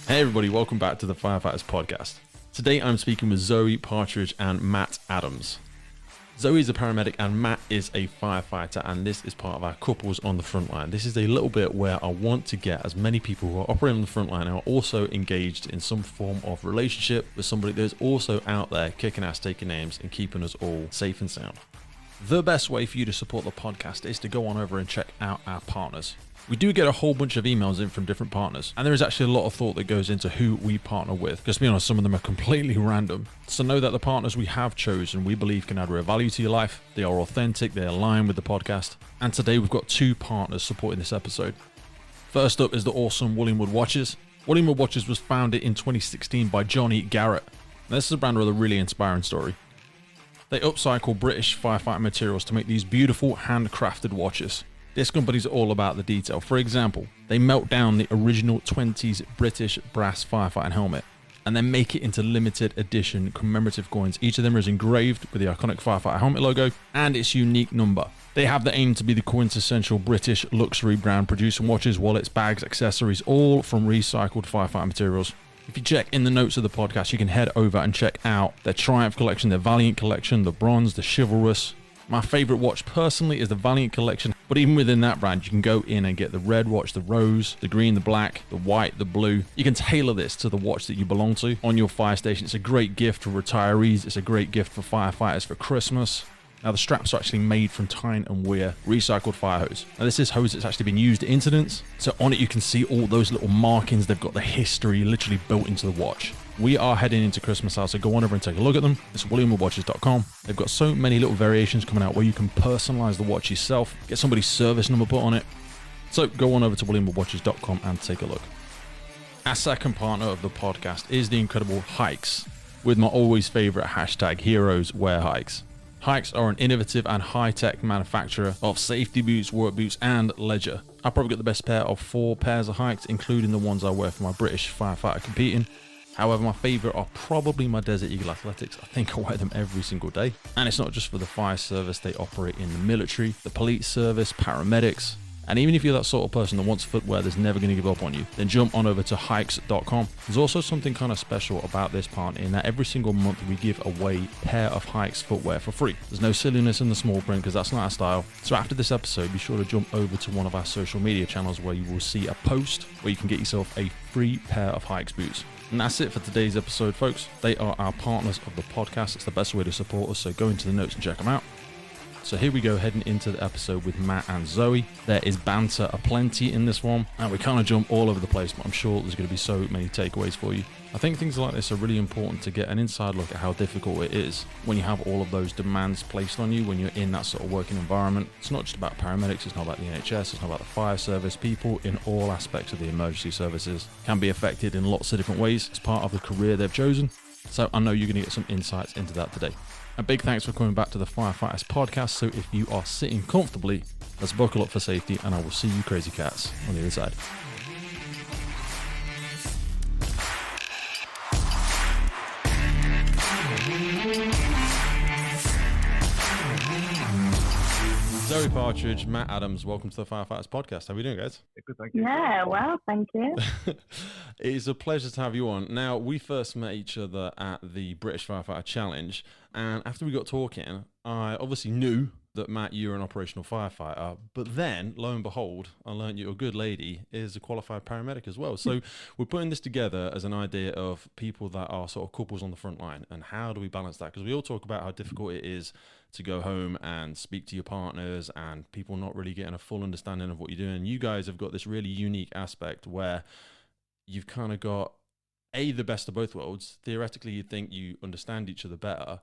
Hey everybody, welcome back to the Firefighters Podcast. Today I'm speaking with Zoe Partridge and Matt Adams. Zoe is a paramedic and Matt is a firefighter, and this is part of our couples on the front line. This is a little bit where I want to get as many people who are operating on the front line and are also engaged in some form of relationship with somebody that is also out there kicking ass, taking names, and keeping us all safe and sound. The best way for you to support the podcast is to go on over and check out our partners. We do get a whole bunch of emails in from different partners, and there is actually a lot of thought that goes into who we partner with. Just to be honest, some of them are completely random. So know that the partners we have chosen, we believe can add real value to your life. They are authentic, they align with the podcast. And today we've got two partners supporting this episode. First up is the awesome Willingwood Watches. Willingwood Watches was founded in 2016 by Johnny Garrett. Now, this is a brand with a really inspiring story. They upcycle British firefighter materials to make these beautiful handcrafted watches. This company's all about the detail. For example, they melt down the original 20s British brass firefighting helmet and then make it into limited edition commemorative coins. Each of them is engraved with the iconic firefighter helmet logo and its unique number. They have the aim to be the quintessential British luxury brand, producing watches, wallets, bags, accessories, all from recycled firefighter materials. If you check in the notes of the podcast, you can head over and check out their Triumph collection, their Valiant collection, the Bronze, the Chivalrous. My favorite watch personally is the Valiant collection, but even within that brand, you can go in and get the red watch, the rose, the green, the black, the white, the blue. You can tailor this to the watch that you belong to on your fire station. It's a great gift for retirees. It's a great gift for firefighters for Christmas. Now, the straps are actually made from Tyne and Wear recycled fire hose. Now, this is hose that's actually been used at incidents. So on it, you can see all those little markings. They've got the history literally built into the watch. We are heading into Christmas now, so go on over and take a look at them. It's WilliamWoodWatches.com. They've got so many little variations coming out where you can personalize the watch yourself, get somebody's service number put on it. So go on over to WilliamWoodWatches.com and take a look. Our second partner of the podcast is the incredible HAIX, with my always favorite hashtag, Heroes Wear HAIX. HAIX are an innovative and high-tech manufacturer of safety boots, work boots, and leisure. I probably got the best pair of 4 pairs of HAIX, including the ones I wear for my British firefighter competing. However, my favourite are probably my Desert Eagle Athletics. I think I wear them every single day. And it's not just for the fire service, they operate in the military, the police service, paramedics. And even if you're that sort of person that wants footwear that's never going to give up on you, then jump on over to HAIX.com. There's also something kind of special about this partner in that every single month we give away a pair of HAIX footwear for free. There's no silliness in the small print because that's not our style. So after this episode, be sure to jump over to one of our social media channels where you will see a post where you can get yourself a free pair of HAIX boots. And that's it for today's episode, folks. They are our partners of the podcast. It's the best way to support us, so go into the notes and check them out. So here we go, heading into the episode with Matt and Zoe. There is banter aplenty in this one, and we kind of jump all over the place, but I'm sure there's going to be so many takeaways for you. I think things like this are really important to get an inside look at how difficult it is when you have all of those demands placed on you when you're in that sort of working environment. It's not just about paramedics, it's not about the NHS, it's not about the fire service. People in all aspects of the emergency services can be affected in lots of different ways as part of the career they've chosen. So I know you're going to get some insights into that today. A big thanks for coming back to the Firefighters Podcast. So if you are sitting comfortably, let's buckle up for safety, and I will see you crazy cats on the other side. Zoe Partridge, Matt Adams, welcome to the Firefighters Podcast. How are we doing, guys? Good, thank you. Yeah, well, thank you. It is a pleasure to have you on. Now, we first met each other at the British Firefighter Challenge, and after we got talking, I obviously knew that, Matt, you're an operational firefighter, but then, lo and behold, I learned you're a good lady is a qualified paramedic as well. So we're putting this together as an idea of people that are sort of couples on the front line, and how do we balance that? Because we all talk about how difficult it is to go home and speak to your partners and people not really getting a full understanding of what you're doing. You guys have got this really unique aspect where you've kind of got the best of both worlds. Theoretically, you think you understand each other better,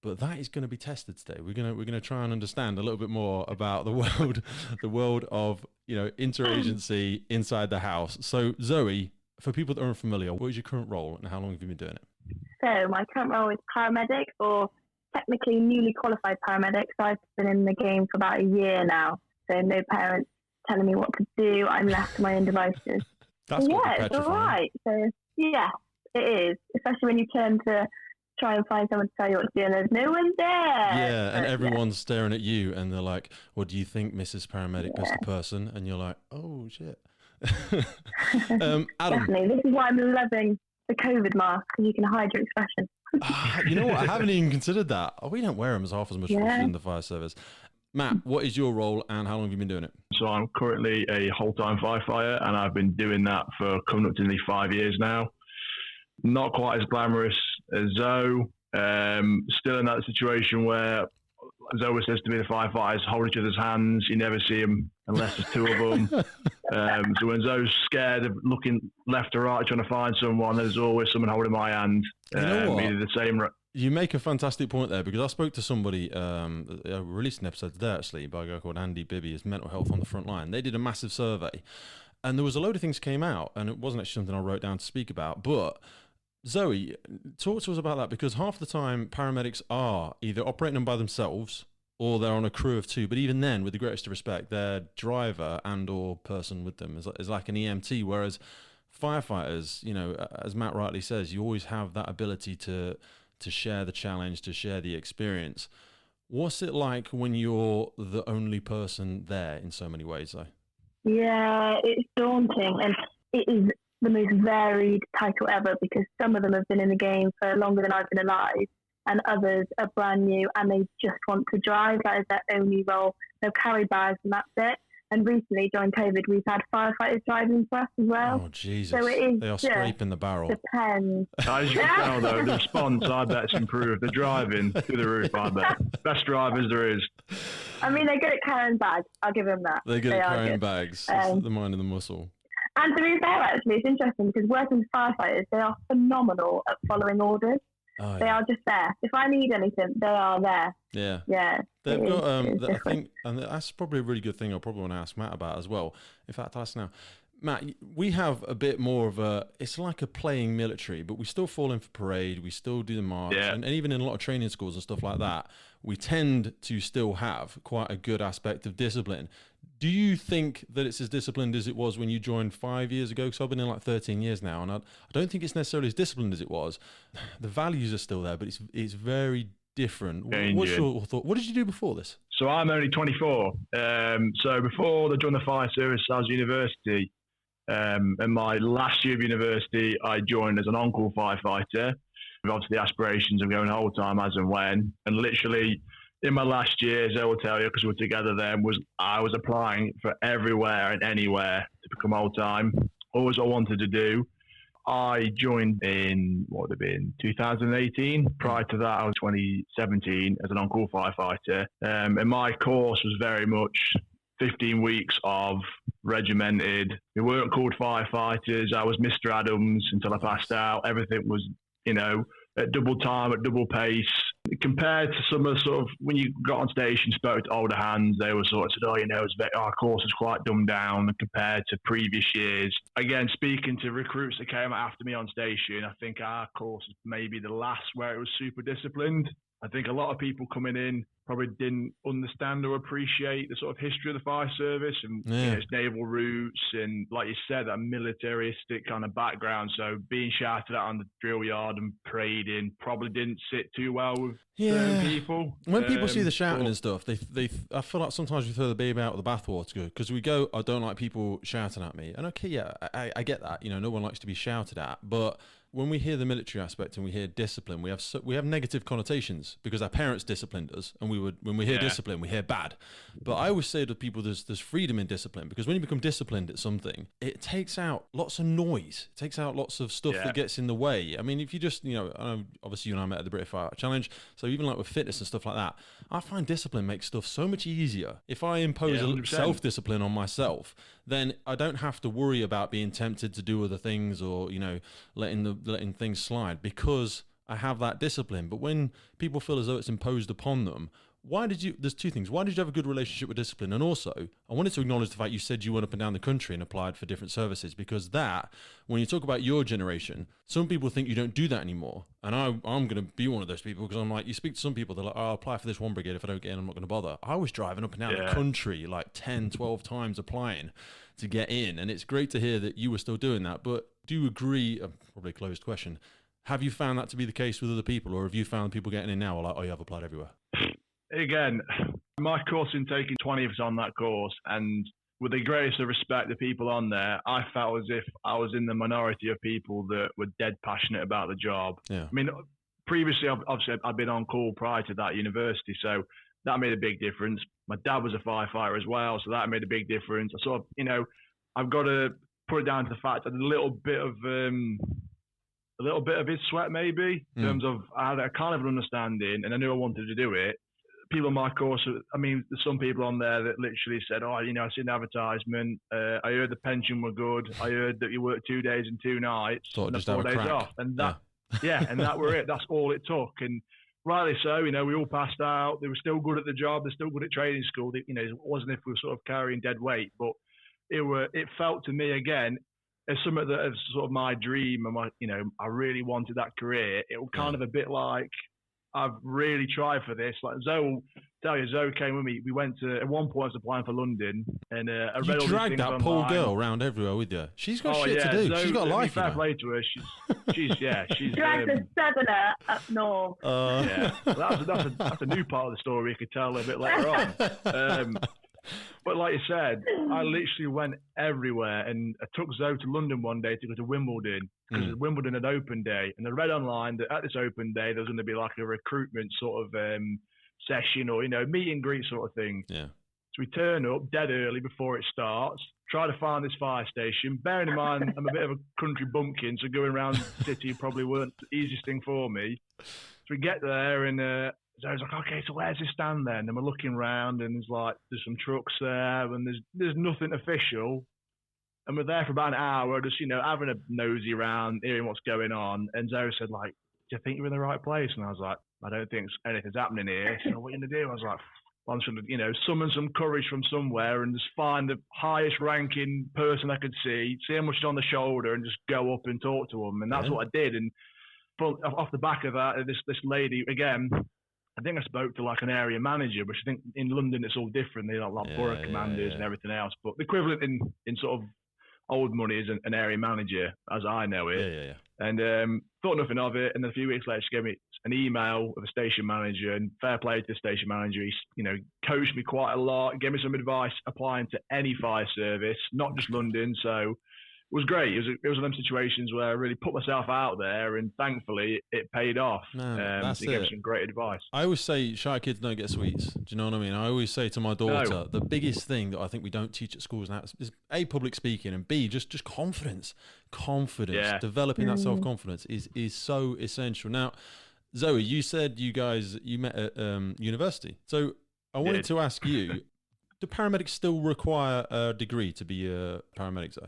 but that is going to be tested today. We're going to try and understand a little bit more about the world of, interagency inside the house. So Zoe, for people that aren't familiar, what is your current role and how long have you been doing it? So my current role is paramedic, or technically newly qualified paramedic. So I've been in the game for about a year now. So no parents telling me what to do. I'm left to my own devices. That's it's all right. So yeah, it is. Especially when you turn to try and find someone to tell you what to do and there's no one there. Yeah, and everyone's staring at you and they're like, what do you think, Mrs. Paramedic, Mr. Person? And you're like, oh, shit. Adam, Definitely. This is why I'm loving the COVID mask, because you can hide your expression. you know what? I haven't even considered that. Oh, we don't wear them as half as much as in the fire service. Matt, what is your role and how long have you been doing it? So I'm currently a whole-time firefighter, and I've been doing that for coming up to nearly 5 years now. Not quite as glamorous as Zoe. Still in that situation where Zoe says to me, the firefighters hold each other's hands. You never see them unless there's two of them. So when Zoe's scared of looking left or right trying to find someone, there's always someone holding my hand. You know what? Either the same. You make a fantastic point there, because I spoke to somebody, I released an episode today actually by a guy called Andy Bibby, his mental health on the front line. They did a massive survey and there was a load of things came out, and it wasn't actually something I wrote down to speak about, but Zoe, talk to us about that, because half the time paramedics are either operating them by themselves or they're on a crew of two. But even then, with the greatest of respect, their driver and or person with them is like an EMT, whereas firefighters, you know, as Matt rightly says, you always have that ability to share the challenge, to share the experience. What's it like when you're the only person there in so many ways, though? Yeah, it's daunting, and it is the most varied title ever, because some of them have been in the game for longer than I've been alive, and others are brand new and they just want to drive. That is their only role. They'll carry bags and that's it. And recently, during COVID, we've had firefighters driving for us as well. Oh, Jesus. So it is, they are scraping the barrel. Depends. As you can tell, though, the response, I bet's improved. The driving through the roof, I bet. Best drivers there is. I mean, they're good at carrying bags. I'll give them that. They're good at carrying bags. It's the mind and the muscle. And to be fair, actually, it's interesting because working with firefighters, they are phenomenal at following orders. Oh, yeah. They are just there. If I need anything, they are there. Yeah. Yeah. They've got, I think, and that's probably a really good thing I'll probably want to ask Matt about as well. In fact, I'll ask now. Matt, we have a bit more of it's like a playing military, but we still fall in for parade. We still do the march. Yeah. And even in a lot of training schools and stuff like that, we tend to still have quite a good aspect of discipline. Do you think that it's as disciplined as it was when you joined 5 years ago? Because I've been in like 13 years now, and I don't think it's necessarily as disciplined as it was. The values are still there, but it's very different. What's your thought? What did you do before this? So I'm only 24. So before I joined the fire service, I was at university. In my last year of university, I joined as an on-call firefighter. With obviously the aspirations of going whole time as and when. And literally in my last year, as I will tell you, because we were together then, I was applying for everywhere and anywhere to become whole time. Always what I wanted to do. I joined in, 2018. Prior to that, I was 2017 as an on-call firefighter. And my course was very much 15 weeks of regimented. We weren't called firefighters. I was Mr. Adams until I passed out. Everything was, at double time, at double pace. Compared to some of the sort of, when you got on station, spoke to older hands, they were sort of said, our course is quite dumbed down compared to previous years. Again, speaking to recruits that came after me on station, I think our course is maybe the last where it was super disciplined. I think a lot of people coming in probably didn't understand or appreciate the sort of history of the fire service and its naval roots and, like you said, that militaristic kind of background. So being shouted at on the drill yard and parading probably didn't sit too well with certain people. When people see the shouting and stuff, I feel like sometimes we throw the baby out with the bathwater because we go, I don't like people shouting at me. And okay, yeah, I get that. No one likes to be shouted at, but when we hear the military aspect and we hear discipline, we have negative connotations because our parents disciplined us, and when we hear discipline, we hear bad. But I always say to people, there's freedom in discipline, because when you become disciplined at something, it takes out lots of noise, it takes out lots of stuff that gets in the way. I mean, if you just, obviously you and I met at the British Fire Challenge, so even like with fitness and stuff like that, I find discipline makes stuff so much easier. If I impose a self-discipline on myself, then I don't have to worry about being tempted to do other things or, letting things slide, because I have that discipline. But when people feel as though it's imposed upon them, there's two things. Why did you have a good relationship with discipline? And also, I wanted to acknowledge the fact you said you went up and down the country and applied for different services, because that, when you talk about your generation, some people think you don't do that anymore. And I'm going to be one of those people, because I'm like, you speak to some people, they're like, I'll apply for this one brigade. If I don't get in, I'm not going to bother. I was driving up and down the country like 10, 12 times applying to get in. And it's great to hear that you were still doing that. But do you agree, probably a closed question, have you found that to be the case with other people, or have you found people getting in now are like, oh, you have applied everywhere? Again, my course intake, 20 of us on that course, and with the greatest of respect, the people on there, I felt as if I was in the minority of people that were dead passionate about the job. Yeah. I mean, previously, obviously, I'd been on call prior to that university, so that made a big difference. My dad was a firefighter as well, so that made a big difference. I sort of, I've got to put it down to the fact that a little bit of his sweat, maybe, in terms of I had a kind of an understanding, and I knew I wanted to do it. People on my course, I mean, there's some people on there that literally said, I seen the advertisement. I heard the pension were good. I heard that you work 2 days and 2 nights and 4 days off. And that, and that were it. That's all it took. And rightly so, we all passed out. They were still good at the job. They're still good at training school. It wasn't if we were sort of carrying dead weight, but it felt to me, again, as something that is sort of my dream and I really wanted that career. It was kind of a bit like, I've really tried for this. Like Zoe came with me. We went to, at one point I was applying for London, and I read all these things. You dragged that poor girl around everywhere with you. She's got shit to do. Zoe, she's got a life. Fair play to her. She's dragged a southerner up north. That's a new part of the story. You could tell a bit later on. But like you said, I literally went everywhere, and I took Zoe to London one day to go to Wimbledon, because Wimbledon had open day, and I read online that at this open day there was going to be like a recruitment sort of session or meet and greet sort of thing. Yeah. So we turn up dead early before it starts, try to find this fire station. Bearing in mind I'm a bit of a country bumpkin, so going around the city probably weren't the easiest thing for me. So we get there, and so I was like, okay, so where's this stand then? And we're looking around, and there's some trucks there, and there's nothing official. And we're there for about an hour, just, having a nosy around, hearing what's going on. And Zoe said, like, do you think you're in the right place? And I was like, I don't think anything's happening here. So what are you going to do? I was like, well, I'm just going to, summon some courage from somewhere and just find the highest ranking person I could see how much is on the shoulder, and just go up and talk to them. And that's what I did. And off the back of that, this lady, again, I think I spoke to like an area manager, which I think in London it's all different. They have like borough commanders and everything else. But the equivalent in sort of old money is an area manager, as I know it. And thought nothing of it. And then a few weeks later, she gave me an email of a station manager, and fair play to the station manager. He, coached me quite a lot, gave me some advice applying to any fire service, not just London. So it was great. It was one of them situations where I really put myself out there, and thankfully it paid off. That's he gave some great advice. I always say shy kids don't get sweets. Do you know what I mean? I always say to my daughter, the biggest thing that I think we don't teach at schools now is A, public speaking, and B, just confidence. Developing that self-confidence is so essential. Now, Zoe, you said you met at university. So I wanted to ask you, do paramedics still require a degree to be a paramedic, Zoe?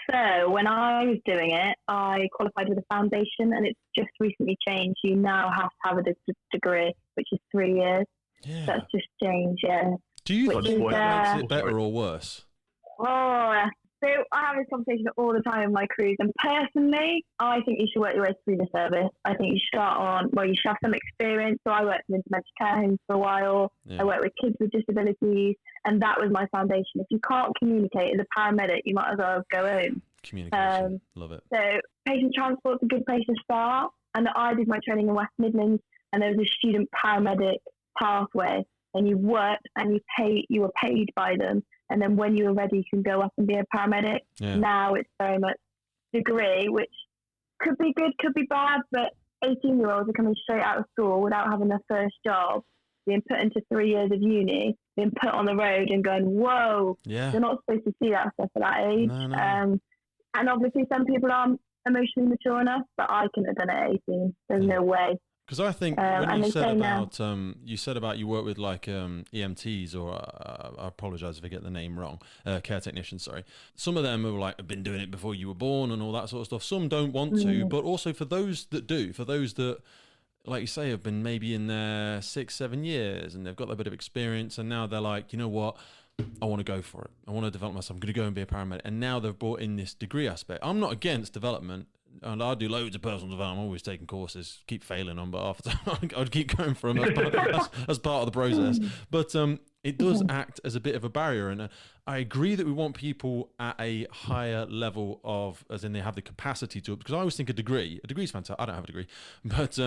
So when I was doing it, I qualified with a foundation, and it's just recently changed. You now have to have a degree, which is 3 years. Yeah. That's just changed, Do you think that makes it better or worse? So I have this conversation all the time in my crews, and personally, I think you should work your way through the service. I think you should you should have some experience. So I worked in dementia care homes for a while. I worked with kids with disabilities, and that was my foundation. If you can't communicate as a paramedic, you might as well go home. Communication, love it. So patient transport's a good place to start. And I did my training in West Midlands, and there was a student paramedic pathway, and you worked and you were paid by them. And then when you were ready, you can go up and be a paramedic. Yeah. Now it's very much degree, which could be good, could be bad, but 18-year-olds are coming straight out of school without having their first job, being put into 3 years of uni, being put on the road and going, whoa, they're not supposed to see that stuff at that age. No. And obviously some people aren't emotionally mature enough, but I couldn't have done it at 18. There's no way. Because I think when you said about you work with like EMTs, or I apologise if I get the name wrong, care technicians, sorry. Some of them have been doing it before you were born and all that sort of stuff. Some don't want to, but also for those that do, for those that, like you say, have been maybe in there 6-7 years and they've got a bit of experience, and now they're like, you know what? I want to go for it. I want to develop myself. I'm going to go and be a paramedic. And now they've brought in this degree aspect. I'm not against development, and I do loads of personal development. I'm always taking courses, keep failing them, but after I'd keep going for them as part of the process. But it does act as a bit of a barrier. And I agree that we want people at a higher level of, as in they have the capacity to, because I always think a degree is fantastic. I don't have a degree, but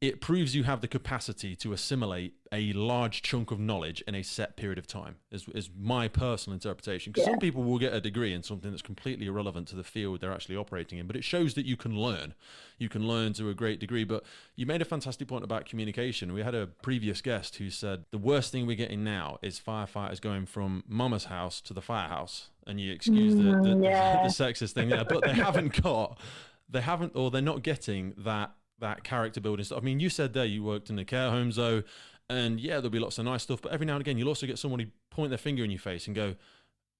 it proves you have the capacity to assimilate a large chunk of knowledge in a set period of time, is my personal interpretation. Because some people will get a degree in something that's completely irrelevant to the field they're actually operating in, but it shows that you can learn. You can learn to a great degree. But you made a fantastic point about communication. We had a previous guest who said the worst thing we're getting now is firefighters going from mama's house to the firehouse, and you excuse the sexist thing there, but they're not getting that character building stuff. I mean, you said there you worked in the care home, Zoe, and there'll be lots of nice stuff, but every now and again you'll also get somebody point their finger in your face and go,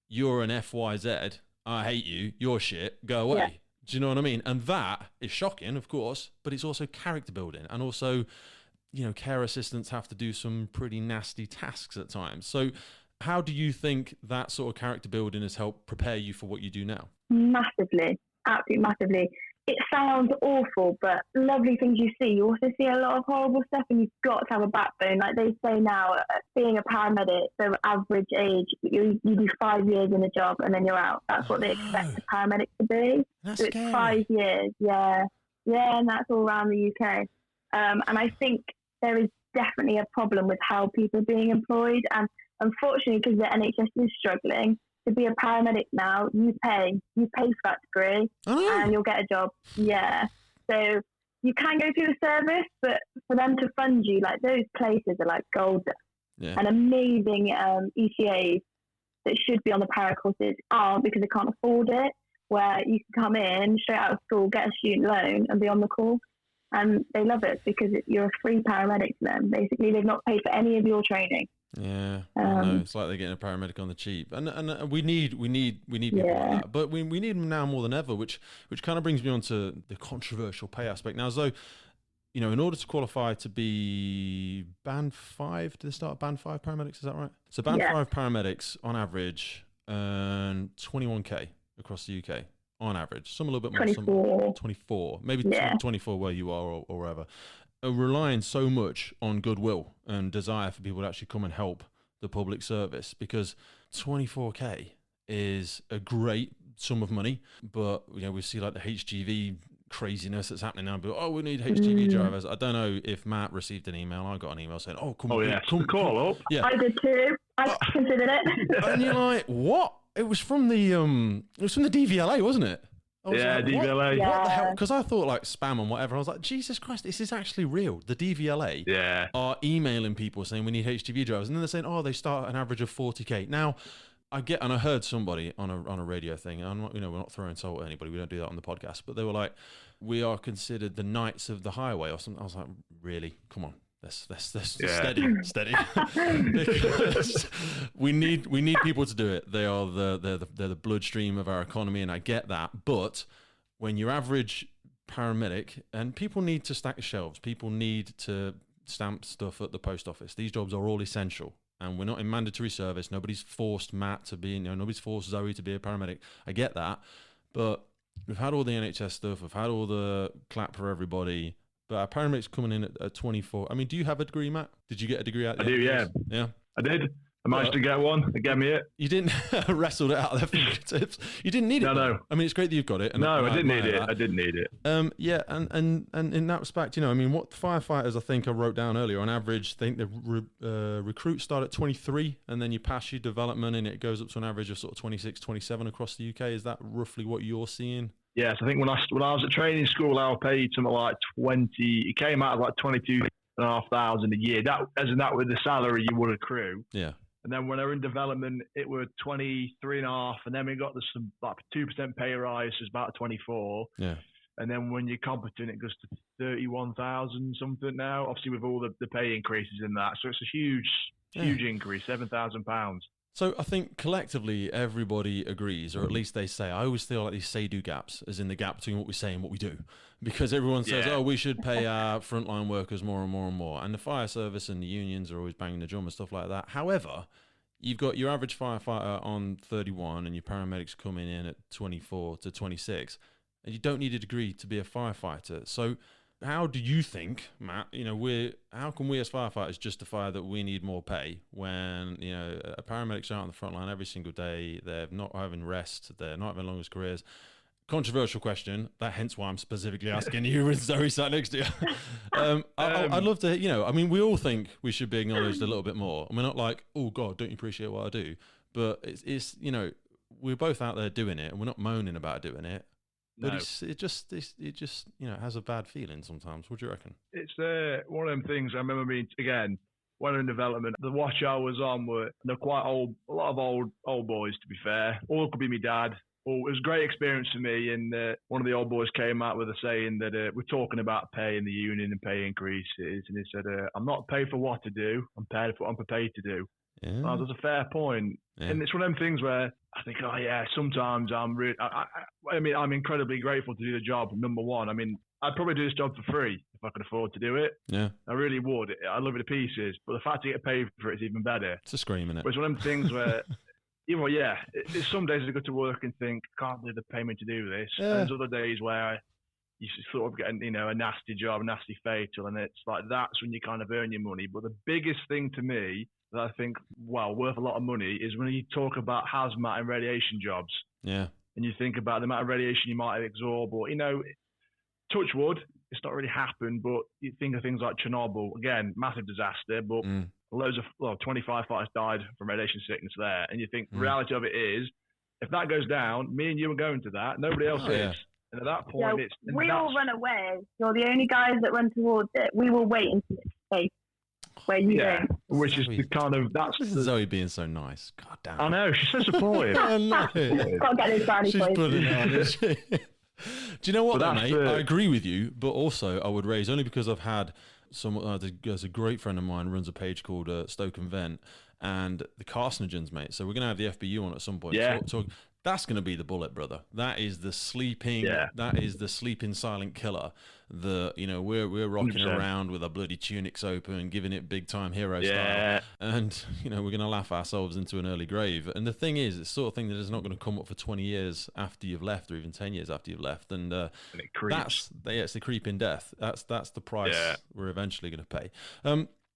"You're an FYZ, I hate you, you're shit, go away." Yeah. Do you know what I mean? And that is shocking, of course, but it's also character building, and also, care assistants have to do some pretty nasty tasks at times. So how do you think that sort of character building has helped prepare you for what you do now? Massively, absolutely massively. It sounds awful, but lovely things you see. You also see a lot of horrible stuff, and you've got to have a backbone. Like they say now, being a paramedic, the average age, you do 5 years in a job and then you're out. That's what they expect a paramedic to be. That's so it's scary. 5 years, yeah, and that's all around the UK. And I think there is definitely a problem with how people are being employed, and unfortunately, because the NHS is struggling, to be a paramedic now, you pay for that degree, and you'll get a job. Yeah. So you can go through the service, but for them to fund you, like those places are like gold. Yeah. And amazing ECAs that should be on the para courses aren't, because they can't afford it, where you can come in straight out of school, get a student loan and be on the call. And they love it because you're a free paramedic to them. Basically, they've not paid for any of your training. Yeah, I know. It's like they're getting a paramedic on the cheap, and we need people like that. But we need them now more than ever, which kind of brings me on to the controversial pay aspect. Now, so in order to qualify to be Band 5, do they start at Band 5 paramedics? Is that right? So Band 5 paramedics on average earn 21k across the UK on average. Some a little bit more. 24, maybe 24 where you are or wherever. Relying so much on goodwill and desire for people to actually come and help the public service, because 24k is a great sum of money, but we see like the HGV craziness that's happening now. But we need HGV drivers. I don't know if Matt received an email. I got an email saying, come call up. Yeah, I did too. I considered it. And you're like, what? It was from the DVLA, wasn't it? DVLA. What the hell? Because I thought like spam and whatever. I was like, Jesus Christ, this is actually real. The DVLA are emailing people saying we need HGV drivers, and then they're saying, they start at an average of 40k. Now, I heard somebody on a radio thing. And we're not throwing salt at anybody. We don't do that on the podcast. But they were like, we are considered the knights of the highway or something. I was like, really? Come on. Steady. Because we need people to do it. They're the bloodstream of our economy, and I get that. But when your average paramedic, and people need to stack the shelves, people need to stamp stuff at the post office. These jobs are all essential, and we're not in mandatory service. Nobody's forced Matt to be, nobody's forced Zoe to be a paramedic. I get that, but we've had all the NHS stuff. We've had all the clap for everybody. But our paramedics coming in at 24. I mean, do you have a degree, Matt? Did you get a degree out there? I do, yeah. Yeah? I did. I managed to get one. They gave me it. You didn't wrestle it out of their fingertips. You didn't need it. No. I mean, it's great that you've got it. And I didn't need it. I didn't need it. And in that respect, what firefighters, I think I wrote down earlier, on average, I think the recruits start at 23, and then you pass your development, and it goes up to an average of sort of 26, 27 across the UK. Is that roughly what you're seeing? Yes, I think when I was at training school, I was paid something like 20. It came out of like 22,500 a year. That with the salary you would accrue. Yeah. And then when I was in development, it was 23.5, and then we got some like 2% pay rise, so it's about 24. Yeah. And then when you're competent, it goes to 31,000 something now. Obviously, with all the pay increases in that, so it's a huge increase, £7,000. So I think collectively everybody agrees, or at least they say. I always feel like these say-do gaps, as in the gap between what we say and what we do. Because everyone says, we should pay our frontline workers more and more and more. And the fire service and the unions are always banging the drum and stuff like that. However, you've got your average firefighter on 31 and your paramedics coming in at 24 to 26. And you don't need a degree to be a firefighter. So How do you think, Matt, how can we as firefighters justify that we need more pay when, a paramedic's out on the front line every single day, they're not having rest, they're not having longest careers? Controversial question, hence why I'm specifically asking you with Zoe sat next to you. I'd love to, we all think we should be acknowledged a little bit more. And we're not like, oh God, don't you appreciate what I do? But it's we're both out there doing it and we're not moaning about doing it. But No. it just has a bad feeling sometimes. What do you reckon? It's one of them things. I remember being, again, when in development, the watch I was on they're quite old, a lot of old boys, to be fair. All could be my dad. Well, it was a great experience for me, and one of the old boys came out with a saying that we're talking about pay in the union and pay increases, and he said, I'm not paid for what to do, I'm paid for what I'm prepared to do. Yeah. Well, that's a fair point. Yeah. And it's one of them things where I think, oh yeah, sometimes I'm really, I'm incredibly grateful to do the job, number one. I mean, I'd probably do this job for free if I could afford to do it. Yeah. I really would. I love it to pieces, but the fact to get paid for it is even better. It's a scream, isn't it? But it's one of them things where, some days I go to work and think, can't believe they pay me to do this. Yeah. And there's other days where you sort of get, a nasty job, a nasty fatal, and it's like that's when you kind of earn your money. But the biggest thing to me that I think, worth a lot of money is when you talk about hazmat and radiation jobs. Yeah. And you think about the amount of radiation you might absorb, or, touch wood, it's not really happened, but you think of things like Chernobyl, again, massive disaster, but 25 fighters died from radiation sickness there. And you think the reality of it is, if that goes down, me and you are going to that, nobody else is. Yeah. And at that point, we all run away. You're the only guys that run towards it. We will wait until it's safe where you go. Which is the kind of, that's This is Zoe being so nice. God damn. I know, she's so supportive. I know. Got to get this brownie She's for putting it on, isn't she? Do you know what, But though, that's mate? I agree with you, but also I would raise, only because I've had there's a great friend of mine runs a page called Stoke and Vent, and the carcinogens, mate. So we're going to have the FBU on at some point. Yeah. So that's going to be the bullet, brother. That is the sleeping. Yeah. That is the sleeping silent killer. We're rocking 100%. around with our bloody tunics open, giving it big time hero Yeah. style, and we're going to laugh ourselves into an early grave. And the thing is, it's the sort of thing that is not going to come up for 20 years after you've left, or even 10 years after you've left. And it creeps. it's the creeping death. That's the price we're eventually going to pay.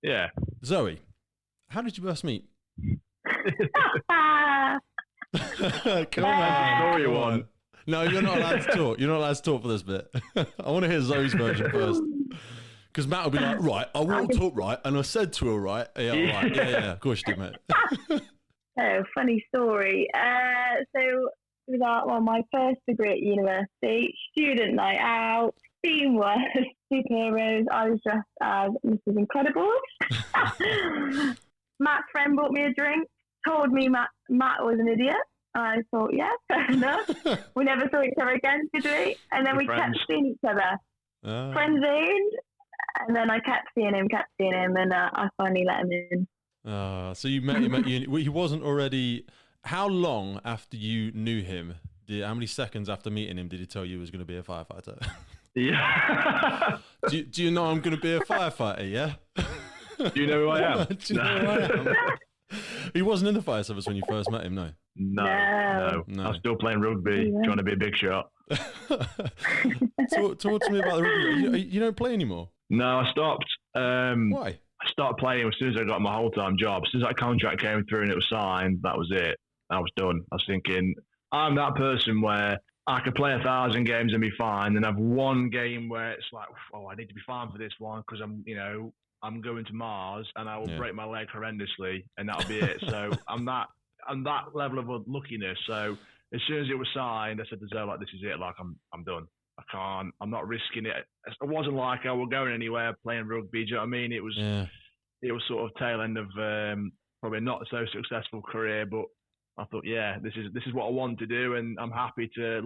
Yeah. Zoe, how did you first meet? Come on. Story one. No, you're not allowed to talk. You're not allowed to talk for this bit. I want to hear Zoe's version first. Because Matt will be like, right, I walked up right, and I said to her, right, yeah, all right, yeah, of course you did, mate. Oh, funny story. So it was my first degree at university, student night out, theme was superheroes. I was dressed as Mrs. Incredible. Matt's friend bought me a drink, told me Matt was an idiot. I thought, yeah, fair enough. We never saw each other again, did we? And then we kept seeing each other. Friends in, and then I kept seeing him, and I finally let him in. So you met him he wasn't already. How long after you knew him? How many seconds after meeting him did he tell you he was going to be a firefighter? Yeah. do you know I'm going to be a firefighter? Yeah. Do you know who I am? Do you know who I am? He wasn't in the fire service when you first met him, no. No. I'm still playing rugby, trying to be a big shot. Talk to me about the rugby. You don't play anymore? No, I stopped. Why? I started playing as soon as I got my whole-time job. As soon as that contract came through and it was signed, that was it. I was done. I was thinking, I'm that person where I could play 1,000 games and be fine, and have one game where it's like, oh, I need to be fine for this one because I'm going to Mars and I will break my leg horrendously, and that'll be it. So I'm that level of luckiness. So as soon as it was signed, I said to Zoe, like, this is it. Like, I'm done. I'm not risking it. It wasn't like I was going anywhere playing rugby. Do you know what I mean? It was sort of tail end of probably not so successful career, but I thought, this is what I want to do, and I'm happy to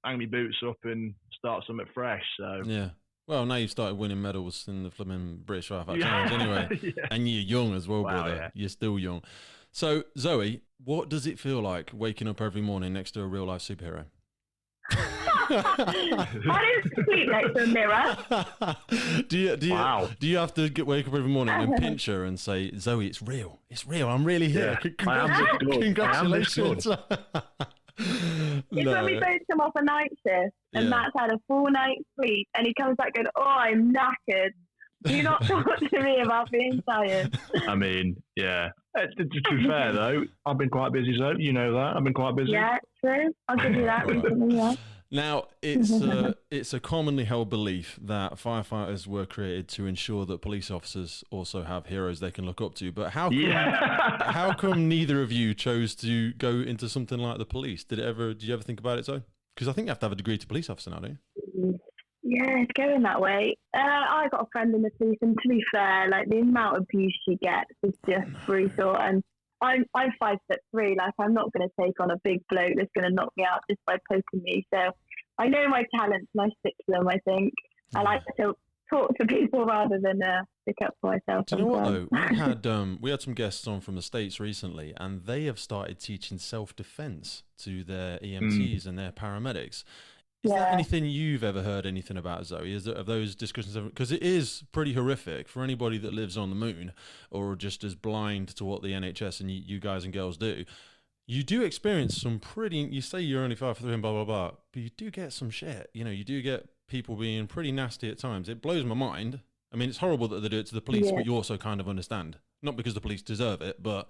hang my boots up and start something fresh. So yeah. Well, now you've started winning medals in the flipping British Firefighter Challenge anyway. And you're young as well, brother. Yeah. You're still young. So, Zoe, what does it feel like waking up every morning next to a real-life superhero? I don't sleep next to a mirror. Do you have to wake up every morning and pinch her and say, Zoe, it's real. I'm really here. Yeah. Congratulations. It's when we both come off a night shift and Matt's had a full night's sleep, and he comes back going, "Oh, I'm knackered. Do not talk to me about being tired." I mean, yeah. To be fair, though, I've been quite busy, so you know that. I've been quite busy. Yeah, true. I'll give you that recently, yeah. Now, it's a commonly held belief that firefighters were created to ensure that police officers also have heroes they can look up to. But how come neither of you chose to go into something like the police? Did you ever think about it, so? Because I think you have to have a degree to police officer now, don't you? Yeah, it's going that way. I got a friend in the police, and to be fair, like, the amount of abuse she gets is just brutal. And I'm 5'3". Like, I'm not going to take on a big bloke that's going to knock me out just by poking me. So I know my talents and I stick to them. I think I like to talk to people rather than stick up for myself. Do you know what though? We had some guests on from the States recently, and they have started teaching self-defense to their EMTs and their paramedics. Is there anything you've ever heard anything about, Zoe? Is there of those discussions? Because it is pretty horrific for anybody that lives on the moon or just as blind to what the NHS and you guys and girls do. You do experience some pretty. You say you're only 5'3" and blah blah blah, but you do get some shit. You know, you do get people being pretty nasty at times. It blows my mind. I mean, it's horrible that they do it to the police, but you also kind of understand. Not because the police deserve it, but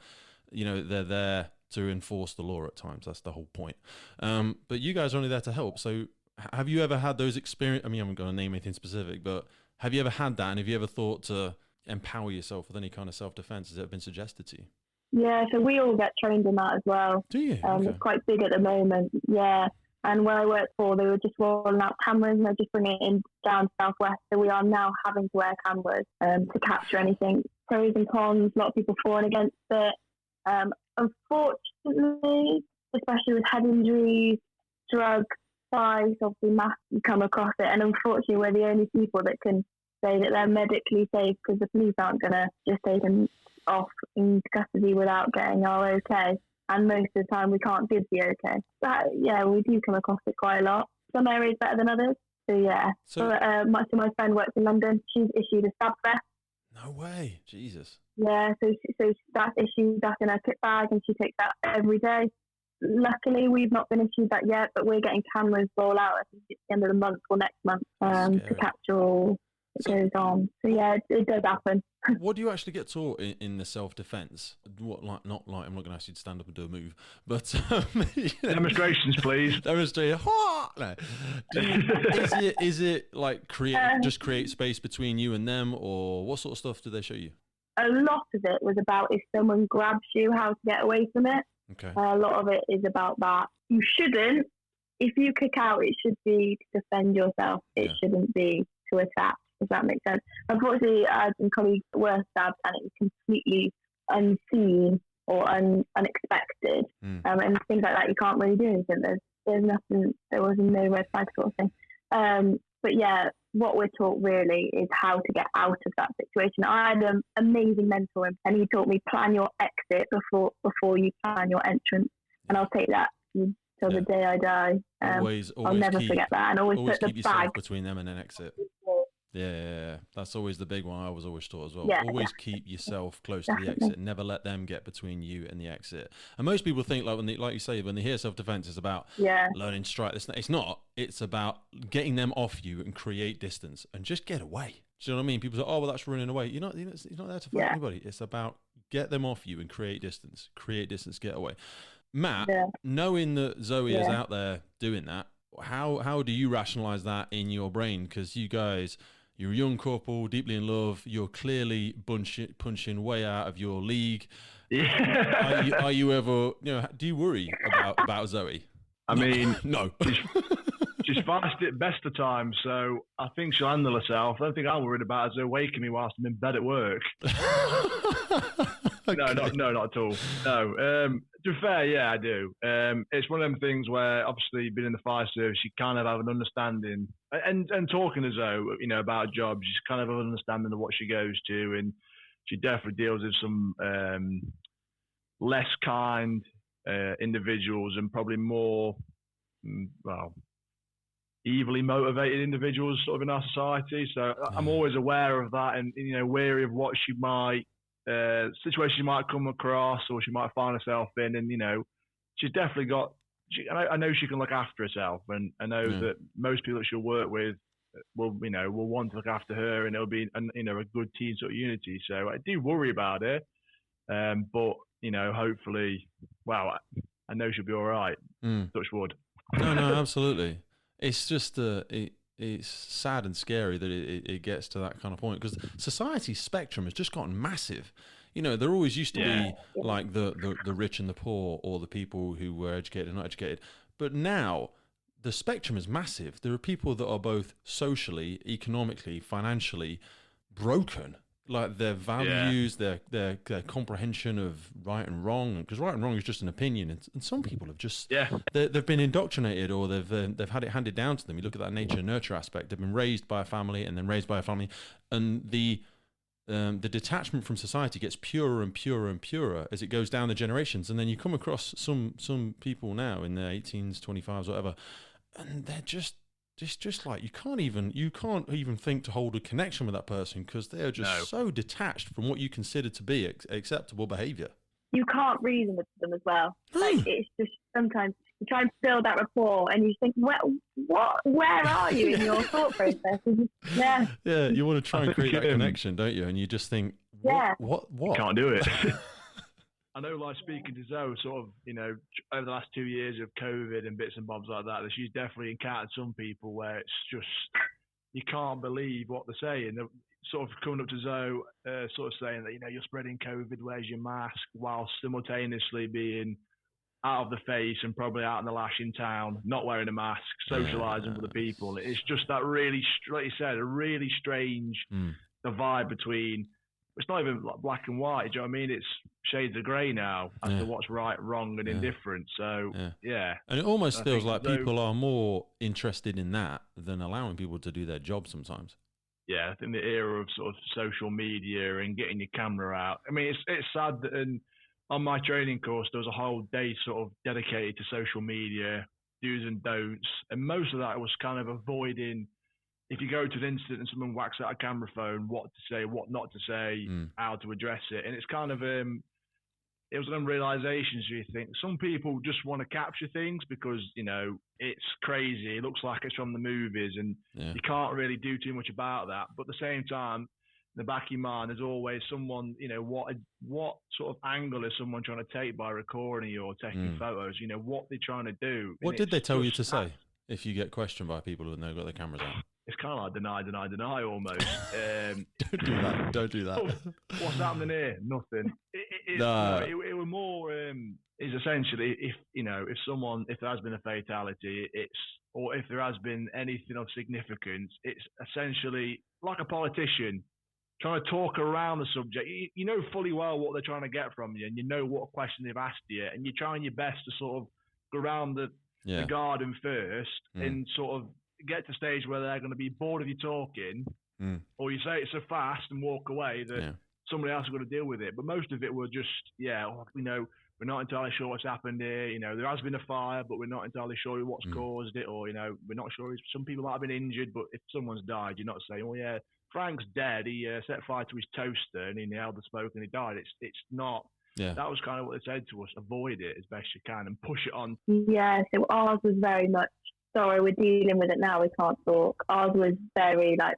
you know they're there to enforce the law at times. That's the whole point. But you guys are only there to help. So have you ever had those experiences? I mean, I'm not going to name anything specific, but have you ever had that? And have you ever thought to empower yourself with any kind of self-defense? Has it been suggested to you? Yeah, so we all get trained in that as well. Do you? Okay. It's quite big at the moment, yeah. And where I worked for, they were just rolling out cameras and they're just bringing it in down southwest. So we are now having to wear cameras to capture anything. Pros and cons, a lot of people falling against it. Unfortunately, especially with head injuries, drugs, spice, obviously mass, you come across it. And unfortunately, we're the only people that can say that they're medically safe because the police aren't going to just take them off in custody without getting our okay. And most of the time, we can't give the okay. But yeah, we do come across it quite a lot. Some areas better than others. So yeah. So my friend works in London. She's issued a stab vest. No way, Jesus. Yeah, so that's issued. That's in her kit bag, and she takes that every day. Luckily, we've not been issued that yet, but we're getting cameras roll out. I think it's the end of the month or next month to capture all that goes on. So yeah, it does happen. What do you actually get taught in the self-defense? What, like, not like, I'm not going to ask you to stand up and do a move, but demonstrations, please. Demonstrate. No. Is it like create space between you and them, or what sort of stuff do they show you? A lot of it was about if someone grabs you, how to get away from it. Okay. A lot of it is about that. You shouldn't. If you kick out, it should be to defend yourself. It shouldn't be to attack. Does that make sense? Unfortunately, I had some colleagues that were stabbed and it was completely unseen or unexpected. And things like that, you can't really do anything. There's nothing, there was no red flag sort of thing. But yeah, what we're taught really is how to get out of that situation. I had an amazing mentor and he taught me plan your exit before you plan your entrance. And I'll take that till the day I die. Always I'll never forget that. And always put keep the yourself bag between them and an exit. Yeah, that's always the big one I was always taught as well. Yeah, always keep yourself close to the exit. Never let them get between you and the exit. And most people think, like you say, when they hear self-defense, it's about learning to strike this. It's not. It's about getting them off you and create distance and just get away. Do you know what I mean? People say, "Oh, well, that's running away." You're not there to fight anybody. It's about get them off you and create distance. Create distance, get away. Matt, knowing that Zoe is out there doing that, how do you rationalize that in your brain? Because you guys, you're a young couple, deeply in love. You're clearly punching way out of your league. Yeah. Are you ever, do you worry about Zoe? I mean, no. She's fast at best of times, so I think she'll handle herself. I don't think I'm worried about her waking me whilst I'm in bed at work. Okay. No, not at all. No. To be fair, yeah, I do. It's one of them things where, obviously, being in the fire service, you kind of have an understanding, and talking as though, about jobs, you kind of have an understanding of what she goes to, and she definitely deals with some less kind individuals and probably more, evilly motivated individuals sort of in our society. So I'm always aware of that and, wary of what she might, situation she might come across or she might find herself in. And, she's definitely got I know she can look after herself, and I know that most people that she'll work with will want to look after her, and it'll be a good team sort of unity. So I do worry about it, but hopefully, I know she'll be all right. Touch wood. No, absolutely. It's just it's sad and scary that it gets to that kind of point, because society's spectrum has just gotten massive. There always used to be like the rich and the poor, or the people who were educated and not educated. But now the spectrum is massive. There are people that are both socially, economically, financially broken. Like their values, their comprehension of right and wrong, because right and wrong is just an opinion, and some people have just they've been indoctrinated, or they've had it handed down to them. You look at that nature nurture aspect; they've been raised by a family, and then raised by a family, and the detachment from society gets purer and purer and purer as it goes down the generations, and then you come across some people now in their 18s, 25s, whatever, and they're just like you can't even think to hold a connection with that person, because they're just so detached from what you consider to be acceptable behaviour. You can't reason with them as well. Like, it's just sometimes you try and build that rapport, and you think, where are you in your thought process? You want to try and create that connection, don't you? And you just think, what? You can't do it. I know, like, speaking to Zoe, sort of, over the last 2 years of COVID and bits and bobs like that she's definitely encountered some people where it's just, you can't believe what they're saying. They're sort of coming up to Zoe, sort of saying that, you're spreading COVID, where's your mask, while simultaneously being out of the face and probably out in the lash in town, not wearing a mask, socialising with the people. It's just that really, like you said, a really strange divide between, it's not even black and white, do you know what I mean? It's shades of grey now as to what's right, wrong, and indifferent. So, And it almost feels like people are more interested in that than allowing people to do their job sometimes. Yeah, I think the era of sort of social media and getting your camera out. I mean, it's sad that on my training course, there was a whole day sort of dedicated to social media, do's and don'ts. And most of that was kind of avoiding, if you go to an incident and someone whacks out a camera phone, what to say, what not to say, how to address it. And it's kind of, it was an realization, so you think, some people just want to capture things because, it's crazy. It looks like it's from the movies, and you can't really do too much about that. But at the same time, in the back of your mind, there's always someone, what sort of angle is someone trying to take by recording you or taking photos? What they're trying to do. What did they tell you to say if you get questioned by people who know got their cameras out? It's kind of like deny almost. Don't do that. What's happening here? Nothing. It was more, is essentially if there has been a fatality, or if there has been anything of significance, it's essentially like a politician trying to talk around the subject. You know fully well what they're trying to get from you, and you know what question they've asked you, and you're trying your best to sort of go around the garden first and sort of get to a stage where they're going to be bored of you talking, or you say it so fast and walk away that somebody else is going to deal with it. But most of it will just, we're not entirely sure what's happened here. There has been a fire, but we're not entirely sure what's caused it, or, we're not sure. Some people might have been injured, but if someone's died, you're not saying, Frank's dead. He set fire to his toaster and he inhaled the smoke and he died. It's not. Yeah. That was kind of what they said to us. Avoid it as best you can and push it on. Yeah, so ours was very much, sorry, we're dealing with it now, we can't talk. Ours was very like,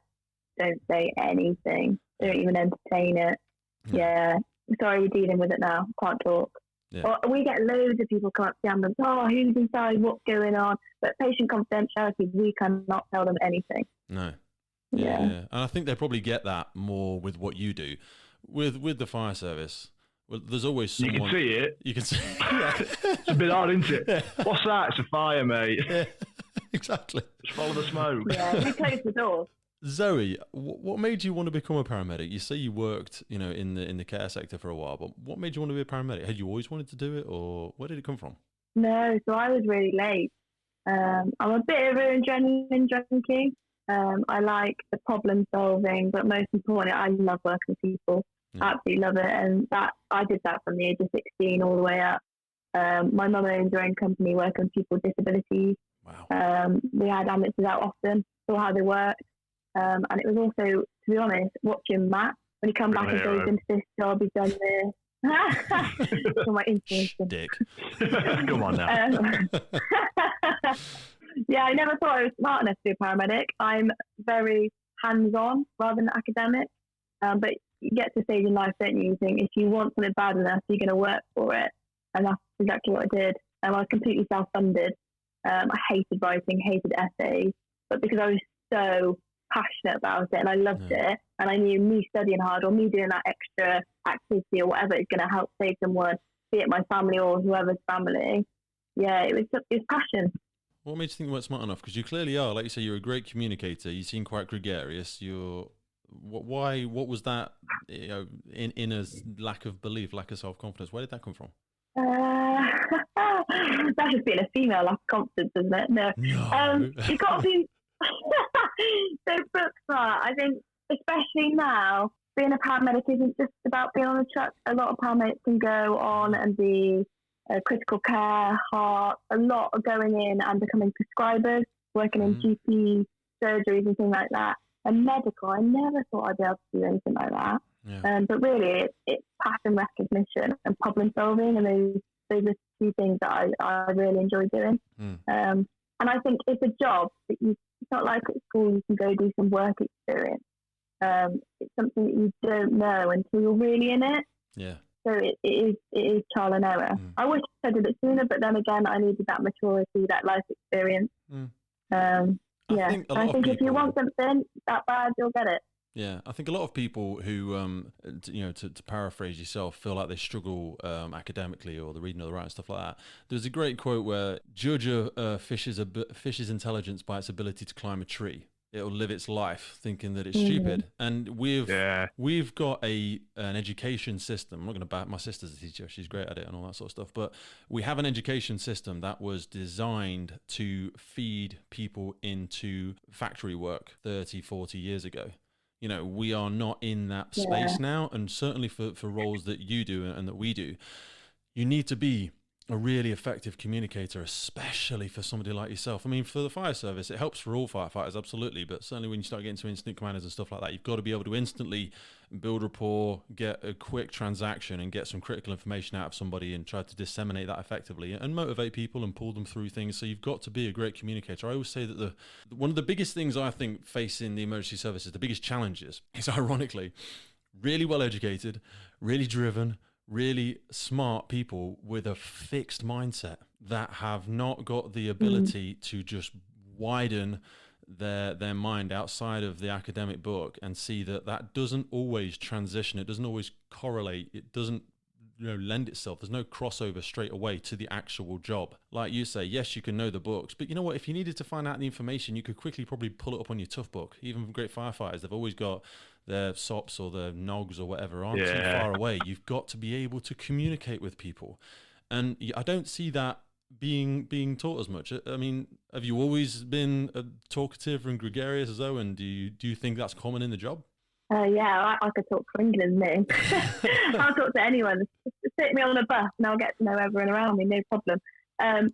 don't say anything. Don't even entertain it. Yeah. Sorry, we're dealing with it now. Can't talk. Yeah. Or we get loads of people come up to the ambulance, who's inside, what's going on? But patient confidentiality, we cannot tell them anything. No. Yeah. And I think they probably get that more with what you do. With the fire service, well, there's always someone... You can see it. You can see It's a bit hard, isn't it? Yeah. What's that? It's a fire, mate. Yeah, exactly. Just follow the smoke. Yeah, we close the door. Zoe, what made you want to become a paramedic? You say you worked, in the care sector for a while, but what made you want to be a paramedic? Had you always wanted to do it, or where did it come from? No, so I was really late. I'm a bit of an adrenaline junkie. I like the problem solving, but most importantly, I love working with people. Yeah. Absolutely love it, and that I did that from the age of 16 all the way up. My mum owns her own company working with people with disabilities. Wow. We had ambulances out often, saw how they worked. And it was also, to be honest, watching Matt when he come back and goes into this job, he's done this. For my intuition. Dick. Come on now. Yeah, I never thought I was smart enough to be a paramedic. I'm very hands-on rather than academic. But you get to a stage in life, don't you? You think if you want something bad enough, you're going to work for it. And that's exactly what I did. I was completely self-funded. I hated writing, hated essays. But because I was so passionate about it and I loved it, and I knew me studying hard or me doing that extra activity or whatever is going to help save someone, be it my family or whoever's family. Yeah, it was passion. What made you think you weren't smart enough? Because you clearly are. Like you say, you're a great communicator. You seem quite gregarious. Why? What was that? You know, in a lack of belief, lack of self-confidence. Where did that come from? That's just being a female, lack of confidence, isn't it? No. You got to be so book smart. I think, especially now, being a paramedic isn't just about being on a truck. A lot of paramedics can go on and be critical care, heart, a lot of going in and becoming prescribers, working in GP surgeries and things like that. And medical, I never thought I'd be able to do anything like that. Yeah. But really, it's pattern recognition and problem solving, and those are two things that I really enjoy doing. And I think it's a job that it's not like at school you can go do some work experience. It's something that you don't know until you're really in it. Yeah. So it is trial and error. I wish I did it sooner, but then again, I needed that maturity, that life experience. I think if you want something that bad, you'll get it. Yeah, I think a lot of people who, to paraphrase yourself, feel like they struggle academically or the reading or the writing, stuff like that. There's a great quote where judge a fish's intelligence by its ability to climb a tree. It'll live its life thinking that it's stupid. And we've got an education system. I'm not going to bat. My sister's a teacher. She's great at it and all that sort of stuff. But we have an education system that was designed to feed people into factory work 30, 40 years ago. You know, we are not in that space now. And certainly for roles that you do and that we do, you need to be a really effective communicator, especially for somebody like yourself. I mean, for the fire service, it helps for all firefighters, absolutely. But certainly when you start getting to incident commanders and stuff like that, you've got to be able to instantly build rapport, get a quick transaction and get some critical information out of somebody and try to disseminate that effectively and motivate people and pull them through things. So you've got to be a great communicator. I always say that one of the biggest things I think facing the emergency services, the biggest challenges, is ironically really well educated, really driven, really smart people with a fixed mindset that have not got the ability to just widen their mind outside of the academic book and see that doesn't always transition. It doesn't always correlate. It doesn't lend itself. There's no crossover straight away to the actual job. Like you say, yes, you can know the books, but you know what? If you needed to find out the information, you could quickly probably pull it up on your tough book. Even great firefighters, they've always got their SOPs or their NOGs or whatever aren't too far away. You've got to be able to communicate with people. And I don't see that being taught as much. I mean, have you always been talkative and gregarious as though, and do you think that's common in the job? I could talk for England, me. I'll talk to anyone. Sit me on a bus and I'll get to know everyone around me, no problem.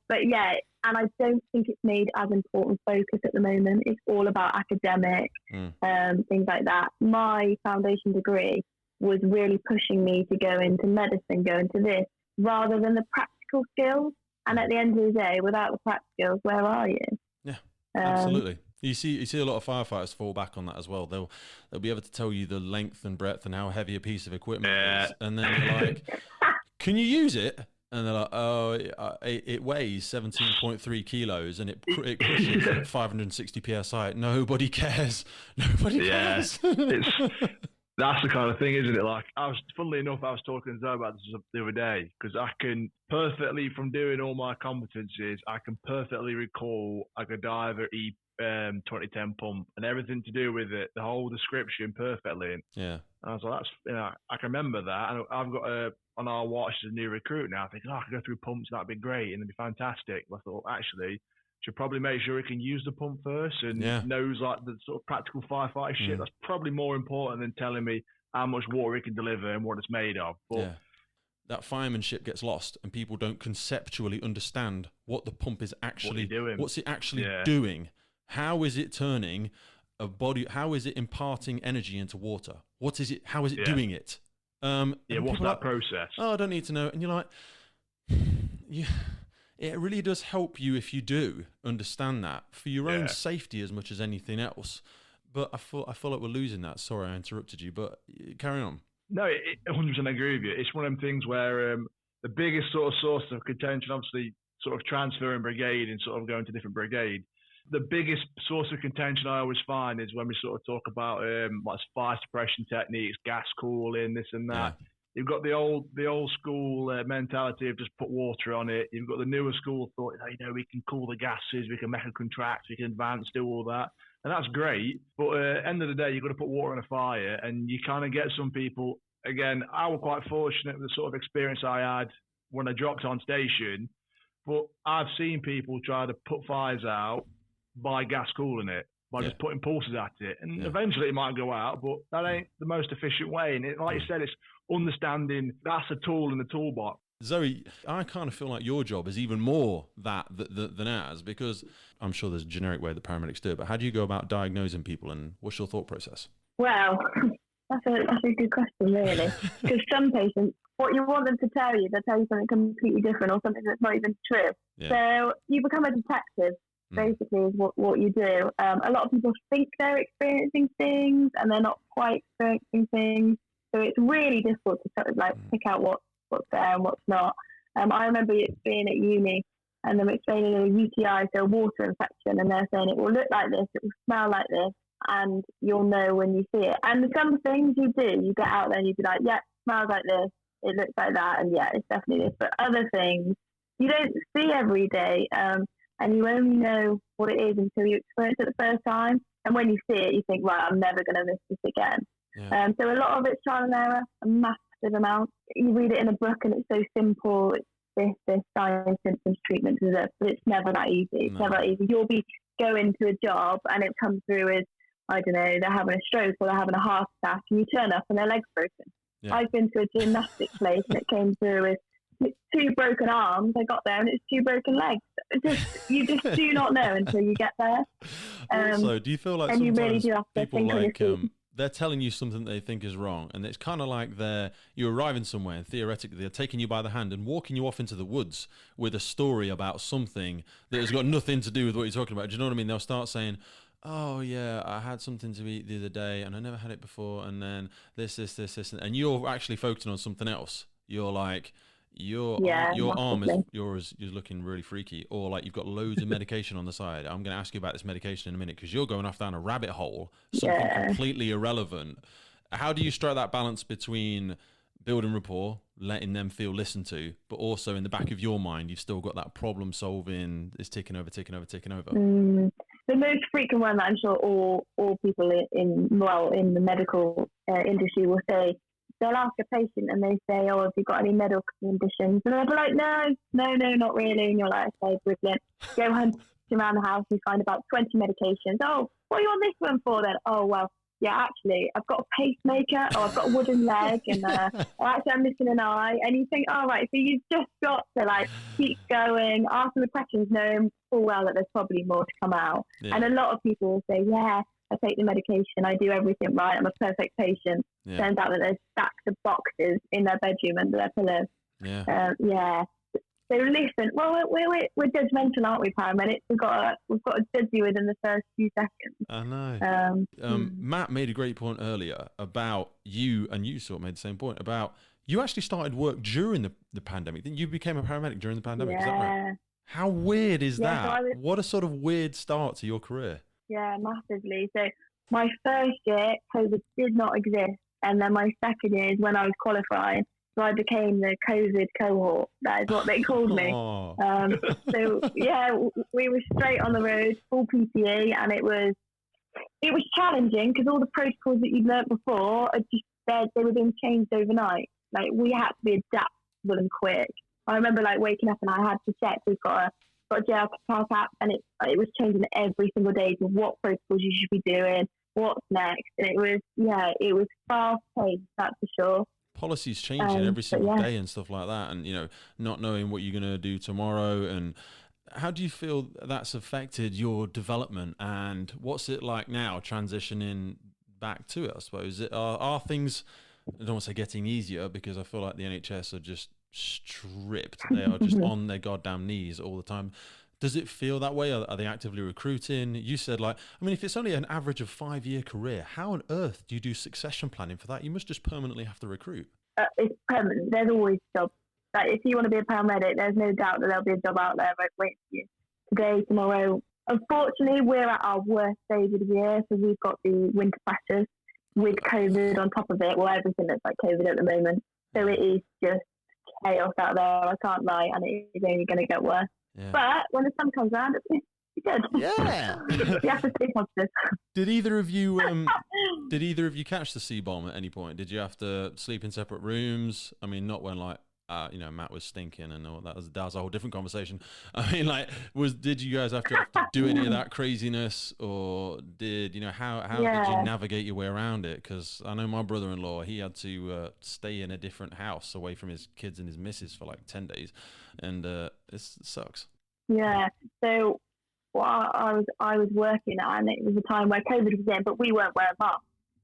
But yeah, and I don't think it's made as important focus at the moment. It's all about academic, things like that. My foundation degree was really pushing me to go into medicine, go into this, rather than the practical skills. And at the end of the day, without the practical skills, where are you? Yeah, absolutely. You see a lot of firefighters fall back on that as well. They'll be able to tell you the length and breadth and how heavy a piece of equipment is, and then you're like, "Can you use it?" And they're like, "Oh, it weighs 17.3 kilos and it crushes at 560 psi." Nobody cares. Nobody cares. That's the kind of thing, isn't it? Like, funnily enough, I was talking to Zoe about this the other day, because I can perfectly, from doing all my competencies, I can perfectly recall a Godiva 2010 pump and everything to do with it, the whole description perfectly. Yeah. And I was like, I can remember that. And I've got on our watch as a new recruit now, thinking, I could go through pumps, that'd be great, and it'd be fantastic. But I thought, actually, should probably make sure he can use the pump first and knows like the sort of practical firefighter shit. That's probably more important than telling me how much water it can deliver and what it's made of. But that firemanship gets lost and people don't conceptually understand what the pump is actually doing. What's it actually doing? How is it turning a body? How is it imparting energy into water? What is it? How is it doing it? What's that process? Oh, I don't need to know. And you're like, it really does help you if you do understand that for your own safety as much as anything else. But I feel like we're losing that. Sorry, I interrupted you, but carry on. No, 100% agree with you. It's one of them things where the biggest sort of source of contention, obviously, sort of transferring brigade and sort of going to different brigade. The biggest source of contention I always find is when we sort of talk about like fire suppression techniques, gas cooling, this and that. Yeah. You've got the old school mentality of just put water on it. You've got the newer school thought, we can cool the gases, we can make them contract, we can advance, do all that. And that's great. But at the end of the day, you've got to put water on a fire. And you kind of get some people, again, I was quite fortunate with the sort of experience I had when I dropped on station. But I've seen people try to put fires out by gas cooling it, by just putting pulses at it. And eventually it might go out, but that ain't the most efficient way. And like you said, it's understanding that's a tool in the toolbox. Zoe, I kind of feel like your job is even more that than ours, because I'm sure there's a generic way that paramedics do it, but how do you go about diagnosing people, and what's your thought process? Well, that's a good question, really. Because some patients, what you want them to tell you, they'll tell you something completely different or something that's not even true. Yeah. So you become a detective, basically, is what you do. A lot of people think they're experiencing things and they're not quite experiencing things. So it's really difficult to sort of pick out what's there and what's not. I remember being at uni and them explaining a UTI, so a water infection, and they're saying it will look like this, it will smell like this, and you'll know when you see it. And some things you do, you get out there and you be like, yeah, it smells like this, it looks like that, and yeah, it's definitely this. But other things you don't see every day, and you only know what it is until you experience it the first time. And when you see it, you think, right, I'm never going to miss this again. Yeah. So a lot of it's trial and error, a massive amount. You read it in a book and it's so simple. It's this, signs, symptoms, treatment, but it's never that easy. It's never that easy. You'll be going to a job and it comes through as, I don't know, they're having a stroke or they're having a heart attack, and you turn up and their leg's broken. Yeah. I've been to a gymnastics place and it came through as 2 broken arms. I got there and it's 2 broken legs. You just do not know until you get there. Also, do you feel like and sometimes you really do have to people think they're telling you something they think is wrong, and it's kind of like you're arriving somewhere and theoretically they're taking you by the hand and walking you off into the woods with a story about something that has got nothing to do with what you're talking about. Do you know what I mean? They'll start saying, oh yeah, I had something to eat the other day and I never had it before, and then this, and you're actually focusing on something else. You're like, your arm is looking really freaky, or like you've got loads of medication on the side. I'm going to ask you about this medication in a minute because you're going off down a rabbit hole, something completely irrelevant. How do you strike that balance between building rapport, letting them feel listened to, but also in the back of your mind you've still got that problem solving is ticking over? The most frequent one that I'm sure all people in the medical industry will say, they'll ask a patient and they say, oh, have you got any medical conditions? And they'll be like, no, not really. And you're like, okay, brilliant. Go hunting around the house and find about 20 medications. Oh, what are you on this one for then? Oh, well, yeah, actually, I've got a pacemaker, or I've got a wooden leg, and actually I'm missing an eye. And you think, oh, right, so you've just got to keep going, ask them the questions, knowing full well that there's probably more to come out. Yeah. And a lot of people will say, yeah, I take the medication, I do everything right, I'm a perfect patient. Yeah. Turns out that there's stacks of boxes in their bedroom under their pillow. Yeah. So listen, well, we're judgmental, aren't we, paramedics? We've got to judge you within the first few seconds. I know. Matt made a great point earlier about you, and you sort of made the same point about you actually started work during the pandemic. Then you became a paramedic during the pandemic. Yeah. Is that right? How weird is that? So what a sort of weird start to your career. Yeah, massively. So my first year, COVID did not exist. And then my second year is when I was qualified. So I became the COVID cohort. That is what they called me. So, yeah, we were straight on the road, full PPE. And it was challenging because all the protocols that you'd learnt before, they were being changed overnight. We had to be adaptable and quick. I remember waking up and I had to check. We've got a jail car cap, and it was changing every single day to what protocols you should be doing, what's next. And it was fast paced, that's for sure. Policies changing every single day and stuff like that, and not knowing what you're going to do tomorrow. And how do you feel that's affected your development, and what's it like now transitioning back to it? I suppose are things I don't want to say getting easier, because I feel like the NHS are just stripped. They are just on their goddamn knees all the time. Does it feel that way? Are they actively recruiting? You said, like, I mean, if it's only an average of 5-year career, how on earth do you do succession planning for that? You must just permanently have to recruit. It's permanent. There's always jobs. Like, if you want to be a paramedic, there's no doubt that there'll be a job out there waiting for you. Today, tomorrow. Unfortunately, we're at our worst stage of the year, so we've got the winter pressures with COVID on top of it. Well, everything that's like COVID at the moment. So it is just chaos out there. I can't lie, and it is only going to get worse. Yeah. But when the sun comes around, it's good. Yeah. You have to stay positive. Did either of you catch the C-bomb at any point? Did you have to sleep in separate rooms? I mean, not when like Matt was stinking and all that was a whole different conversation. I mean, like, did you guys have to do any of that craziness, or did how did you navigate your way around it? Because I know my brother-in-law, he had to stay in a different house away from his kids and his missus for like 10 days, and it sucks. Yeah. So I was working, and it was a time where COVID was in, but we weren't wearing masks.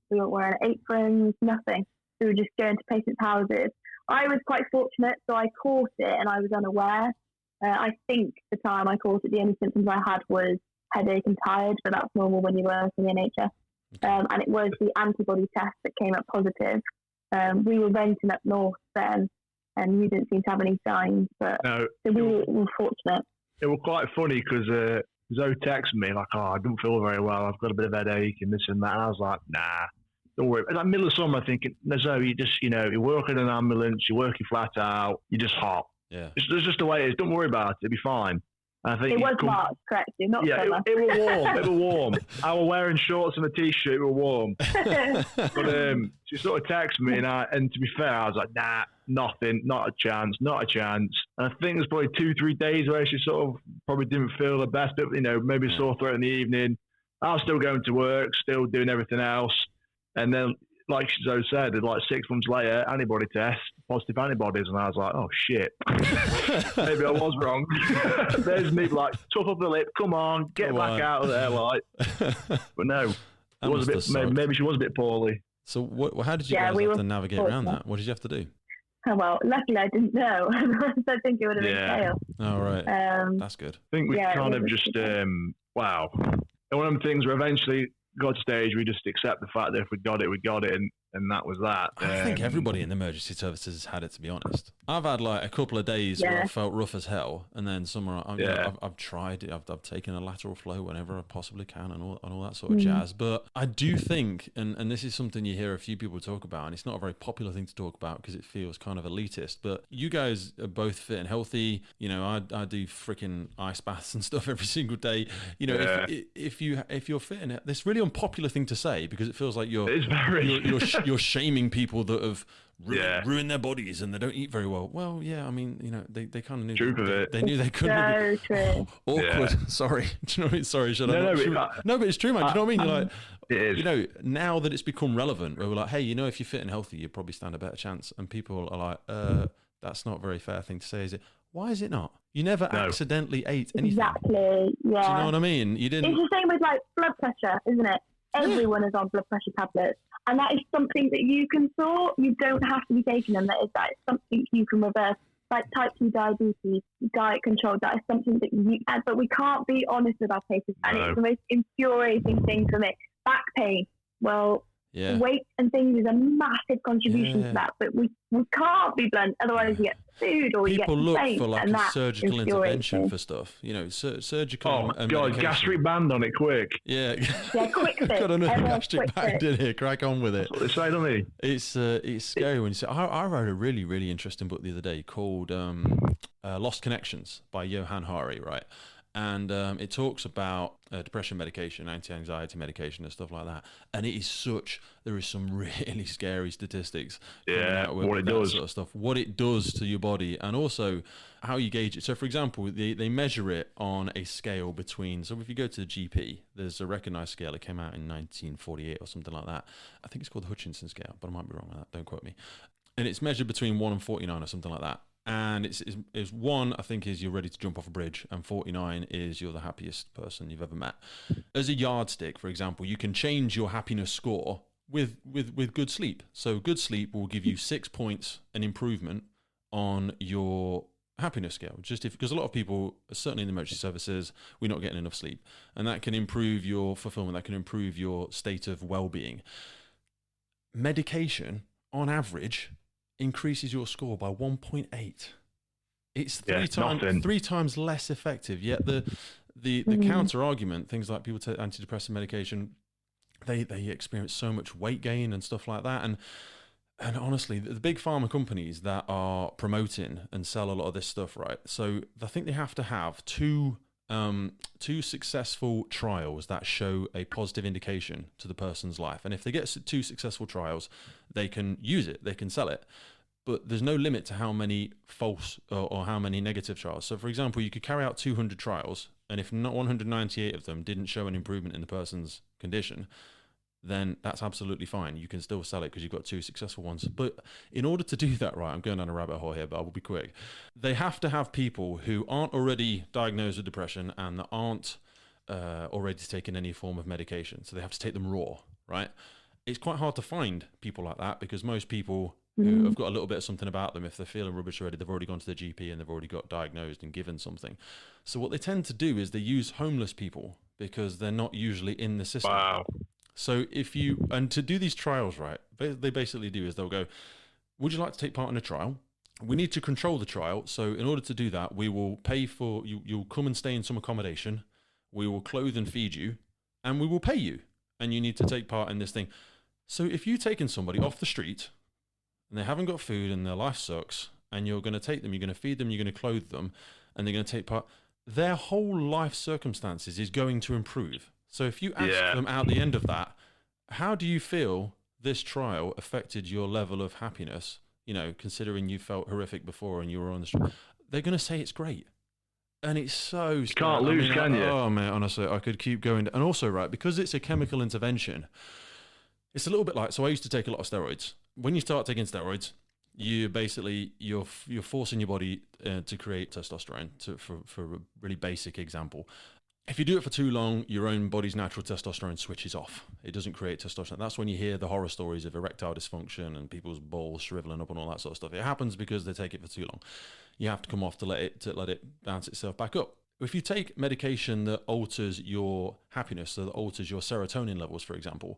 We weren't wearing aprons, nothing. We were just going to patients' houses. I was quite fortunate, so I caught it and I was unaware. I think the time I caught it, the only symptoms I had was headache and tired, but that's normal when you work in the NHS. And it was the antibody test that came up positive. We were renting up north then, and we didn't seem to have any signs, but so we were fortunate. It was quite funny because Zoe texted me like, I don't feel very well, I've got a bit of headache and this and that. And I was like, nah. Don't worry. In the middle of summer, thinking, no, Zoe, you just, you work in an ambulance, you're working flat out, you're just hot. Yeah. It's just the way it is. Don't worry about it. It'll be fine. And I think it was March, correct? Not summer. It was warm. It was warm. I was wearing shorts and a t-shirt. It was warm. But she sort of texted me, and to be fair, I was like, nah, nothing, not a chance. And I think there's probably 2-3 days where she sort of probably didn't feel the best, but maybe a sore throat in the evening. I was still going to work, still doing everything else. And then, like Zoe said, like 6 months later, antibody test, positive antibodies. And I was like, oh, shit. Maybe I was wrong. There's me, like, tough up the lip. Come on, get back out of there, like. But no, it was a bit, maybe she was a bit poorly. So how did you guys have to navigate around that? What did you have to do? Oh, well, luckily I didn't know. I think it would have been chaos. Oh, right. That's good. I think we kind of just, wow. And one of the things where eventually got to stage, we just accept the fact that if we got it, and that was that. I think everybody in the emergency services has had it, to be honest. I've had like a couple of days where I felt rough as hell, and then somewhere I've tried it. I've taken a lateral flow whenever I possibly can, and all that sort of jazz. But I do think, and this is something you hear a few people talk about, and it's not a very popular thing to talk about because it feels kind of elitist. But you guys are both fit and healthy. I do freaking ice baths and stuff every single day. If you're fit and this really unpopular thing to say, because it feels like you're shaming people that have ruined their bodies and they don't eat very well. Well, yeah, I mean, they kind of knew. Truth of it. They knew they couldn't. True. Awkward. Yeah. Sorry. Do you know what I mean? Sorry, should I? No, but it's true, man. Do you know what I mean? You're like, it is. Now that it's become relevant, where we're like, hey, if you're fit and healthy, you probably stand a better chance. And people are like, that's not a very fair thing to say, is it? Why is it not? You never accidentally ate anything. Exactly. Yeah. Do you know what I mean? You didn't. It's the same with like blood pressure, isn't it? Everyone is on blood pressure tablets. And that is something that you can sort. You don't have to be taking them. That is something you can reverse. Like type 2 diabetes, diet control, that is something that you add. But we can't be honest with our patients. And it's the most infuriating thing for me. Back pain. Well, weight and things is a massive contribution to that. But we can't be blunt. Otherwise you get sued or you get complaints. People look for like and a surgical intervention for stuff. Oh, Surgical God, gastric band on it quick. Yeah. Yeah, quick fix. Got another gastric band in here. Crack on with it. That's what they say, don't they? It's scary when you say. I wrote a really, really interesting book the other day called Lost Connections by Johan Hari, right? And it talks about depression medication, anti-anxiety medication, and stuff like that. And there is some really scary statistics. What it does. Sort of stuff. What it does to your body, and also how you gauge it. So, for example, they measure it on a scale between. So, if you go to the GP, there's a recognized scale. It came out in 1948 or something like that. I think it's called the Hutchinson Scale, but I might be wrong on that. Don't quote me. And it's measured between 1 and 49 or something like that. And it's 1, I think, is you're ready to jump off a bridge, and 49 is you're the happiest person you've ever met. As a yardstick, for example, you can change your happiness score with good sleep. So good sleep will give you 6 points an improvement on your happiness scale. Because a lot of people, certainly in the emergency services, we're not getting enough sleep, and that can improve your fulfillment. That can improve your state of well-being. Medication, on average, increases your score by 1.8. It's three times less effective. Yet the counter argument, things like people take antidepressant medication, they experience so much weight gain and stuff like that. And honestly, the big pharma companies that are promoting and sell a lot of this stuff, right? So I think they have to have two successful trials that show a positive indication to the person's life. And if they get 2 successful trials, they can use it, they can sell it. But there's no limit to how many false or how many negative trials. So for example, you could carry out 200 trials, and if not 198 of them didn't show an improvement in the person's condition, then that's absolutely fine. You can still sell it because you've got 2 successful ones. But in order to do that, right, I'm going down a rabbit hole here, but I will be quick. They have to have people who aren't already diagnosed with depression and that aren't already taking any form of medication. So they have to take them raw, right? It's quite hard to find people like that because most people who have got a little bit of something about them, if they're feeling rubbish already, they've already gone to the GP and they've already got diagnosed and given something. So what they tend to do is they use homeless people because they're not usually in the system. Wow. So to do these trials, right, they basically do is they'll go, would you like to take part in a trial? We need to control the trial. So in order to do that, we will pay for you. You'll come and stay in some accommodation. We will clothe and feed you, and we will pay you. And you need to take part in this thing. So if you've taken somebody off the street and they haven't got food and their life sucks, and you're going to take them, you're going to feed them, you're going to clothe them, and they're going to take part, their whole life circumstances is going to improve. So if you ask them at the end of that, how do you feel this trial affected your level of happiness, considering you felt horrific before and you were on the street, they're going to say it's great. And it's so... You can't lose, can you? Oh, man, honestly, I could keep going. And also, right, because it's a chemical intervention, it's a little bit like... So I used to take a lot of steroids. When you start taking steroids, you're forcing your body to create testosterone, for a really basic example. If you do it for too long, your own body's natural testosterone switches off. It doesn't create testosterone. That's when you hear the horror stories of erectile dysfunction and people's balls shriveling up and all that sort of stuff. It happens because they take it for too long. You have to come off to let it bounce itself back up. If you take medication that alters your happiness, so that alters your serotonin levels, for example,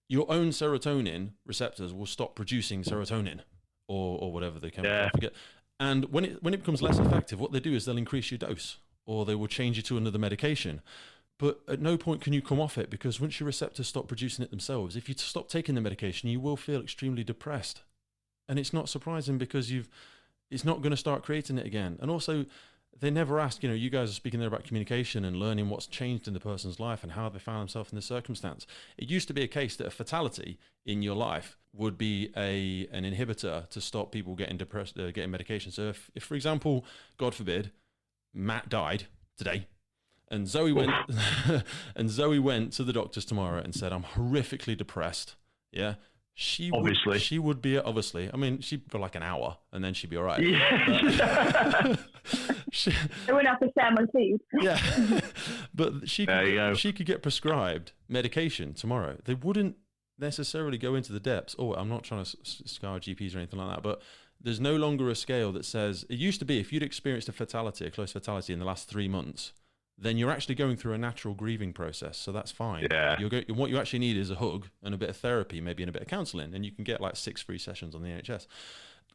your own serotonin receptors will stop producing serotonin or whatever the chemical. I forget. And when it becomes less effective, what they do is they'll increase your dose, or they will change you to another medication. But at no point can you come off it, because once your receptors stop producing it themselves, if you stop taking the medication, you will feel extremely depressed. And it's not surprising because it's not going to start creating it again. And also, they never ask, you guys are speaking there about communication and learning what's changed in the person's life and how they found themselves in this circumstance. It used to be a case that a fatality in your life would be an inhibitor to stop people getting depressed, getting medication. So if, for example, God forbid, Matt died today, and Zoe went to the doctors tomorrow and said, I'm horrifically depressed. Yeah. She would be, obviously, I mean, for like an hour and then she'd be all right. Yeah. I wouldn't have to share my food. Yeah. But she could get prescribed medication tomorrow. They wouldn't necessarily go into the depths. Oh, I'm not trying to scar GPs or anything like that, but there's no longer a scale that says, it used to be if you'd experienced a close fatality in the last 3 months, then you're actually going through a natural grieving process. So that's fine. Yeah. What you actually need is a hug and a bit of therapy, maybe, and a bit of counselling, and you can get like 6 free sessions on the NHS.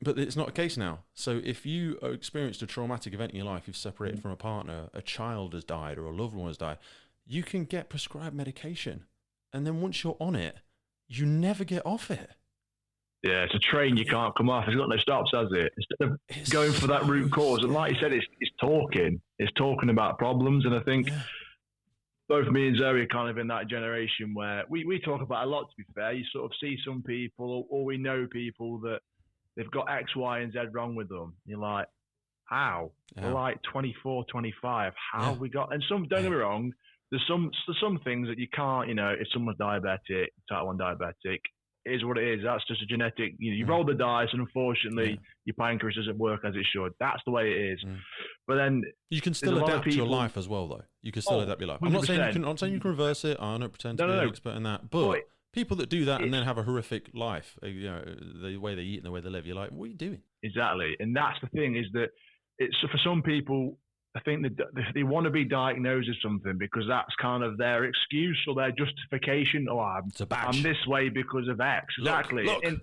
But it's not a case now. So if you experienced a traumatic event in your life, you've separated from a partner, a child has died, or a loved one has died, you can get prescribed medication. And then once you're on it, you never get off it. Yeah, it's a train you can't come off. It's got no stops, has it? Instead of going for that root cause. And like you said, it's talking. It's talking about problems. And I think both me and Zoe are kind of in that generation where we talk about a lot, to be fair. You sort of see some people, or we know people that they've got X, Y, and Z wrong with them. You're like, how? Yeah. We're like 24, 25. How have we got? And some, don't get me wrong, there's some things that you can't, if someone's diabetic, type 1 diabetic, it is what it is. That's just a genetic, you roll the dice, and unfortunately your pancreas doesn't work as it should. That's the way it is. But then you can still adapt your life as well, though. You can still adapt your life. I'm not saying you can reverse it. I don't pretend to be an expert in that. But People that do that and then have a horrific life, the way they eat and the way they live, you're like, what are you doing? Exactly. And that's the thing, is that it's for some people, I think that they want to be diagnosed as something because that's kind of their excuse or their justification. Oh, I'm this way because of X. Exactly. Look. And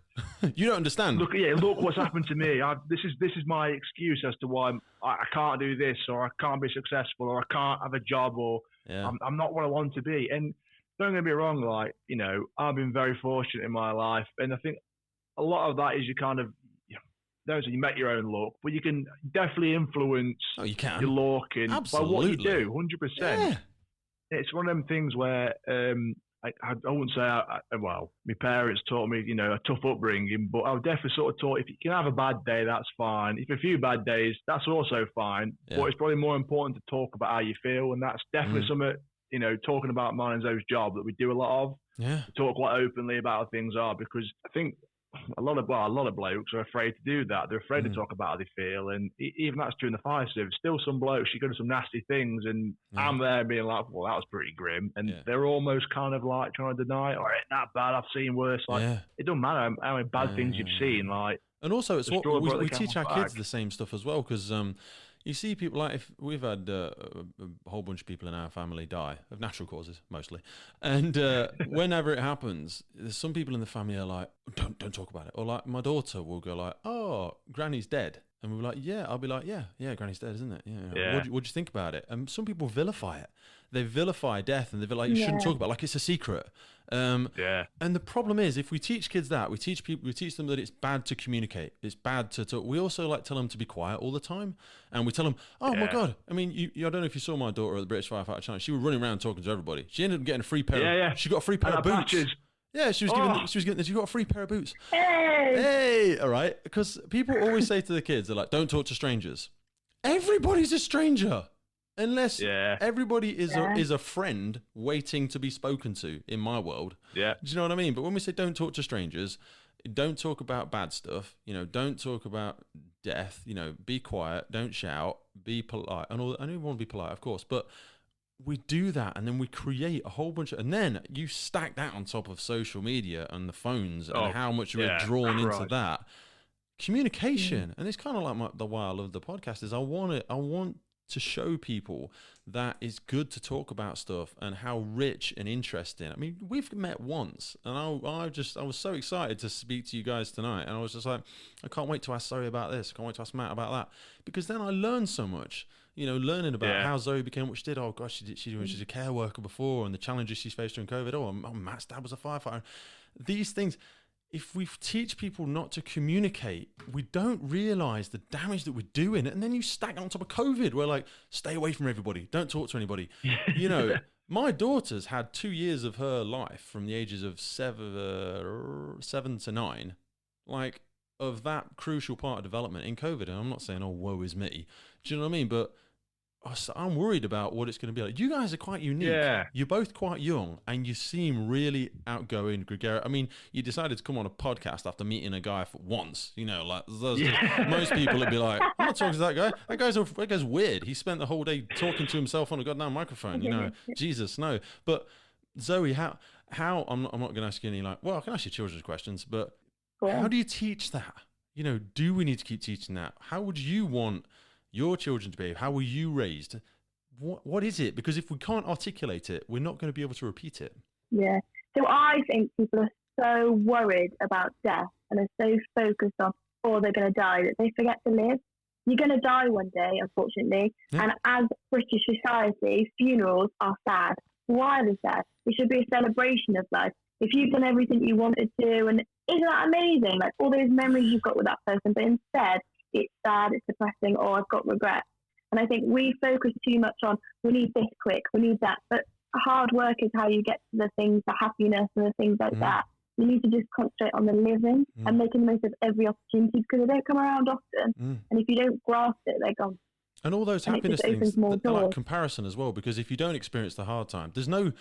you don't understand. Look what's happened to me. This is my excuse as to why I can't do this, or I can't be successful, or I can't have a job, or I'm not what I want to be. And don't get me wrong, like, I've been very fortunate in my life, and I think a lot of that is you kind of, you make your own luck, but you can definitely influence your luck and by what you do, 100%. Yeah. It's one of them things where I wouldn't say, my parents taught me, a tough upbringing, but I would definitely sort of taught if you can have a bad day, that's fine. If a few bad days, that's also fine. Yeah. But it's probably more important to talk about how you feel, and that's definitely something, talking about mine and Zoe's job that we do a lot of. Yeah. To talk quite openly about how things are, because I think a lot of blokes are afraid to do that. They're afraid to talk about how they feel, and even that's true in the fire service. Still, some blokes, you go to some nasty things, and I'm there being like, "Well, that was pretty grim," and they're almost kind of like trying to deny, "Oh, it ain't that bad. I've seen worse." Like, it doesn't matter how many bad things you've seen. Like, and also, it's what we teach our kids the same stuff as well, because you see people, like, if we've had a whole bunch of people in our family die of natural causes mostly, and whenever it happens, there's some people in the family are like, don't talk about it, or like my daughter will go like, "Oh, Granny's dead," and we're like, "Yeah," I'll be like, "Yeah, Granny's dead, isn't it? Yeah. What do you think about it?" And some people vilify it. They vilify death, and they're like, "You shouldn't talk about it, like it's a secret." And the problem is, if we teach kids that, we teach them that it's bad to communicate, it's bad to talk. We also like tell them to be quiet all the time, and we tell them, "Oh my God!" I mean, I don't know if you saw my daughter at the British Firefighter Challenge. She was running around talking to everybody. She ended up getting a free pair. She got a free pair of boots. Patches. Yeah, she got a free pair of boots. Hey, all right, because people always say to the kids, they're like, "Don't talk to strangers." Everybody's a stranger. Unless everybody is a friend waiting to be spoken to in my world. Yeah. Do you know what I mean? But when we say don't talk to strangers, don't talk about bad stuff, don't talk about death, be quiet, don't shout, be polite. And I don't want to be polite, of course, but we do that, and then we create a whole bunch of, and then you stack that on top of social media and the phones and how much we're drawn into that. Communication, and it's kind of like why I love the podcast is I want to show people that it's good to talk about stuff and how rich and interesting. I mean, we've met once, and I was so excited to speak to you guys tonight, and I was just like, I can't wait to ask Zoe about this. I can't wait to ask Matt about that, because then I learned so much. Learning about how Zoe became what she did. Oh gosh, she's a care worker before, and the challenges she's faced during COVID. Oh, Matt's dad was a firefighter. These things. If we teach people not to communicate, we don't realize the damage that we're doing. And then you stack on top of COVID. We're like, stay away from everybody. Don't talk to anybody. My daughter's had 2 years of her life from the ages of 7 to 9, like, of that crucial part of development in COVID. And I'm not saying, oh, woe is me. Do you know what I mean? But I'm worried about what it's going to be like. You guys are quite unique. Yeah. You're both quite young, and you seem really outgoing, gregarious. I mean, you decided to come on a podcast after meeting a guy for once. Like most people would be like, I'm not talking to that guy. That guy's weird. He spent the whole day talking to himself on a goddamn microphone. Jesus, no. But Zoe, how I'm not going to ask you any I can ask you children's questions, but how do you teach that? Do we need to keep teaching that? How would you want your children to behave? How were you raised? What is it? Because if we can't articulate it, we're not going to be able to repeat it. Yeah. So I think people are so worried about death and are so focused on, they're going to die, that they forget to live. You're going to die one day, unfortunately. Yeah. And as British society, funerals are sad. Why are they sad? It should be a celebration of life. If you've done everything you wanted to, and isn't that amazing? Like all those memories you've got with that person, but instead, it's sad, it's depressing, or I've got regrets. And I think we focus too much on, we need this quick, we need that. But hard work is how you get to the things, the happiness and the things like that. You need to just concentrate on the living and making the most of every opportunity, because they don't come around often. And if you don't grasp it, they're gone. And all those happiness things, they're like comparison as well, because if you don't experience the hard time, there's no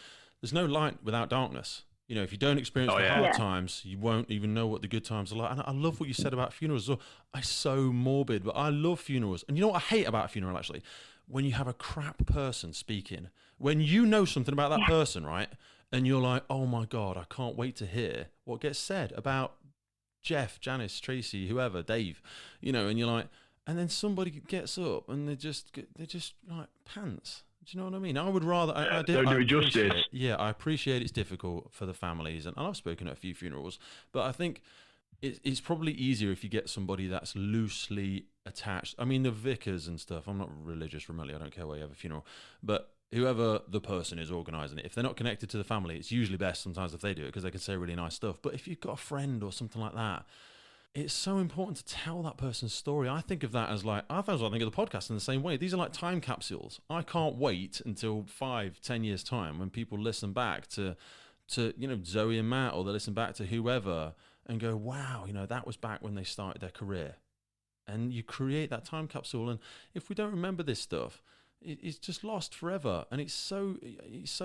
light without darkness. If you don't experience the hard times, you won't even know what the good times are like. And I love what you said about funerals as well. I'm so morbid, but I love funerals. And you know what I hate about a funeral, actually? When you have a crap person speaking. When you know something about that person, right? and you're like, oh my God, I can't wait to hear what gets said about Jeff, Janice, Tracy, whoever, Dave, and you're like, and then somebody gets up and they're just like pants. Do you know what I mean? I would rather, don't do it justice. Yeah, I appreciate it's difficult for the families, and I've spoken at a few funerals, but I think it's probably easier if you get somebody that's loosely attached. I mean, the vicars and stuff, I'm not religious remotely, I don't care where you have a funeral, but whoever the person is organising it, if they're not connected to the family, it's usually best sometimes if they do it because they can say really nice stuff. But if you've got a friend or something like that, it's so important to tell that person's story. I think of that as like, I think of the podcast in the same way. These are like time capsules. I can't wait until 5-10 years time when people listen back to Zoe and Matt, or they listen back to whoever and go, wow, that was back when they started their career. And you create that time capsule. And if we don't remember this stuff, it's just lost forever, and it's so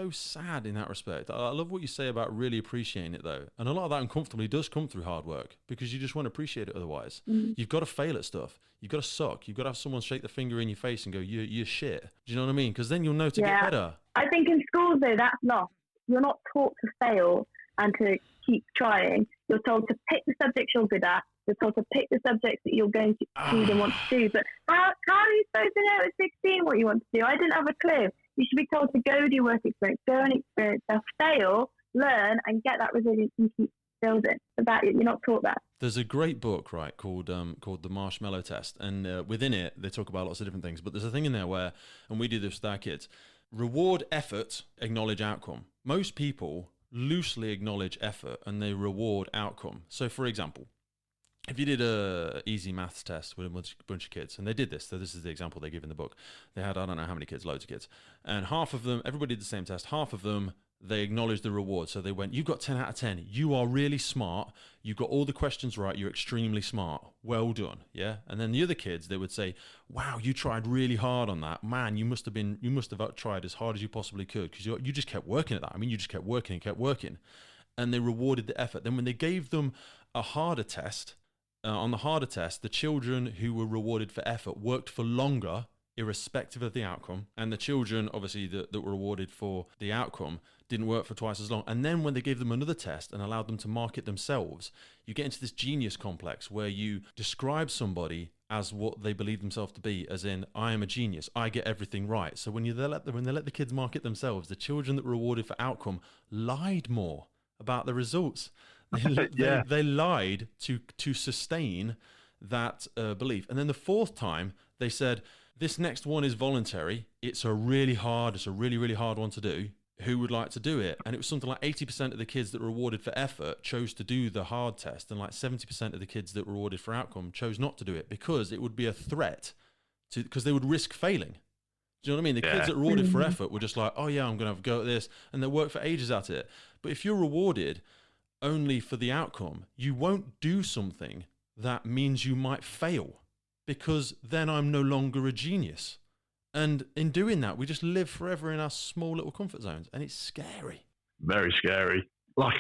sad in that respect. I love what you say about really appreciating it, though, and a lot of that uncomfortably does come through hard work because you just won't appreciate it otherwise. You've got to fail at stuff, you've got to suck, you've got to have someone shake the finger in your face and go, you're shit. Do you know what I mean? Because then you'll know to get better. I think in schools, though, that's lost. You're not taught to fail and to keep trying. You're told to pick the subjects you're good at. You're told to pick the subjects that you're going to do and want to do. But how are you supposed to know at 16 what you want to do? I didn't have a clue. You should be told to go do work experience, go and experience stuff, fail, learn, and get that resilience and keep building. But you're not taught that. There's a great book, right, called the Marshmallow Test, and within it they talk about lots of different things. But there's a thing in there where, and we do this with our kids, reward effort, acknowledge outcome. Most people loosely acknowledge effort and they reward outcome. So, for example, if you did a easy maths test with a bunch of kids, and they did this, so this is the example they give in the book. They had, I don't know how many kids, loads of kids. And half of them, everybody did the same test, half of them, they acknowledged the reward. So they went, you got 10 out of 10. You are really smart. You got all the questions right. You're extremely smart. Well done. Yeah. And then the other kids, they would say, wow, you tried really hard on that. Man, you must have tried as hard as you possibly could because you just kept working at that. I mean, you just kept working and kept working. And they rewarded the effort. Then when they gave them a harder test, on the harder test, the children who were rewarded for effort worked for longer, irrespective of the outcome. And the children, obviously, that were rewarded for the outcome didn't work for twice as long. And then when they gave them another test and allowed them to mark it themselves, you get into this genius complex where you describe somebody as what they believe themselves to be, as in, I am a genius, I get everything right. So when they let the kids mark it themselves, the children that were rewarded for outcome lied more about the results. They lied to sustain that belief. And then the fourth time they said, this next one is voluntary. It's a really, really hard one to do. Who would like to do it? And it was something like 80% of the kids that were rewarded for effort chose to do the hard test, and like 70% of the kids that were rewarded for outcome chose not to do it because it would be a threat because they would risk failing. Do you know what I mean? The kids that were rewarded for effort were just like, oh yeah, I'm going to have a go at this, and they work for ages at it. But if you're rewarded only for the outcome, you won't do something that means you might fail, because then I'm no longer a genius. And in doing that, we just live forever in our small little comfort zones, and it's scary. Very scary. Like,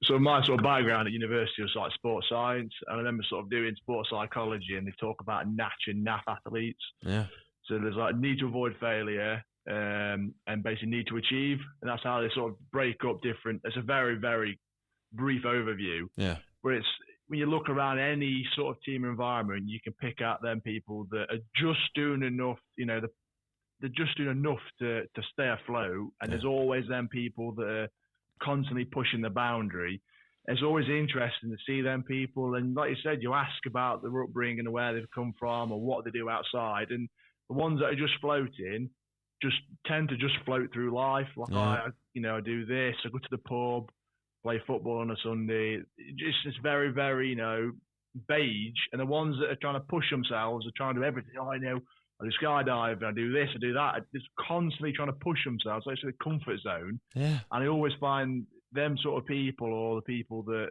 so my sort of background at university was like sports science, and I remember sort of doing sports psychology, and they talk about NATCH and NAF athletes. Yeah. So there's like need to avoid failure, and basically need to achieve, and that's how they sort of break up different. It's a very, very brief overview. Yeah. Where it's, when you look around any sort of team environment, you can pick out them people that are just doing enough, they're just doing enough to stay afloat. And there's always them people that are constantly pushing the boundary. It's always interesting to see them people. And like you said, you ask about their upbringing and where they've come from or what they do outside. And the ones that are just floating just tend to just float through life. Like, I do this, I go to the pub, play football on a Sunday. It's very, very, beige. And the ones that are trying to push themselves are trying to do everything. I do skydive, I do this, I do that. Just constantly trying to push themselves. So it's a comfort zone. Yeah. And I always find them sort of people, or the people that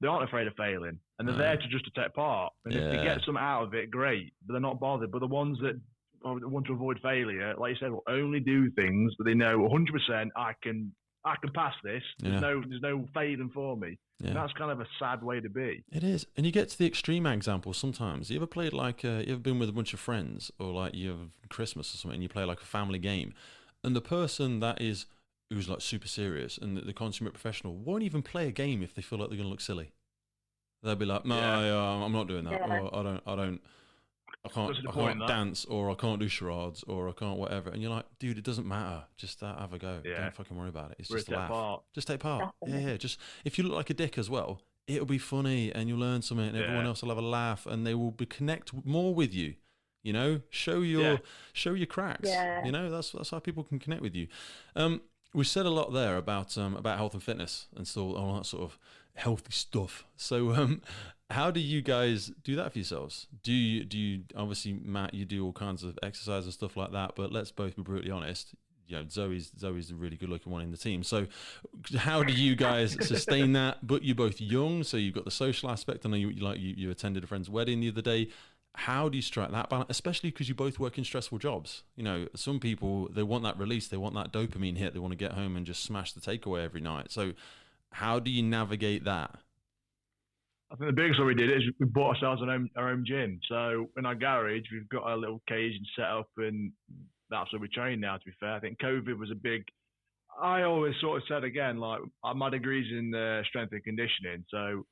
they aren't afraid of failing, and they're there to take part. And if they get something out of it, great. But they're not bothered. But the ones that want to avoid failure, like you said, will only do things that they know 100% I can pass this. There's no failing for me. Yeah. That's kind of a sad way to be. It is. And you get to the extreme example sometimes. You ever played like, you ever been with a bunch of friends, or like you have Christmas or something, and you play like a family game, and the person that is who's like super serious, and the consummate professional won't even play a game if they feel like they're going to look silly. They'll be like, no, I'm not doing that. Yeah. Or I can't dance, or I can't do charades, or I can't whatever. And you're like, dude, it doesn't matter. Just have a go. Yeah. Don't fucking worry about it. It's Just just a laugh. part. Just take part. Definitely. Yeah. Just if you look like a dick as well, it'll be funny, and you'll learn something, and everyone else will have a laugh, and they will connect more with you. You know, show your cracks. Yeah. You know, that's how people can connect with you. We said a lot there about health and fitness and so all that sort of healthy stuff. So, how do you guys do that for yourselves? Do you obviously, Matt, you do all kinds of exercise and stuff like that, but let's both be brutally honest. You know, Zoe's the really good looking one in the team. So how do you guys sustain that? But you're both young, so you've got the social aspect. I know you attended a friend's wedding the other day. How do you strike that balance, especially because you both work in stressful jobs? You know, some people, they want that release, they want that dopamine hit, they want to get home and just smash the takeaway every night. So how do you navigate that? I think the biggest one we did is we bought ourselves our own gym. So in our garage, we've got a little cage and set up, and that's where we train now, to be fair. I think COVID was a big... I always sort of said, again, like, my degree's in strength and conditioning, so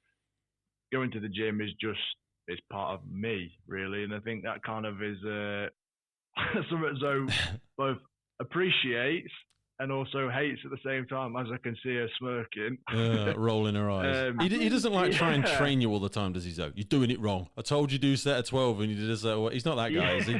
going to the gym is part of me, really. And I think that kind of is something Zoe both appreciates and also hates at the same time, as I can see her smirking. Rolling her eyes. He doesn't like try and train you all the time, does he, Zoe? You're doing it wrong. I told you do set of 12 and you did a set of... He's not that guy, is he?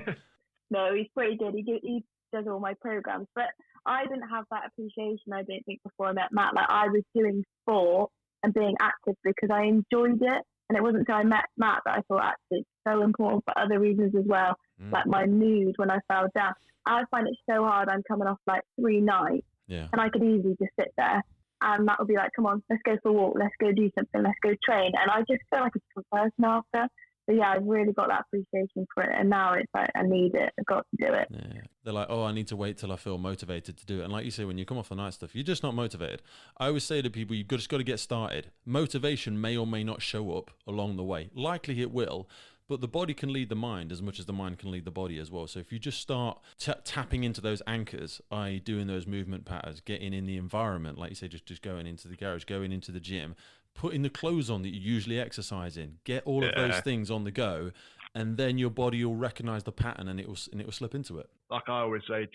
No, he's pretty good. He does all my programs. But I didn't have that appreciation, I don't think, before I met Matt. Like, I was doing sport and being active because I enjoyed it. And it wasn't until I met Matt that I thought actually it's so important for other reasons as well. Like my mood when I fell down. I find it so hard. I'm coming off like 3 nights, and I could easily just sit there, and Matt would be like, "Come on, let's go for a walk. Let's go do something. Let's go train." And I just feel like a different person after. So yeah, I've really got that appreciation for it, and now it's like I need it. I've got to do it. Yeah. They're like, oh, I need to wait till I feel motivated to do it. And like you say, when you come off the night stuff, you're just not motivated. I always say to people, you've just got to get started. Motivation may or may not show up along the way. Likely it will, but the body can lead the mind as much as the mind can lead the body as well. So if you just start tapping into those anchors, i.e. doing those movement patterns, getting in the environment, like you say, just going into the garage, going into the gym, putting the clothes on that you usually exercise in, get all of those things on the go, and then your body will recognize the pattern and it will slip into it. Like I always say,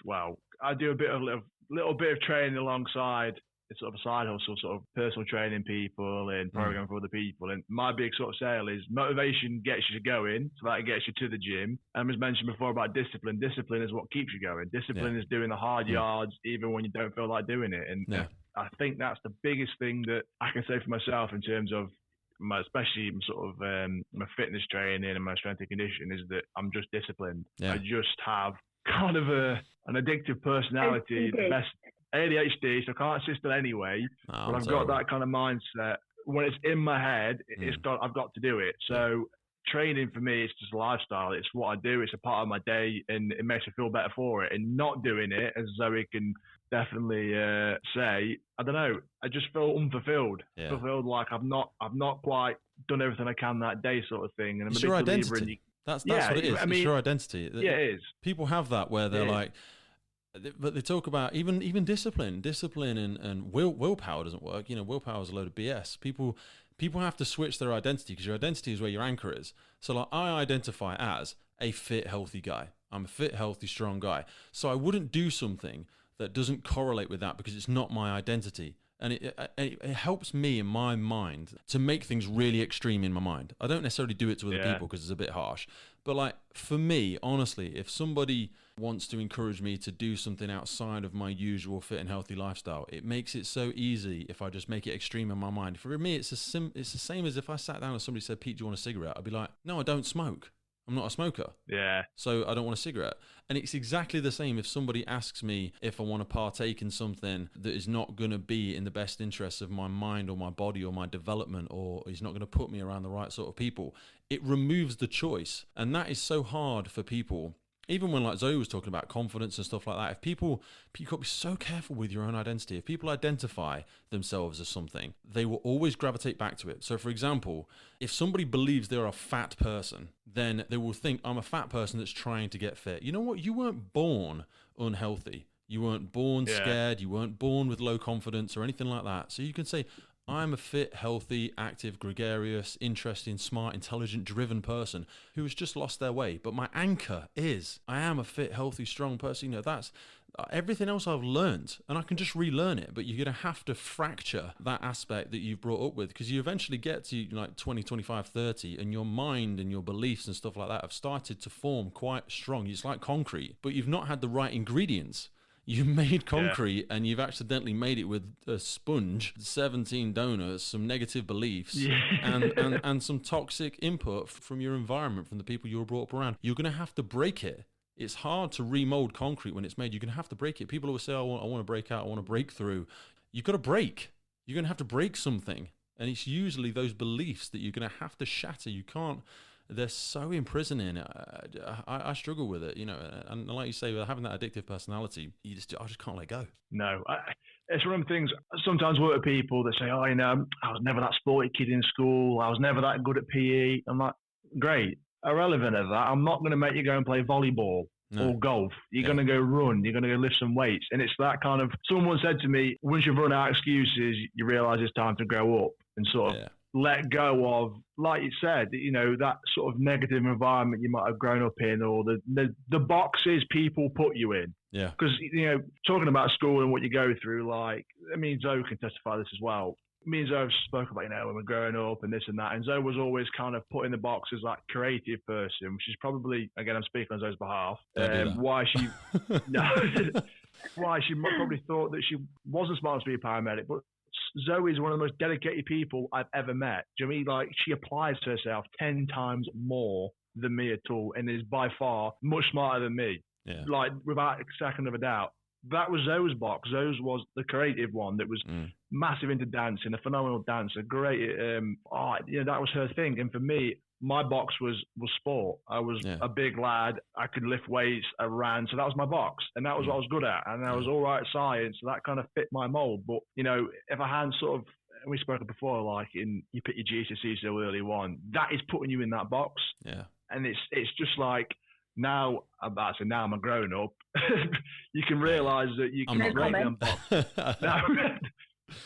I do a little bit of training alongside. It's sort of a side hustle, sort of personal training people and programming for other people. And my big sort of sale is motivation gets you going, so that gets you to the gym. And as mentioned before about discipline, discipline is what keeps you going. Discipline is doing the hard yards even when you don't feel like doing it. And I think that's the biggest thing that I can say for myself in terms of especially sort of my fitness training and my strength and conditioning, is that I'm just disciplined. I just have kind of an addictive personality, the best ADHD, so I can't sit still anyway. But I've got that kind of mindset. When it's in my head, I've got to do it. So training for me is just a lifestyle. It's what I do. It's a part of my day, and it makes me feel better for it. And not doing it, as Zoe can definitely say, I don't know. I just feel unfulfilled. Fulfilled, like I've not quite done everything I can that day, sort of thing. And I'm it's your identity. That's what it is. I mean, it's your identity. Yeah, it is. People have that where they're like. But they talk about even discipline and willpower doesn't work. You know, willpower is a load of BS. People have to switch their identity, because your identity is where your anchor is. So like, I identify as a fit, healthy guy. I'm a fit, healthy, strong guy. So I wouldn't do something that doesn't correlate with that, because it's not my identity. And it helps me in my mind to make things really extreme in my mind. I don't necessarily do it to other people because it's a bit harsh. But like, for me, honestly, if somebody wants to encourage me to do something outside of my usual fit and healthy lifestyle, it makes it so easy if I just make it extreme in my mind. For me, it's the same as if I sat down and somebody said, "Pete, do you want a cigarette?" I'd be like, "No, I don't smoke. I'm not a smoker. Yeah. So I don't want a cigarette." And it's exactly the same if somebody asks me if I want to partake in something that is not going to be in the best interests of my mind or my body or my development, or is not going to put me around the right sort of people. It removes the choice. And that is so hard for people. Even when, like Zoe was talking about confidence and stuff like that, if you've got to be so careful with your own identity. If people identify themselves as something, they will always gravitate back to it. So for example, if somebody believes they're a fat person, then they will think, I'm a fat person that's trying to get fit. You know what? You weren't born unhealthy. You weren't born Yeah. scared. You weren't born with low confidence or anything like that. So you can say, I'm a fit, healthy, active, gregarious, interesting, smart, intelligent, driven person who has just lost their way. But my anchor is I am a fit, healthy, strong person. You know, that's everything else I've learned, and I can just relearn it. But you're going to have to fracture that aspect that you've brought up with, because you eventually get to like 20, 25, 30, and your mind and your beliefs and stuff like that have started to form quite strong. It's like concrete, but you've not had the right ingredients. You made concrete and you've accidentally made it with a sponge, 17 donuts, some negative beliefs, and some toxic input from your environment, from the people you were brought up around. You're going to have to break it. It's hard to remold concrete when it's made. You're going to have to break it. People always say, I want to break out, I want to break through. You've got to break. You're going to have to break something. And it's usually those beliefs that you're going to have to shatter. You can't. They're so imprisoning. I struggle with it, you know, and like you say, having that addictive personality, I just can't let go. No, it's one of the things. Sometimes I work with people that say, "Oh, you know, I was never that sporty kid in school. I was never that good at PE." I'm like, great, irrelevant of that. I'm not going to make you go and play volleyball or golf. You're going to go run. You're going to go lift some weights. And it's that kind of. Someone said to me, once you've run out of excuses, you realise it's time to grow up and sort of. Let go of, like you said, you know, that sort of negative environment you might have grown up in, or the boxes people put you in. Yeah. Because, you know, talking about school and what you go through, like, I mean, Zoe can testify this as well. Me and Zoe spoke about, you know, when we're growing up and this and that. And Zoe was always kind of put in the box as like creative person, which is probably, again, I'm speaking on Zoe's behalf, why she probably thought that she wasn't smart to be a paramedic, but Zoe is one of the most dedicated people I've ever met. Do you know what I mean? Like, she applies to herself 10 times more than me at all, and is by far much smarter than me. Yeah. Like, without a second of a doubt. That was Zoe's box. Zoe's was the creative one that was massive into dancing, a phenomenal dancer, great. You know, that was her thing. And for me, my box was sport. I was a big lad. I could lift weights. I ran. So that was my box. And that was what I was good at. And I was all right at science. So that kind of fit my mold. But, you know, if I hadn't sort of, we spoke before, like you pick your GCSE so early on, that is putting you in that box. Yeah. And it's just like, now I'm a grown up. You can realise that you can break them boxes.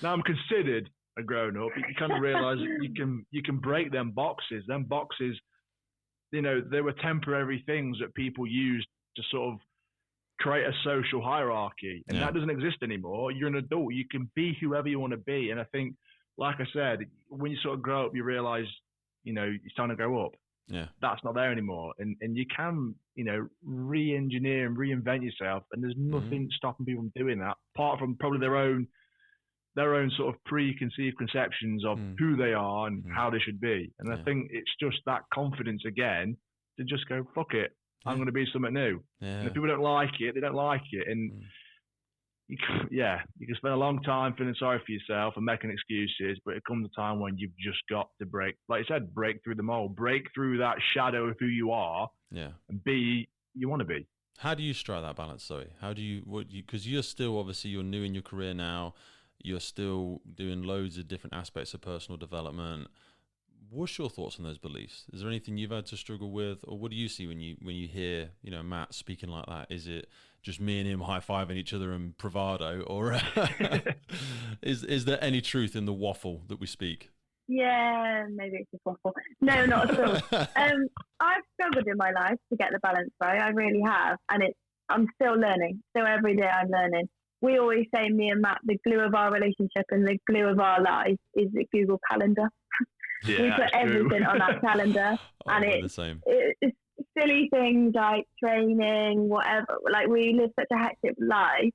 Now I'm considered a grown up. You kind of realise that you can break them boxes. Them boxes, you know, they were temporary things that people used to sort of create a social hierarchy, and that doesn't exist anymore. You're an adult. You can be whoever you want to be. And I think, like I said, when you sort of grow up, you realise, you know, it's time to grow up. Yeah, that's not there anymore, and you can, you know, re-engineer and reinvent yourself, and there's nothing stopping people from doing that, apart from probably their own sort of preconceived conceptions of who they are and how they should be. And I think it's just that confidence again to just go, fuck it, I'm going to be something new. Yeah. And if people don't like it, they don't like it, and you can spend a long time feeling sorry for yourself and making excuses, but it comes a time when you've just got to break, like you said, break through the mold, break through that shadow of who you are, and be you want to be. How do you strike that balance, Zoe? How do you, because you're still, obviously, you're new in your career now, you're still doing loads of different aspects of personal development. What's your thoughts on those beliefs? Is there anything you've had to struggle with, or what do you see when you hear, you know, Matt speaking like that? Is it just me and him high-fiving each other in bravado, or is there any truth in the waffle that we speak? Yeah, maybe it's just waffle. No, not at all. I've struggled in my life to get the balance right. I really have, and I'm still learning. So every day I'm learning. We always say, me and Matt, the glue of our relationship and the glue of our life is the Google Calendar. Yeah, we put everything on that calendar, and it's silly things like training, whatever. Like, we live such a hectic life,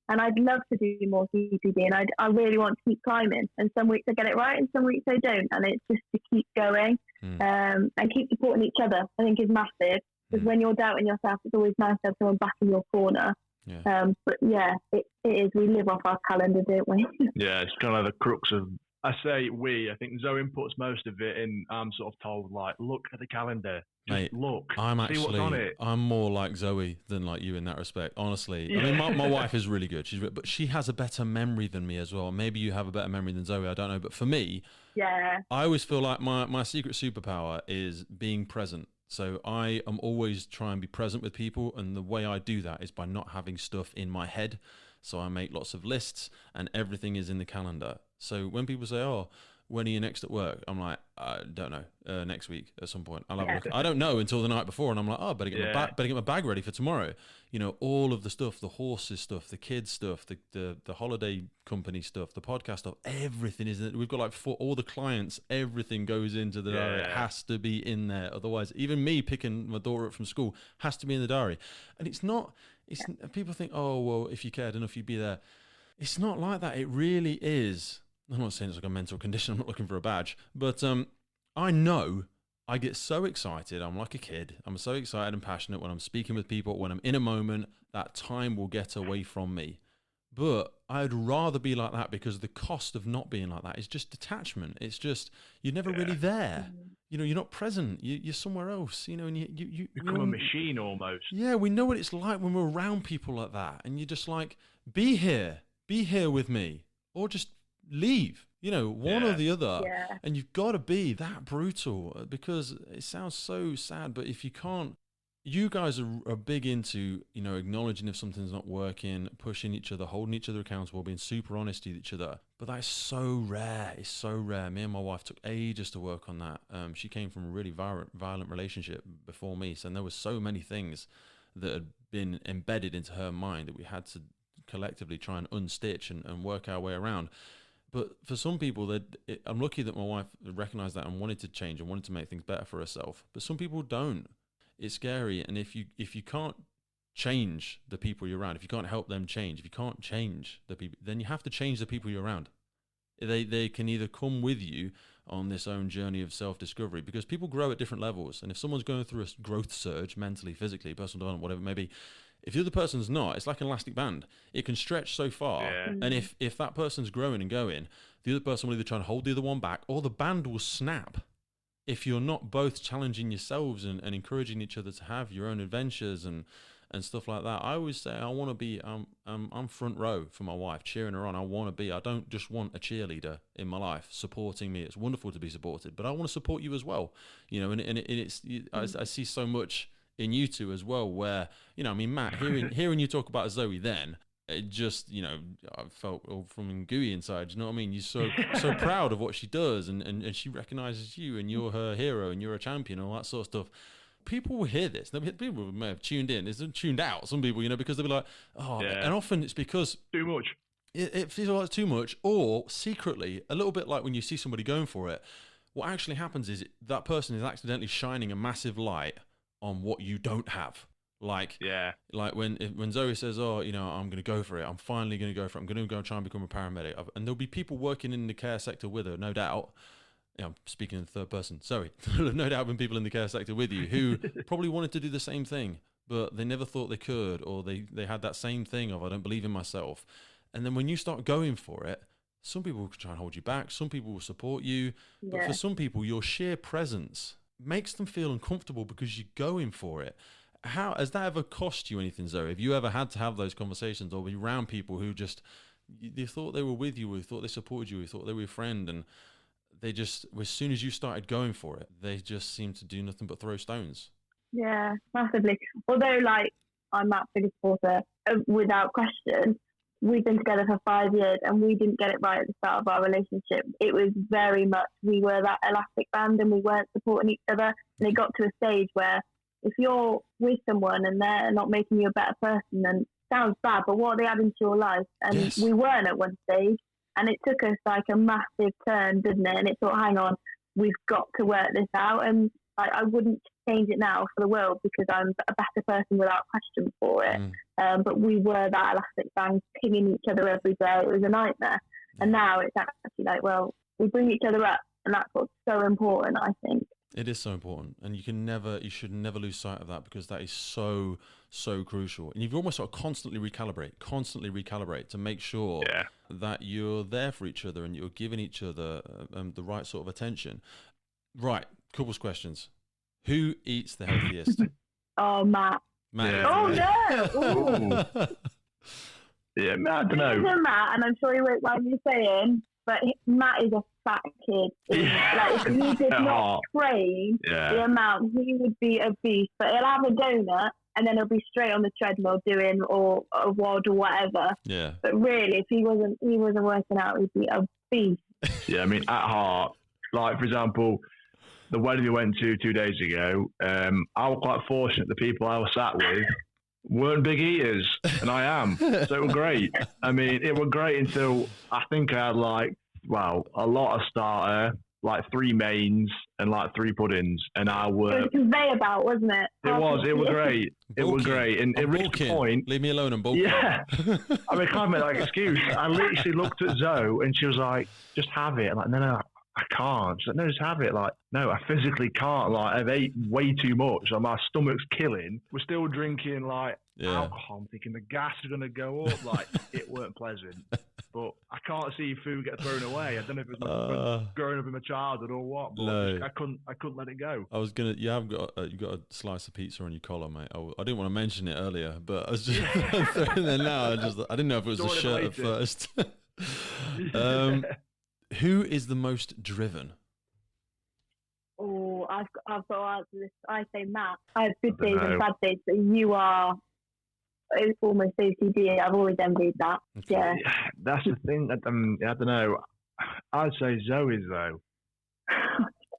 and I'd love to do more CPD, and I really want to keep climbing. And some weeks I get it right, and some weeks I don't. And it's just to keep going and keep supporting each other, I think, is massive. Because when you're doubting yourself, it's always nice to have someone back in your corner. Yeah. But yeah, it is. We live off our calendar, don't we? Yeah, it's kind of the crux of. I say we. I think Zoe inputs most of it, and I'm sort of told, like, look at the calendar. Just mate, look. See what's on it. I'm more like Zoe than like you in that respect. Honestly, I mean, my wife is really good. But she has a better memory than me as well. Maybe you have a better memory than Zoe. I don't know. But for me, I always feel like my secret superpower is being present. So I am always trying to be present with people, and the way I do that is by not having stuff in my head. So I make lots of lists, and everything is in the calendar. So when people say, "Oh, when are you next at work?" I'm like, I don't know. Next week at some point. I'll have a look. I don't know until the night before, and I'm like, oh, better get my bag ready for tomorrow. You know, all of the stuff, the horses stuff, the kids stuff, the holiday company stuff, the podcast stuff, everything is in it. We've got like for all the clients, everything goes into the diary. It has to be in there. Otherwise, even me picking my daughter up from school has to be in the diary. And it's not. People think, oh well, if you cared enough, you'd be there. It's not like that. It really is. I'm not saying it's like a mental condition. I'm not looking for a badge, but I know I get so excited. I'm like a kid. I'm so excited and passionate when I'm speaking with people. When I'm in a moment, that time will get away from me. But I'd rather be like that, because the cost of not being like that is just detachment. It's just you're never really there. You know, you're not present. You're somewhere else. You know, and you become a machine almost. Yeah, we know what it's like when we're around people like that, and you're just like, be here with me, or just leave, you know, one or the other. And you've got to be that brutal, because it sounds so sad, but if you can't, you guys are big into, you know, acknowledging if something's not working, pushing each other, holding each other accountable, being super honest with each other. But that's so rare. It's so rare. Me and my wife took ages to work on that. She came from a really violent relationship before me, so there were so many things that had been embedded into her mind that we had to collectively try and unstitch and work our way around. But for some people, I'm lucky that my wife recognized that and wanted to change and wanted to make things better for herself. But some people don't. It's scary. And if you can't change the people you're around, if you can't help them change, if you can't change the people, then you have to change the people you're around. They can either come with you on this own journey of self-discovery, because people grow at different levels. And if someone's going through a growth surge, mentally, physically, personal development, whatever it may be, if the other person's not, it's like an elastic band. It can stretch so far. And if that person's growing and going, the other person will either try and hold the other one back, or the band will snap. If you're not both challenging yourselves and encouraging each other to have your own adventures and stuff like that. I always say I want to be, I'm front row for my wife, cheering her on. I don't just want a cheerleader in my life supporting me. It's wonderful to be supported, but I want to support you as well. You know, I see so much in you two as well, where, you know, I mean, Matt, hearing you talk about Zoe then, it just, you know, I felt all from gooey inside. You know what I mean? You're so proud of what she does, and she recognizes you, and you're her hero, and you're a champion, all that sort of stuff. People will hear this. People may have tuned in. It's tuned out. Some people, you know, because they'll be like, oh, and often it's because too much. It feels like it's too much, or secretly, a little bit like when you see somebody going for it. What actually happens is that person is accidentally shining a massive light on what you don't have. Like when Zoe says, oh, you know, I'm going to go for it. I'm finally going to go for it. I'm going to go and try and become a paramedic. And there'll be people working in the care sector with her, no doubt. You know, I'm speaking in the third person. Sorry. No doubt been people in the care sector with you who probably wanted to do the same thing, but they never thought they could, or they had that same thing of, I don't believe in myself. And then when you start going for it, some people will try and hold you back. Some people will support you. But for some people, your sheer presence makes them feel uncomfortable because you're going for it. How has that ever cost you anything, Zoe? Have you ever had to have those conversations, or be around people who just, you thought they were with you, or you thought they supported you, or you thought they were your friend, and they just, as soon as you started going for it, they just seemed to do nothing but throw stones? Yeah, massively. Although, like, I'm Matt's biggest supporter, without question. We've been together for 5 years, and we didn't get it right at the start of our relationship. It was very much, we were that elastic band, and we weren't supporting each other. And it got to a stage where, if you're with someone and they're not making you a better person, then it sounds bad, but what are they adding to your life? And we weren't at one stage, and it took us like a massive turn, didn't it? And it thought, hang on, we've got to work this out. And I wouldn't change it now for the world, because I'm a better person without question for it. But we were that elastic band, pinging each other every day. It was a nightmare. And now it's actually like, well, we bring each other up, and that's what's so important, I think. It is so important, and you should never lose sight of that, because that is so crucial. And you've almost got to constantly recalibrate to make sure that you're there for each other and you're giving each other the right sort of attention. Right, couples questions. Who eats the healthiest? Oh, Matt. Yeah. Oh, no! Yeah, Matt, I don't know. Matt, and I'm sure you won't mind me saying, But Matt is a fat kid. Like, if he did not train the amount, he would be a beast. But he'll have a donut and then he'll be straight on the treadmill doing or a WOD or whatever. Yeah. But really, if he wasn't working out, he'd be a beast. Yeah, I mean, at heart, like, for example, the wedding we went to 2 days ago, I was quite fortunate the people I was sat with weren't big eaters, and I am. So it was great. I mean, it was great until I think I had, like, a lot of starter, like 3 mains and like 3 puddings, and I were... It was a conveyor belt, wasn't it? It was great. It was great. And it reached a point... Leave me alone, I'm bulking. Yeah. I mean, I can't make that excuse. I literally looked at Zoe and she was like, just have it. I'm like, no, I can't. She's like, no, just have it. Like, no, I physically can't. Like, I've ate way too much. Like, my stomach's killing. We're still drinking, like, alcohol. I'm thinking the gas is going to go up. Like, it weren't pleasant. But I can't see food get thrown away. I don't know if it was growing up in my childhood or what. But no. I couldn't let it go. I was gonna. You have got you got a slice of pizza on your collar, mate. I didn't want to mention it earlier, but I was just throwing there now. I didn't know if it was a shirt at first. Who is the most driven? Oh, I've got to answer this. I say Matt. I have good days and bad days, but you are almost OCD. I've always envied that. Okay. Yeah. That's the thing. I don't know. I'd say Zoe, though.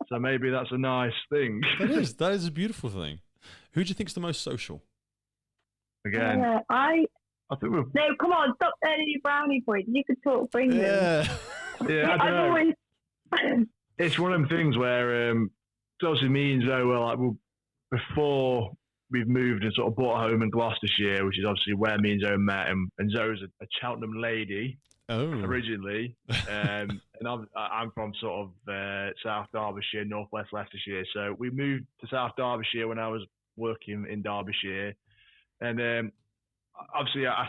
So maybe that's a nice thing. That is a beautiful thing. Who do you think's the most social? Again, I think we're... No, come on, stop earning your brownie points. You could talk, bring them. Yeah, I don't know. It's one of them things where, obviously me and Zoe were like, before we've moved and sort of bought a home in Gloucestershire, which is obviously where me and Zoe met, and Zoe's a Cheltenham lady originally, and I'm from sort of South Derbyshire, Northwest Leicestershire. So we moved to South Derbyshire when I was working in Derbyshire, and obviously I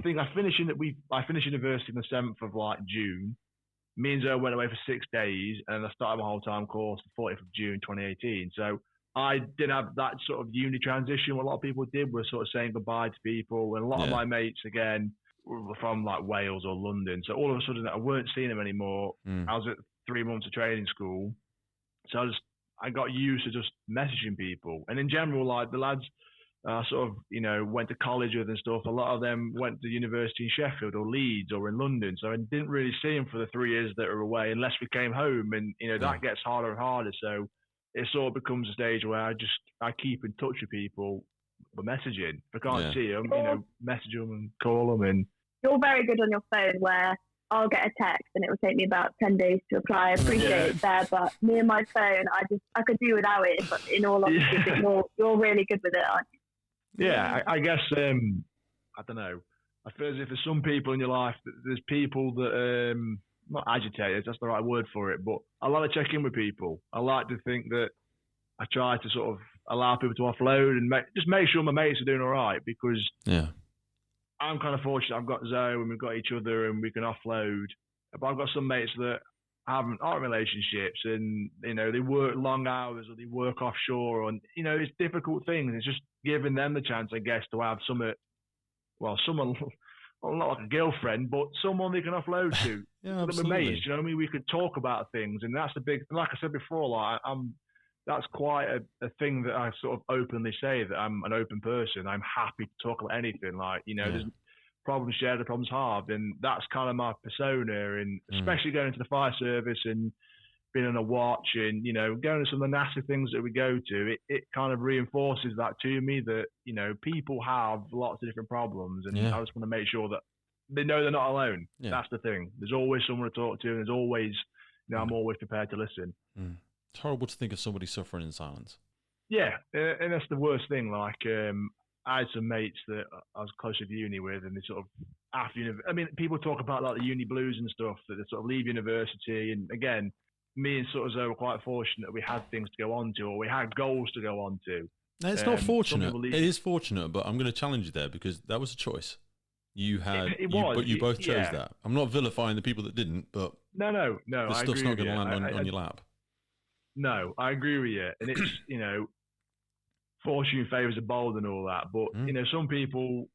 think I finished university on the 7th of like June. Me and Zoe went away for 6 days, and I started my whole-time course the 40th of June 2018. So I didn't have that sort of uni transition. What a lot of people did was sort of saying goodbye to people, and a lot of my mates, again, were from like Wales or London. So all of a sudden, I weren't seeing them anymore. I was at 3 months of training school, so I got used to just messaging people. And in general, like the lads sort of, went to college with and stuff. A lot of them went to university in Sheffield or Leeds or in London. So I didn't really see them for the 3 years that were away unless we came home. And, that gets harder and harder. So it sort of becomes a stage where I keep in touch with people by messaging. If I can't see them, message them and call them. And you're very good on your phone where I'll get a text and it will take me about 10 days to reply. I appreciate it there, but me and my phone, I could do without it. But in all honesty, you're really good with it, aren't you? Yeah, I guess, I don't know. I feel as if there's some people in your life, there's people that, not agitators, that's the right word for it, but I like to check in with people. I like to think that I try to sort of allow people to offload and just make sure my mates are doing all right, because I'm kind of fortunate. I've got Zoe and we've got each other and we can offload. But I've got some mates that aren't relationships, and they work long hours or they work offshore, and it's difficult things. It's just giving them the chance, I guess, to have someone, not like a girlfriend, but someone they can offload to. Mates, you know what I mean? We could talk about things, and that's the big. Like I said before, like that's quite a thing that I sort of openly say, that I'm an open person. I'm happy to talk about anything. Like there's problems shared, the problems halved, and that's kind of my persona. And especially going into the fire service and being on a watch, and going to some of the nasty things that we go to, it kind of reinforces that to me, that people have lots of different problems, and I just want to make sure that they know they're not alone. That's the thing. There's always someone to talk to, and there's always I'm always prepared to listen. It's horrible to think of somebody suffering in silence. Yeah, and that's the worst thing. Like I had some mates that I was close to uni with, and they sort of after I mean, people talk about like the uni blues and stuff, that they sort of leave university, and again, me and sort of Zoe were quite fortunate that we had things to go on to, or we had goals to go on to. No, it's not fortunate. It is fortunate, but I'm going to challenge you there, because that was a choice. You had, but you both chose that. I'm not vilifying the people that didn't, but no, the stuff's not going to land on your lap. No, I agree with you, and it's fortune favours the bold and all that. But some people,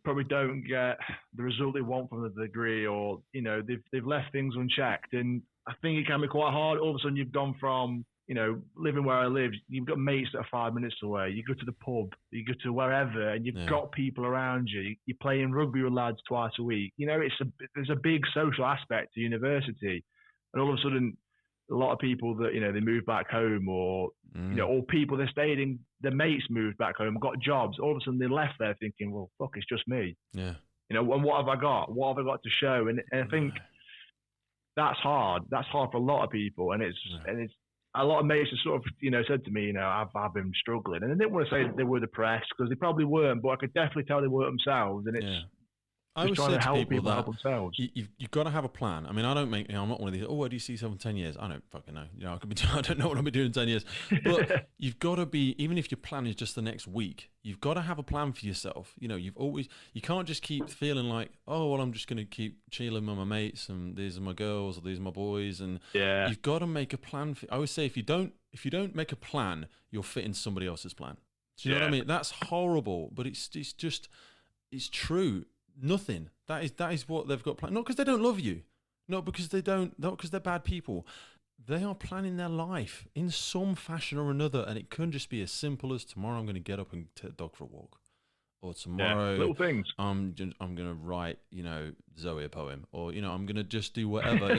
probably don't get the result they want from the degree, or they've left things unchecked, and I think it can be quite hard. All of a sudden, you've gone from living where I live, you've got mates that are 5 minutes away. You go to the pub, you go to wherever, and you've got people around you. You're playing rugby with lads twice a week. There's a big social aspect to university, and all of a sudden, a lot of people that they move back home, or or people that stayed in, their mates moved back home, got jobs. All of a sudden, they left there thinking, well, fuck, it's just me. Yeah. And what have I got? What have I got to show? And I think that's hard. That's hard for a lot of people, and it's a lot of mates have sort of said to me, I've been struggling, and I didn't want to say they were depressed, because they probably weren't, but I could definitely tell they were themselves, and it's. I always trying say to help people people that help themselves. You've got to have a plan. I mean, I'm not one of these. Oh, where do you see yourself in 10 years? I don't fucking know. I don't know what I'll be doing in 10 years. But you've got to be, even if your plan is just the next week, you've got to have a plan for yourself. You can't just keep feeling like, oh, well, I'm just going to keep chilling with my mates, and these are my girls, or these are my boys, and you've got to make a plan. I always say, if you don't make a plan, you'll fit in somebody else's plan. Do you know what I mean? That's horrible, but it's true. Nothing. That is what they've got planned. Not because they don't love you, not because they're bad people. They are planning their life in some fashion or another, and it couldn't just be as simple as tomorrow I'm going to get up and take the dog for a walk, or tomorrow little things. I'm going to write Zoe a poem, or I'm going to just do whatever.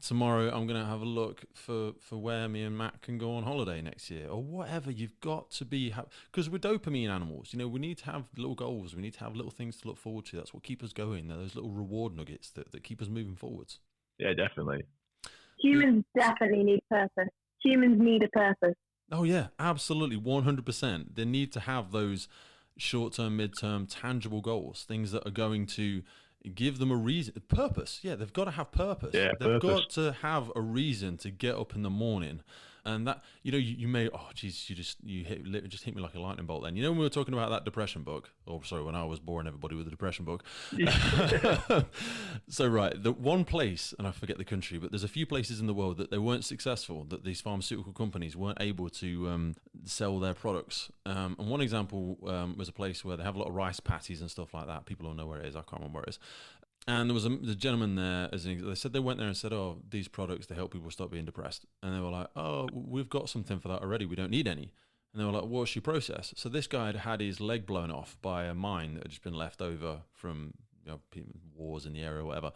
Tomorrow I'm going to have a look for where me and Matt can go on holiday next year, or whatever. You've got to be, because we're dopamine animals. We need to have little goals. We need to have little things to look forward to. That's what keep us going. They're those little reward nuggets that keep us moving forwards. Yeah, definitely. Humans definitely need purpose. Humans need a purpose. Oh yeah, absolutely, 100%. They need to have those short-term, mid-term, tangible goals, things that are going to give them a reason, purpose. Yeah, they've got to have purpose. Yeah, they've got to have a reason to get up in the morning. And that, you may, you hit me like a lightning bolt then. When we were talking about that depression book, when I was boring everybody with the depression book. So, right, the one place, and I forget the country, but there's a few places in the world that they weren't successful, that these pharmaceutical companies weren't able to sell their products. And one example was a place where they have a lot of rice patties and stuff like that. People don't know where it is. I can't remember where it is. And there was a gentleman there, they said they went there and said, oh, these products, they help people stop being depressed. And they were like, oh, we've got something for that already. We don't need any. And they were like, what's your process? So this guy had had his leg blown off by a mine that had just been left over from wars in the area or whatever.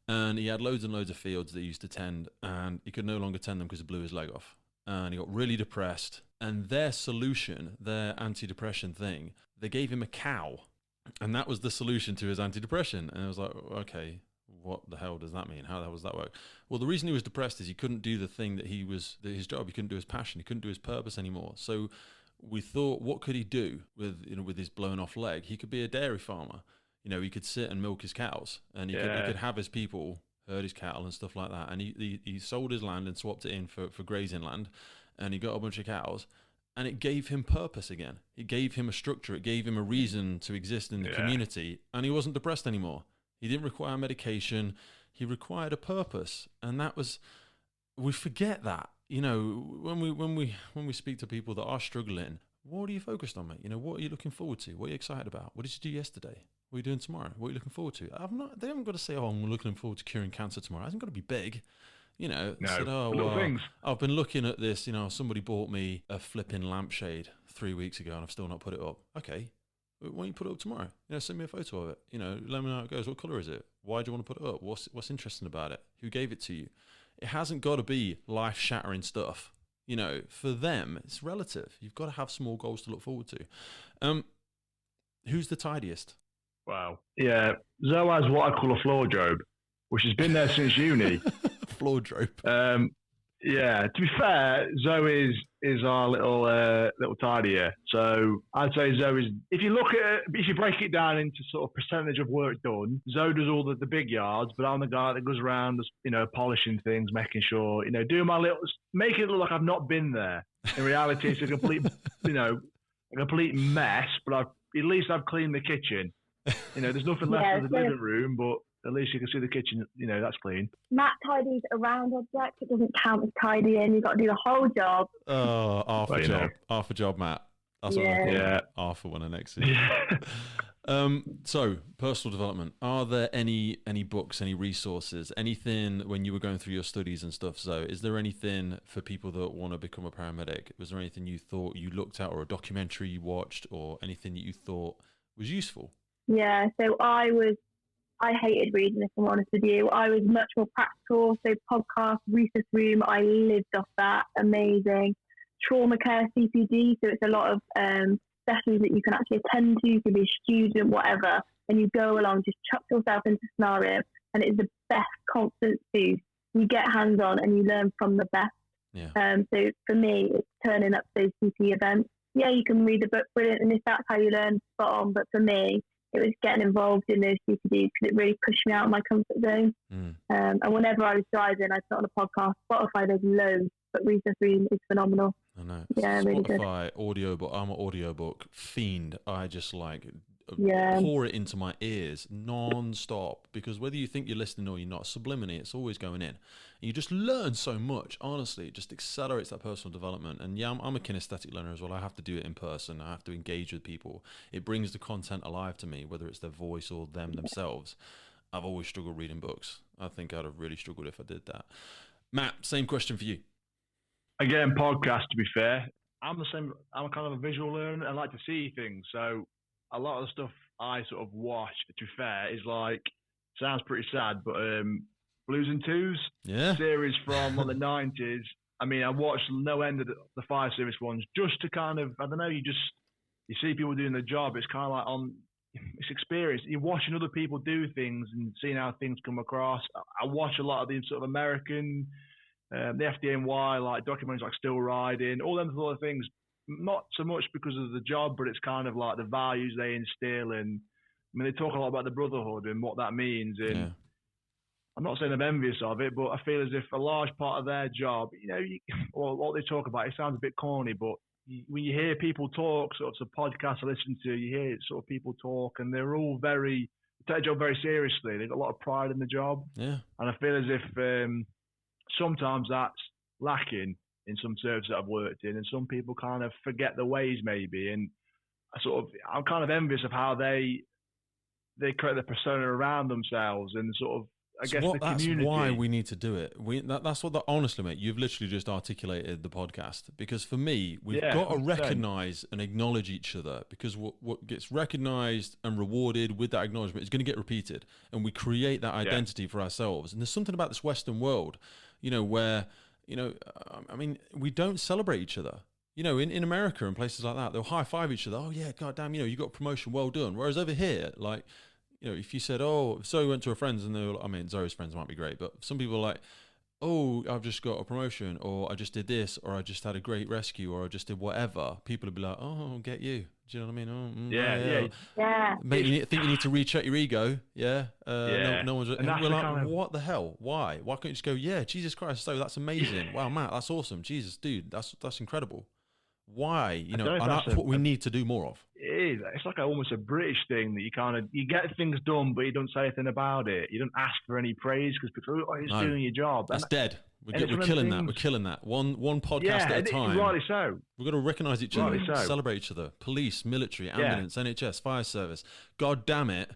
And he had loads and loads of fields that he used to tend, and he could no longer tend them because he blew his leg off. And he got really depressed. And their solution, their antidepressant thing, they gave him a cow. And that was the solution to his antidepressant. And I was like, okay, what the hell does that mean? How the hell does that work? Well, the reason he was depressed is he couldn't do the thing that his job. He couldn't do his passion. He couldn't do his purpose anymore. So we thought, what could he do with his blown off leg? He could be a dairy farmer. He could sit and milk his cows, and he could have his people herd his cattle and stuff like that. And he sold his land and swapped it in for grazing land, and he got a bunch of cows. And it gave him purpose again. It gave him a structure. It gave him a reason to exist in the community. And he wasn't depressed anymore. He didn't require medication. He required a purpose. And that was, we forget that. When we speak to people that are struggling, what are you focused on, mate? What are you looking forward to? What are you excited about? What did you do yesterday? What are you doing tomorrow? What are you looking forward to? They haven't got to say, oh, I'm looking forward to curing cancer tomorrow. It hasn't got to be big. Said, oh, well, things. I've been looking at this, somebody bought me a flipping lampshade 3 weeks ago and I've still not put it up. Okay, why don't you put it up tomorrow? Send me a photo of it. Let me know how it goes. What colour is it? Why do you want to put it up? What's interesting about it? Who gave it to you? It hasn't got to be life-shattering stuff. For them, it's relative. You've got to have small goals to look forward to. Who's the tidiest? Wow. Yeah, Zoe has what I call a floor job, which has been there since uni. Floor drope. Yeah, to be fair, Zoe is our little tidier. So I'd say Zoe's, if you break it down into sort of percentage of work done, Zoe does all the big yards, but I'm the guy that goes around, polishing things, making sure, doing my little, making it look like I've not been there. In reality, it's a complete, a complete mess, but at least I've cleaned the kitchen. There's nothing left in the living room, but at least you can see the kitchen, that's clean. Matt tidies around objects. It doesn't count as tidying. You've got to do the whole job. Oh, half a job, Matt. That's what I'm calling it. Half for when I next see you. So personal development. Are there any books, any resources, anything when you were going through your studies and stuff? So, is there anything for people that want to become a paramedic? Was there anything you thought you looked at, or a documentary you watched, or anything that you thought was useful? Yeah, so I hated reading, if I'm honest with you. I was much more practical. So podcast, research room, I lived off that. Amazing. Trauma care, CPD. So it's a lot of sessions that you can actually attend to. You can be a student, whatever. And you go along, just chuck yourself into scenario. And it's the best confidence boost. You get hands-on and you learn from the best. Yeah. So for me, it's turning up those CP events. Yeah, you can read the book, brilliant. And if that's how you learn, spot on. But for me, it was getting involved in those CPDs because it really pushed me out of my comfort zone. And whenever I was driving, I'd put on a podcast. Spotify, there's loads, but Research Room is phenomenal. I know. Yeah, Spotify, really good. audiobook. I'm an audiobook fiend. I just like Yeah. pour it into my ears non-stop, because whether you think you're listening or you're not, subliminally, it's always going in. And you just learn so much. Honestly, it just accelerates that personal development. And yeah, I'm a kinesthetic learner as well. I have to do it in person. I have to engage with people. It brings the content alive to me, whether it's their voice or them themselves. I've always struggled reading books. I think I'd have really struggled if I did that. Matt, same question for you. Again, podcast, to be fair. I'm the same. I'm kind of a visual learner. I like to see things. So a lot of the stuff I sort of watch, to be fair, is like, sounds pretty sad, but Blues and Twos series from the 90s. I mean, I watched no end of the fire service ones just to kind of, I don't know, you see people doing the job. It's kind of like it's experience. You're watching other people do things and seeing how things come across. I watch a lot of the sort of American, the FDNY, like documentaries like Still Riding, all them sort of things. Not so much because of the job, but it's kind of like the values they instill. And I mean, they talk a lot about the brotherhood and what that means. And I'm not saying I'm envious of it, but I feel as if a large part of their job, or what they talk about, it sounds a bit corny, but when you hear people talk, sort of podcasts I listen to, you hear sort of people talk, and they're all take the job very seriously. They've got a lot of pride in the job. Yeah. And I feel as if sometimes that's lacking in some services that I've worked in, and some people kind of forget the ways maybe. And I'm kind of envious of how they create the persona around themselves and sort of, I guess, the community. That's why we need to do it. That's what honestly, mate, you've literally just articulated the podcast. Because for me, we've got to recognize and acknowledge each other, because what gets recognized and rewarded with that acknowledgement is going to get repeated, and we create that identity for ourselves. And there's something about this Western world, where, I mean, we don't celebrate each other. In America and places like that, they'll high five each other. Oh yeah, goddamn, you got a promotion, well done. Whereas over here, like, if you said, if Zoe went to her friends, and Zoe's friends might be great, but some people are like, oh, I've just got a promotion, or I just did this, or I just had a great rescue, or I just did whatever. People would be like, oh, I'll get you. Do you know what I mean? Yeah. Mate, you think you need to recheck your ego. Yeah. No one's. And we're like, what the hell? Why? Why can't you just go, yeah, Jesus Christ, so that's amazing. Wow, Matt, that's awesome. Jesus, dude, that's incredible. Why? And that's what we need to do more of. It is. It's like almost a British thing that you get things done, but you don't say anything about it. You don't ask for any praise because people, you're doing your job. That's dead. We're killing that. We're killing that. One podcast at a time. Rightly so. We've got to recognise each other, celebrate each other. Police, military, ambulance, NHS, fire service. God damn it.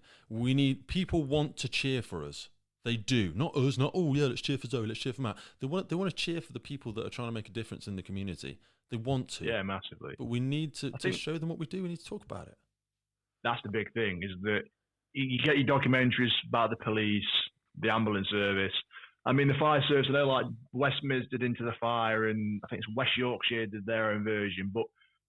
People want to cheer for us. They do. Not us, not, oh yeah, let's cheer for Zoe, let's cheer for Matt. They want to cheer for the people that are trying to make a difference in the community. They want to. Yeah, massively. But we need to show them what we do. We need to talk about it. That's the big thing, is that you get your documentaries about the police, the ambulance service. I mean, the fire service, I know like West Mids did Into the Fire, and I think it's West Yorkshire did their own version, but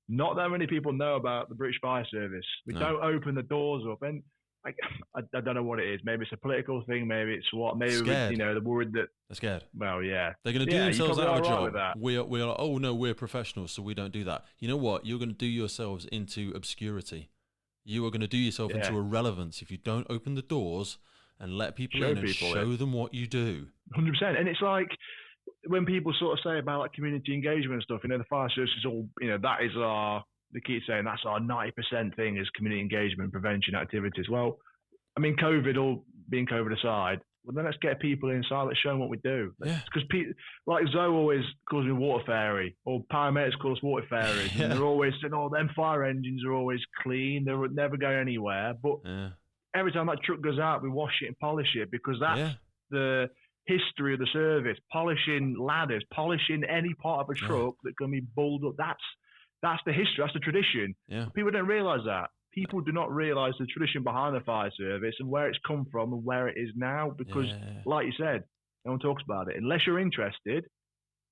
not that many people know about the British Fire Service. We don't open the doors up. And I don't know what it is. Maybe it's a political thing. Maybe it's what. Maybe they're worried that they're scared. Well, yeah, they're going to do themselves out of a job. We're like, oh no, we're professionals, so we don't do that. You know what? You're going to do yourselves into obscurity. You are going to do yourself into irrelevance if you don't open the doors and let people in and show them what you do. 100%. And it's like when people sort of say about like community engagement and stuff. The fire service is all. That is our. They keep saying that's our 90% thing is community engagement, prevention activities. Well, I mean, COVID, or being COVID aside, well, then let's get people inside. Let's show them what we do. Yeah. Because like Zoe always calls me water fairy, or paramedics call us water fairies. Yeah. And they're always saying, oh, them fire engines are always clean. They would never go anywhere. But every time that truck goes out, we wash it and polish it, because that's the history of the service. Polishing ladders, polishing any part of a truck that can be bulled up. That's the history. That's the tradition. Yeah. People don't realise that. People do not realise the tradition behind the fire service and where it's come from and where it is now. Because, like you said, no one talks about it. Unless you're interested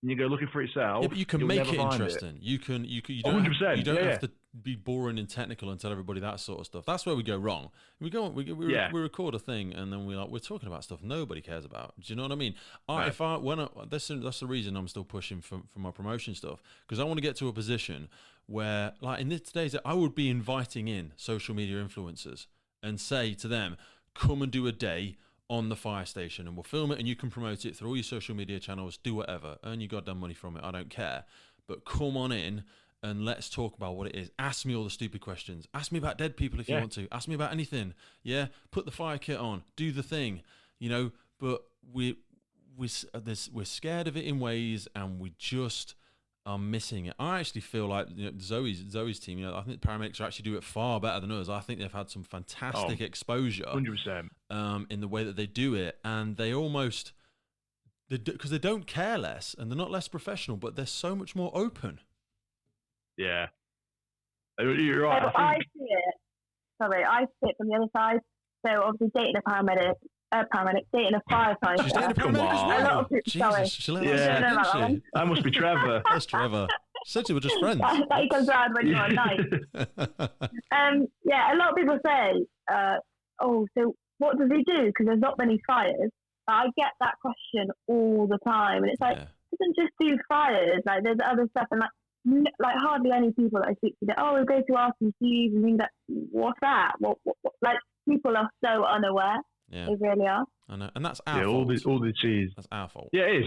and you go looking for it yourself. Yeah, but you can make it interesting. You don't 100%, you don't have to be boring and technical and tell everybody that sort of stuff. That's where we go wrong. We record a thing and then we're talking about stuff nobody cares about. Do you know what I mean? That's the reason I'm still pushing for my promotion stuff, because I want to get to a position where, like in today's, I would be inviting in social media influencers and say to them, come and do a day on the fire station and we'll film it and you can promote it through all your social media channels, do whatever, earn your goddamn money from it, I don't care. But come on in and let's talk about what it is. Ask me all the stupid questions. Ask me about dead people if you want to. Ask me about anything. Yeah, put the fire kit on, do the thing, you know. But we're scared of it in ways, and we just are missing it. I actually feel like, you know, Zoe's team, you know, I think paramedics actually do it far better than us. I think they've had some fantastic exposure, 100%, in the way that they do it, and they almost, because they don't care less and they're not less professional, but they're so much more open. Yeah, you're right. So I see it from the other side. So obviously dating a paramedic, dating a firefighter. She's dating a paramedic as well. A lot of people, Jesus, she let that slip, didn't she? That must be Trevor. That's Trevor. She said they were just friends. that comes around when you're on night. A lot of people say, so what does he do? Because there's not many fires. I get that question all the time, and it's like, he doesn't just do fires. Like, there's other stuff, and like hardly any people that I speak to, we go to RCCs and things like, what's that? What? Like, people are so unaware. Yeah. They really are. I know, and that's our fault. All they see is, that's our fault. Yeah, it is,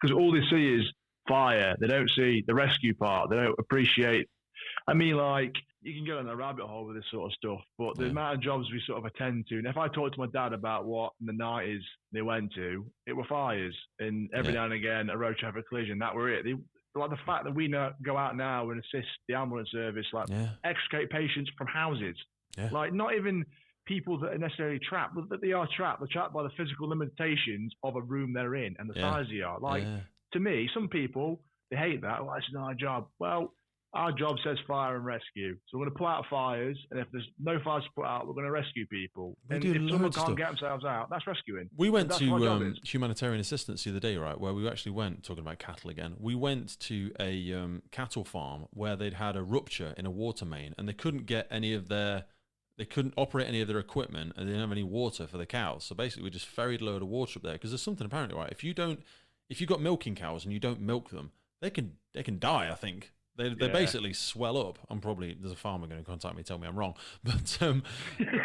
because all they see is fire. They don't see the rescue part. They don't appreciate. I mean, like, you can go in a rabbit hole with this sort of stuff, but the amount of jobs we sort of attend to, and if I talk to my dad about what in the 90s they went to, it were fires, and every now and again a road traffic collision. That were it. Like the fact that we go out now and assist the ambulance service, like extricate patients from houses, like not even people that are necessarily trapped, but that they are trapped. They're trapped by the physical limitations of a room they're in and the size they are. Like, to me, some people, they hate that. Well, this is our job. Well, our job says fire and rescue. So we're going to put out fires, and if there's no fires to put out, we're going to rescue people. And if someone can't get themselves out, that's rescuing. We went to humanitarian assistance the other day, right, where we actually went, talking about cattle again, we went to a cattle farm where they'd had a rupture in a water main, and they couldn't operate any of their equipment, and they didn't have any water for the cows. So basically we just ferried a load of water up there, because there's something apparently, right, if you've got milking cows and you don't milk them, they can die, I think. They basically swell up. There's a farmer going to contact me and tell me I'm wrong, but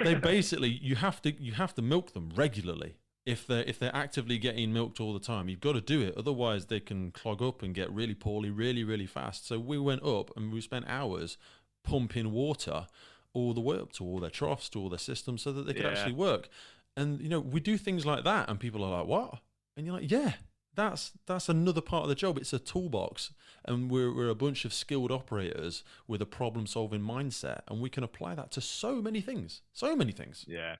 they basically, you have to milk them regularly. If they're actively getting milked all the time, you've got to do it. Otherwise they can clog up and get really poorly really, really fast. So we went up and we spent hours pumping water all the way up to all their troughs, to all their systems, so that they could actually work. And, you know, we do things like that and people are like, what? And you're like, yeah. That's another part of the job. It's a toolbox, and we're a bunch of skilled operators with a problem-solving mindset, and we can apply that to so many things. So many things. Yeah.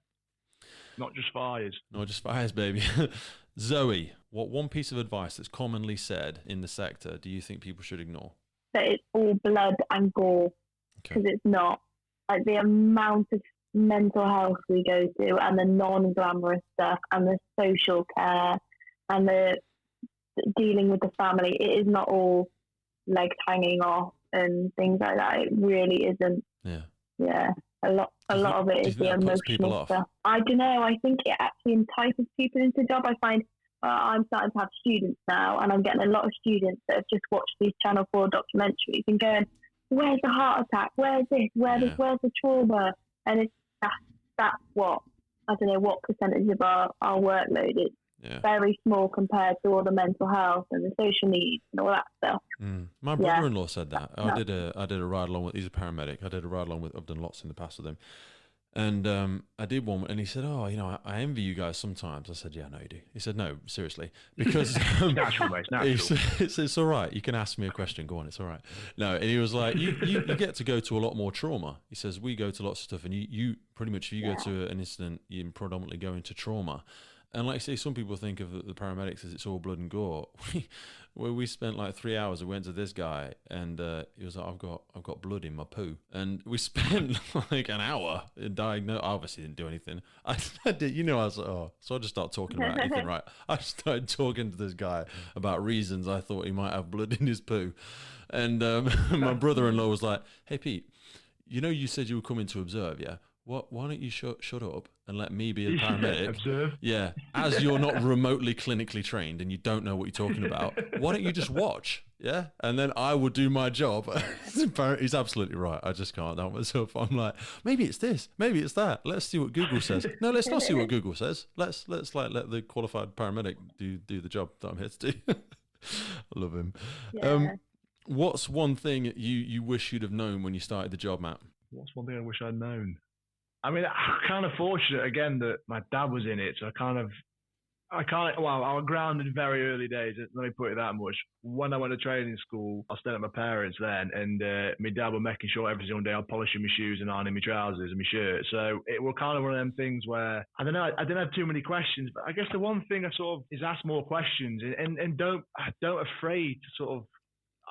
Not just fires. Not just fires, baby. Zoe, what one piece of advice that's commonly said in the sector do you think people should ignore? That it's all blood and gore, because it's not. Like, the amount of mental health we go to, and the non-glamorous stuff, and the social care, and the dealing with the family, it is not all legs hanging off and things like that. It really isn't. A lot of it is the emotional stuff. I don't know, I think it actually entices people into the job. I find I'm starting to have students now, and I'm getting a lot of students that have just watched these Channel 4 documentaries and going, where's the heart attack, where's this, where's the trauma? And it's that's what, I don't know what percentage of our workload is. Very small compared to all the mental health and the social needs and all that stuff. My brother-in-law said that. I did a ride along with. He's a paramedic. I did a ride along with. I've done lots in the past with him, And I did one, and he said, "Oh, I envy you guys sometimes." I said, "Yeah, no, you do." He said, "No, seriously, because natural, mate, natural. It's all right. You can ask me a question. Go on, it's all right." No, and he was like, "You get to go to a lot more trauma." He says, "We go to lots of stuff, and you pretty much, if you go to an incident, you predominantly go into trauma." And like I say, some people think of the paramedics as it's all blood and gore. We spent like 3 hours. We went to this guy, and he was like, "I've got blood in my poo," and we spent like an hour diagnosing. I obviously didn't do anything. I did, I was like, "Oh," so I just started talking about anything. Right, I started talking to this guy about reasons I thought he might have blood in his poo, and my brother-in-law was like, "Hey Pete, you said you were coming to observe, yeah? Why don't you shut up and let me be a paramedic? Observe. Yeah, as you're not remotely clinically trained and you don't know what you're talking about, why don't you just watch? Yeah, and then I will do my job." He's absolutely right. I just can't help myself. I'm like, maybe it's this, maybe it's that. Let's see what Google says. No, let's not see what Google says. Let's let the qualified paramedic do the job that I'm here to do. I love him. Yeah. What's one thing you wish you'd have known when you started the job, Matt? What's one thing I wish I'd known? I mean, I'm kind of fortunate again that my dad was in it, so I was grounded in very early days. Let me put it that much. When I went to training school, I stayed at my parents then, and my dad was making sure every single day I'm polishing my shoes and ironing my trousers and my shirt. So it was kind of one of them things where, I don't know, I didn't have too many questions, but I guess the one thing I sort of is ask more questions and don't afraid to sort of,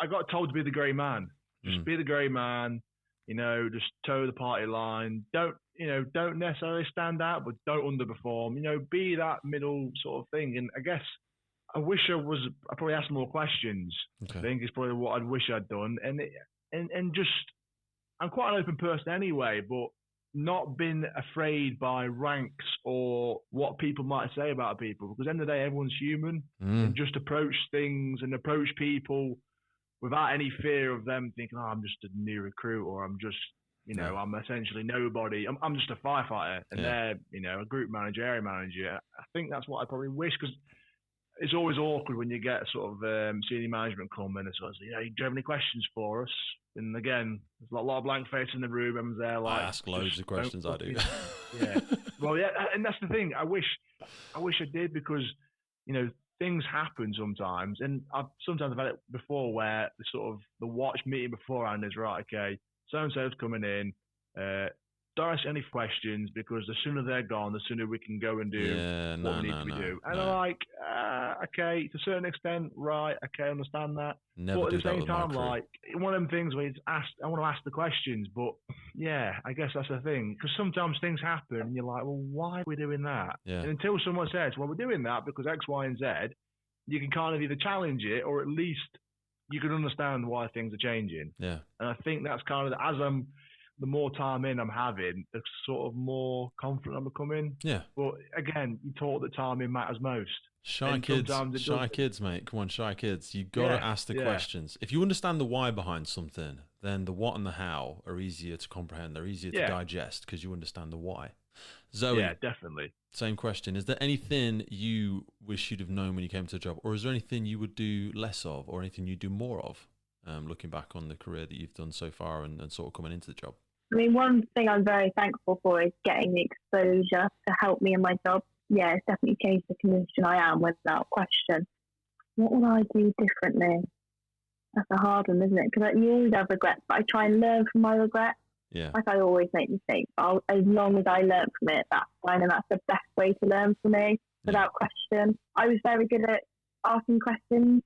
I got told to be the grey man. Just be the grey man, just toe the party line. Don't necessarily stand out, but don't underperform. Be that middle sort of thing. And I guess I probably asked more questions. Okay. I think is probably what I'd wish I'd done. And just, I'm quite an open person anyway, but not been afraid by ranks or what people might say about people. Because at the end of the day, everyone's human. And just approach things and approach people without any fear of them thinking, "Oh, I'm just a new recruit," or "I'm just, I'm essentially nobody. I'm just a firefighter," and they're, a group manager, area manager. I think that's what I probably wish, because it's always awkward when you get sort of senior management come in and sort of say, "Do you have any questions for us?" And again, there's a lot of blank faces in the room. Everyone's there like, I ask loads of questions. I do. Yeah. Well, yeah, and that's the thing. I wish I did, because things happen sometimes, and I've had it before where the watch meeting beforehand is right. Okay, so and so's coming in. Don't ask any questions, because the sooner they're gone, the sooner we can go and do what we need to do. And I'm like, okay, to a certain extent, right? Okay, I understand that. Never but do at the that same with my time, crew. like, one of them things where I want to ask the questions, but yeah, I guess that's the thing, because sometimes things happen, and you're like, well, why are we doing that? Yeah. And until someone says, well, we're doing that because X, Y, and Z, you can kind of either challenge it, or at least you can understand why things are changing. Yeah. And I think that's kind of, the more time I'm having, the sort of more confident I'm becoming. Yeah. But again, you taught that time matters most. Shy kids, mate. Come on, shy kids. You got to ask the questions. If you understand the why behind something, then the what and the how are easier to comprehend. They're easier to digest, because you understand the why. Zoe. Yeah, definitely. Same question. Is there anything you wish you'd have known when you came to the job, or is there anything you would do less of, or anything you do more of, looking back on the career that you've done so far and sort of coming into the job? I mean, one thing I'm very thankful for is getting the exposure to help me in my job. Yeah, it's definitely changed the condition I am, without question. What would I do differently? That's a hard one, isn't it? Because you always have regrets, but I try and learn from my regrets. Yeah. Like, I always make mistakes. As long as I learn from it, that's fine, and that's the best way to learn for me, without question. I was very good at asking questions,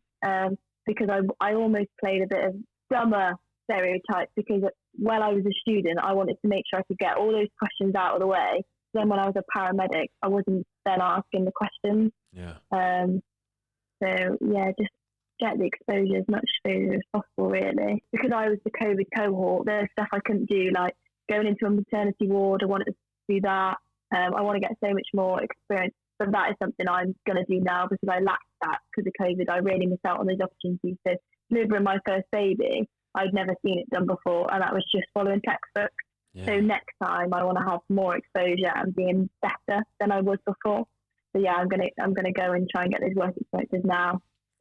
because I almost played a bit of dumber stereotypes, because while I was a student, I wanted to make sure I could get all those questions out of the way. Then when I was a paramedic, I wasn't then asking the questions. Yeah. So yeah, just get the exposure, as much exposure as possible, really. Because I was the COVID cohort, there's stuff I couldn't do, like going into a maternity ward. I wanted to do that. I want to get so much more experience, but that is something I'm going to do now, because I lacked that because of COVID. I really missed out on those opportunities. So delivering my first baby, I'd never seen it done before, and that was just following textbooks. Yeah. So next time I want to have more exposure and being better than I was before. So yeah, I'm gonna go and try and get those work experiences now.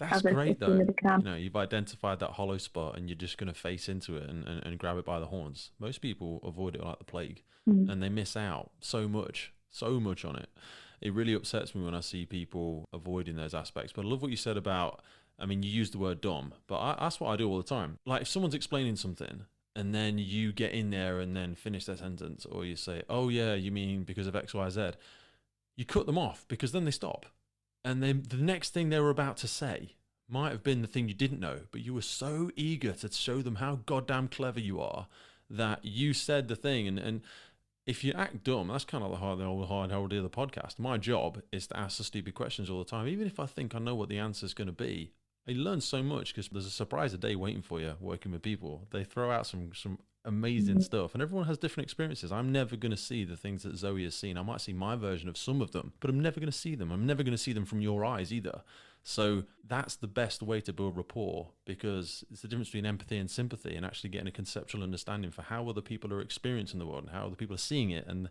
That's great though. You know, you've identified that hollow spot and you're just going to face into it and grab it by the horns. Most people avoid it like the plague, and they miss out so much on it. It really upsets me when I see people avoiding those aspects. But I love what you said about, I mean, you used the word dumb, but that's what I do all the time. Like if someone's explaining something and then you get in there and then finish their sentence, or you say, oh yeah, you mean because of X, Y, Z, you cut them off because then they stop. And then the next thing they were about to say might have been the thing you didn't know, but you were so eager to show them how goddamn clever you are that you said the thing. And if you act dumb, that's kind of the whole idea of the podcast. My job is to ask the stupid questions all the time. Even if I think I know what the answer is going to be, I learn so much because there's a surprise a day waiting for you working with people. They throw out some amazing stuff, and everyone has different experiences. I'm never going to see the things that Zoe has seen. I might see my version of some of them, but I'm never going to see them. I'm never going to see them from your eyes either. So that's the best way to build rapport, because it's the difference between empathy and sympathy, and actually getting a conceptual understanding for how other people are experiencing the world and how other people are seeing it, and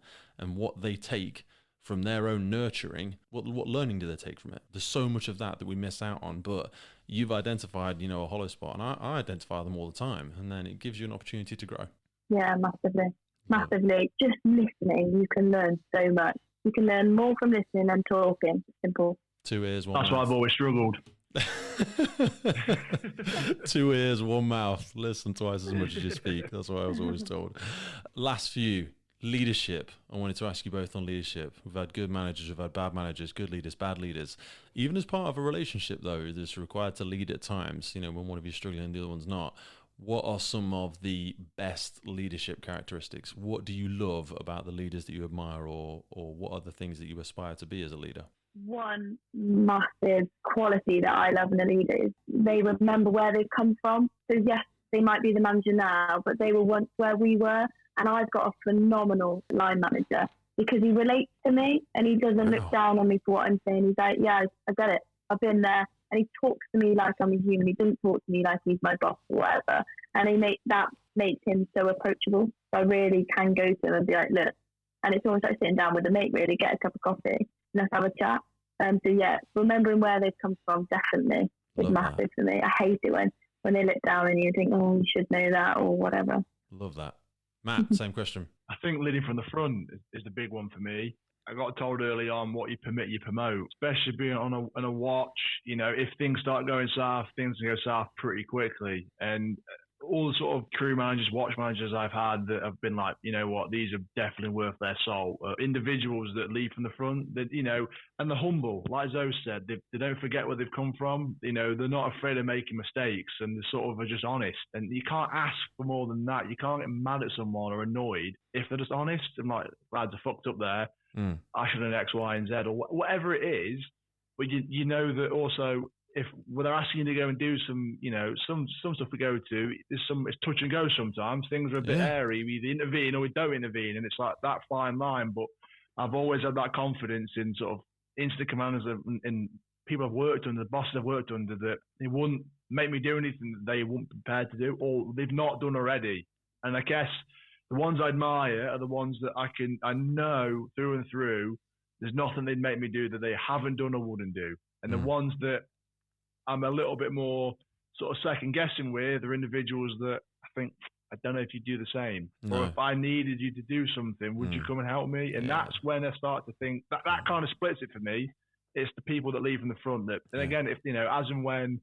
what they take from their own nurturing. What learning do they take from it? There's so much of that we miss out on, but you've identified, you know, a hollow spot, and I identify them all the time, and then it gives you an opportunity to grow. Yeah, massively. Just listening, you can learn so much. You can learn more from listening than talking. Simple. 2 ears, 1 mouth. That's why I've always struggled. 2 ears, 1 mouth. Listen twice as much as you speak. That's what I was always told. Last few. Leadership. I wanted to ask you both on leadership. We've had good managers, we've had bad managers, good leaders, bad leaders. Even as part of a relationship, though, that's required to lead at times, you know, when one of you is struggling and the other one's not. What are some of the best leadership characteristics? What do you love about the leaders that you admire, or what are the things that you aspire to be as a leader? One massive quality that I love in a leader is they remember where they've come from. So yes, they might be the manager now, but they were once where we were. And I've got a phenomenal line manager because he relates to me and he doesn't look down on me for what I'm saying. He's like, yeah, I get it. I've been there. And he talks to me like I'm a human. He doesn't talk to me like he's my boss or whatever. And that makes him so approachable. So I really can go to him and be like, look. And it's almost like sitting down with a mate, really, get a cup of coffee and let's have a chat. So yeah, remembering where they've come from definitely is massive for me. I hate it when they look down and you think, oh, you should know that or whatever. Love that. Matt, same question. I think leading from the front is the big one for me. I got told early on, what you permit, you promote. Especially being on a watch, you know, if things start going south, things can go south pretty quickly. And all the sort of crew managers, watch managers I've had that have been like, you know what, these are definitely worth their salt. Individuals that lead from the front, that, you know, and they're humble. Like Zoe said, they don't forget where they've come from. You know, they're not afraid of making mistakes, and they sort of are just honest. And you can't ask for more than that. You can't get mad at someone or annoyed if they're just honest. And like, lads, I fucked up there. I should have done X, Y, and Z, or whatever it is. But you know that also, if they're asking you to go and do some, you know, some stuff we go to, it's touch and go sometimes. Things are a bit airy. We either intervene or we don't intervene, and it's like that fine line. But I've always had that confidence in sort of incident commanders and people I've worked under, the bosses I've worked under, that they wouldn't make me do anything that they weren't prepared to do or they've not done already. And I guess the ones I admire are the ones that I know through and through, there's nothing they'd make me do that they haven't done or wouldn't do. And the ones that I'm a little bit more sort of second guessing with are individuals that I think, I don't know if you do the same. No. Or if I needed you to do something, would you come and help me? And that's when I start to think that kind of splits it for me. It's the people that lead from the front that, and again, if, you know, as and when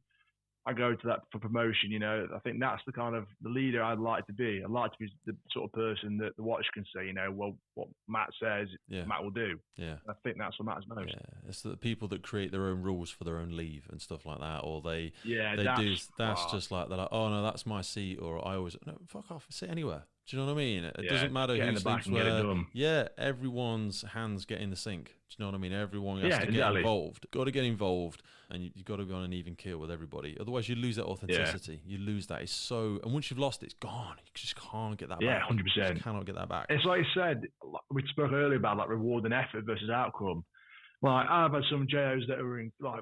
I go to that for promotion, you know, I think that's the kind of the leader I'd like to be. I'd like to be the sort of person that the watch can say, you know, well, what Matt says, Matt will do. Yeah. I think that's what matters most. Yeah. It's the people that create their own rules for their own leave and stuff like that, or they that's just like, they're like, oh no, that's my seat, or I always, no, fuck off, sit anywhere. Do you know what I mean? It doesn't matter who sleeps where. Yeah, everyone's hands get in the sink. Do you know what I mean? Everyone has to get involved. Got to get involved, and you've got to be on an even keel with everybody. Otherwise, you lose that authenticity. You lose that. It's so, and once you've lost it, it's gone. You just can't get that back. Yeah, 100%. You just cannot get that back. It's like you said, we spoke earlier about like reward and effort versus outcome. Like I've had some JOs that are in, like,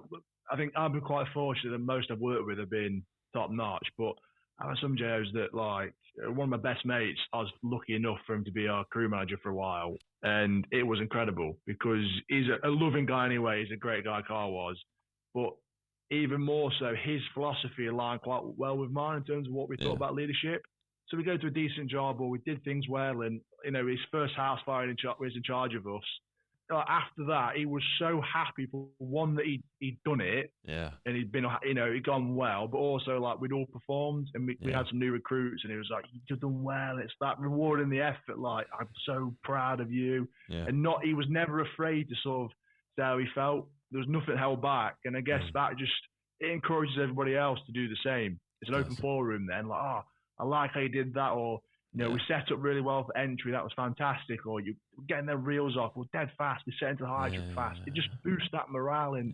I think I've been quite fortunate that most I've worked with have been top notch, but I've had some JOs that, like, one of my best mates, I was lucky enough for him to be our crew manager for a while. And it was incredible because he's a loving guy anyway. He's a great guy, Carl was. But even more so, his philosophy aligned quite well with mine in terms of what we thought about leadership. So we go to a decent job, or we did things well, and his first house fire was in charge of us. After that, he was so happy for one that he'd done it, and he'd been, he'd gone well, but also like we'd all performed, and we had some new recruits, and he was like, "You've done well." It's that rewarding the effort. Like, I'm so proud of you, and he was never afraid to sort of say how he felt. There was nothing held back, and I guess that it encourages everybody else to do the same. It's an open forum then, like, I like how you did that, or we set up really well for entry. That was fantastic. Or you're getting their reels off. We're dead fast. We're setting to the hydrant fast. It just boosts that morale, and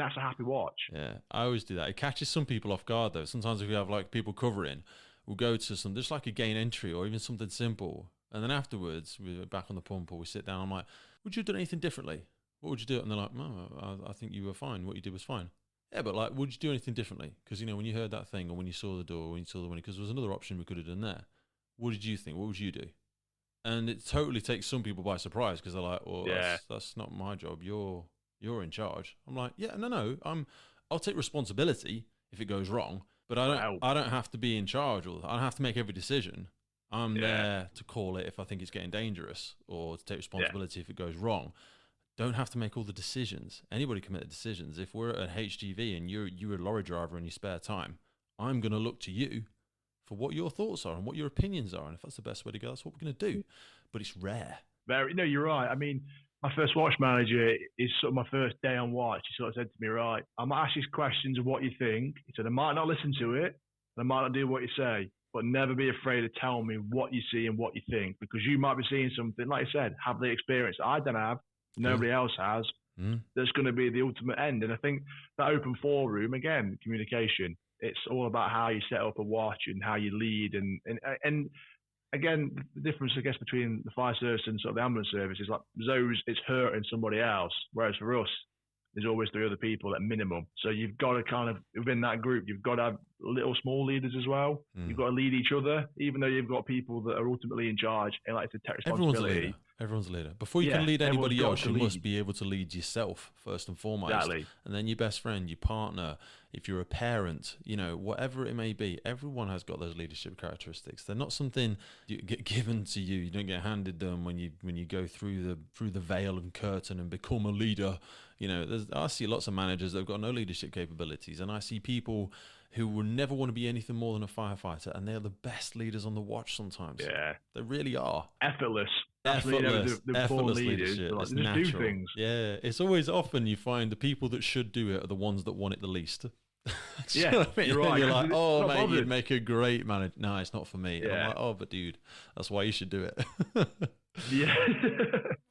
that's a happy watch. Yeah, I always do that. It catches some people off guard, though. Sometimes if we have like people covering, we'll go to some, just like a gain entry or even something simple. And then afterwards, we're back on the pump or we sit down. I'm like, would you have done anything differently? What would you do? And they're like, no, I think you were fine. What you did was fine. Yeah, but like, would you do anything differently? Because, when you heard that thing or when you saw the door, when you saw the window, because there was another option we could have done there. What did you think? What would you do? And it totally takes some people by surprise because they're like, well, that's not my job. You're in charge. I'm like, yeah, no, I'll take responsibility if it goes wrong, but I don't have to be in charge. Or I don't have to make every decision. I'm there to call it if I think it's getting dangerous, or to take responsibility if it goes wrong. Don't have to make all the decisions. Anybody can make the decisions. If we're at HGV and you're a lorry driver in your spare time, I'm going to look to you for what your thoughts are and what your opinions are. And if that's the best way to go, that's what we're going to do. But it's rare. No, you're right. I mean, my first watch manager is sort of my first day on watch. He sort of said to me, right, I might ask you questions of what you think. He said, I might not listen to it, and I might not do what you say, but never be afraid to tell me what you see and what you think, because you might be seeing something, like I said, have the experience I don't have, nobody else has. That's going to be the ultimate end. And I think that open forum, again, communication, it's all about how you set up a watch and how you lead. And again, the difference, I guess, between the fire service and sort of the ambulance service is like Zoe's, it's her and somebody else, whereas for us, there's always 3 other people at minimum. So you've got to kind of, within that group, you've got to have little small leaders as well. You've got to lead each other, even though you've got people that are ultimately in charge and like to take responsibility. Everyone's a leader. Before you can lead anybody else, you must be able to lead yourself first and foremost. Exactly. And then your best friend, your partner, if you're a parent, whatever it may be, everyone has got those leadership characteristics. They're not something you get given to you. You don't get handed them when you go through the veil and curtain and become a leader. I see lots of managers that have got no leadership capabilities, and I see people who will never want to be anything more than a firefighter, and they're the best leaders on the watch sometimes. Yeah. They really are. Effortless leadership. Like, it's just natural. do things. Yeah. It's always often you find the people that should do it are the ones that want it the least. You're right. You're like, oh, mate, you'd make a great manager. No, it's not for me. And I'm like, oh, but dude, that's why you should do it. Yeah.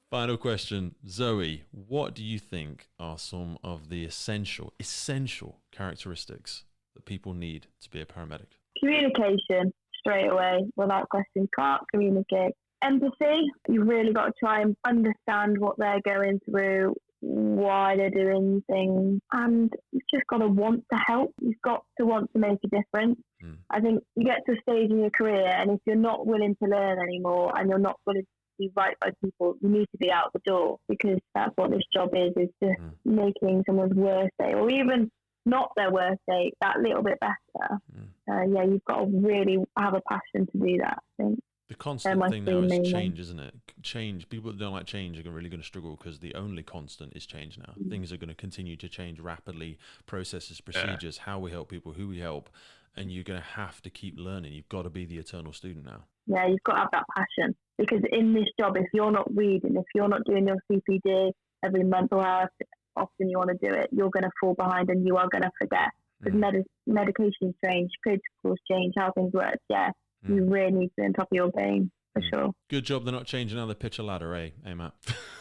Final question. Zoe, what do you think are some of the essential characteristics that people need to be a paramedic? Communication, straight away, without question. Can't communicate. Empathy, you've really got to try and understand what they're going through, why they're doing things, and you've just got to want to help. You've got to want to make a difference. I think you get to a stage in your career, and if you're not willing to learn anymore and you're not willing to be right by people, you need to be out the door, because that's what this job is just making someone's worst day, or even not their worst day, that little bit better. You've got to really have a passion to do that, I think. The constant thing now is change, isn't it? Change. People that don't like change are really going to struggle, because the only constant is change now. Things are going to continue to change rapidly. Processes, procedures, how we help people, who we help. And you're going to have to keep learning. You've got to be the eternal student now. Yeah, you've got to have that passion. Because in this job, if you're not reading, if you're not doing your CPD every month or however often you want to do it, you're going to fall behind and you are going to forget. Because medications change, protocols change, how things work. Yeah. You really need to be on top of your game, for sure. Good job they're not changing how they pitch a ladder, Hey, Matt?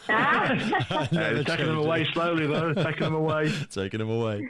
They're taking them away slowly, though. Taking them away.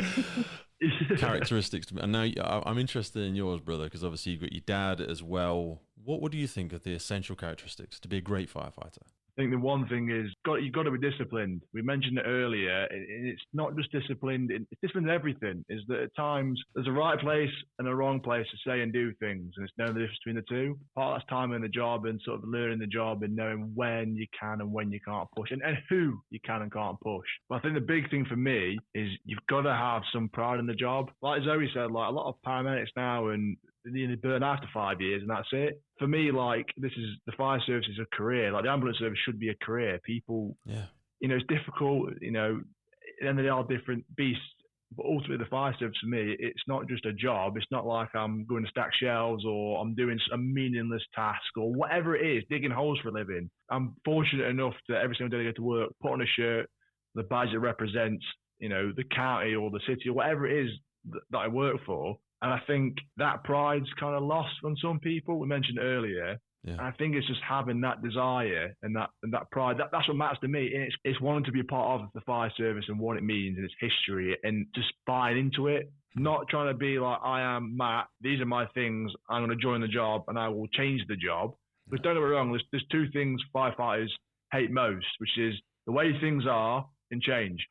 Characteristics. And now I'm interested in yours, brother, because obviously you've got your dad as well. What do you think of the essential characteristics to be a great firefighter? I think the one thing is you've got to be disciplined. We mentioned it earlier. It's not just disciplined. It's disciplined in everything. Is that at times there's a right place and a wrong place to say and do things, and it's knowing the difference between the two. Part of that's time in the job and sort of learning the job and knowing when you can and when you can't push, and who you can and can't push. But I think the big thing for me is you've got to have some pride in the job. Like Zoe said, like a lot of paramedics now and they burn after 5 years and that's it. For me, like the fire service is a career. Like the ambulance service should be a career. People, it's difficult. And they are different beasts. But ultimately, the fire service for me, it's not just a job. It's not like I'm going to stack shelves or I'm doing a meaningless task or whatever it is, digging holes for a living. I'm fortunate enough that every single day I go to work, put on a shirt, the badge that represents, the county or the city or whatever it is that I work for. And I think that pride's kind of lost on some people. We mentioned earlier. Yeah. And I think it's just having that desire and that pride. That's what matters to me. And it's wanting to be a part of the fire service and what it means and its history and just buying into it. Not trying to be like, I am Matt, these are my things, I'm going to join the job and I will change the job. But don't get me wrong, there's two things firefighters hate most, which is the way things are and change.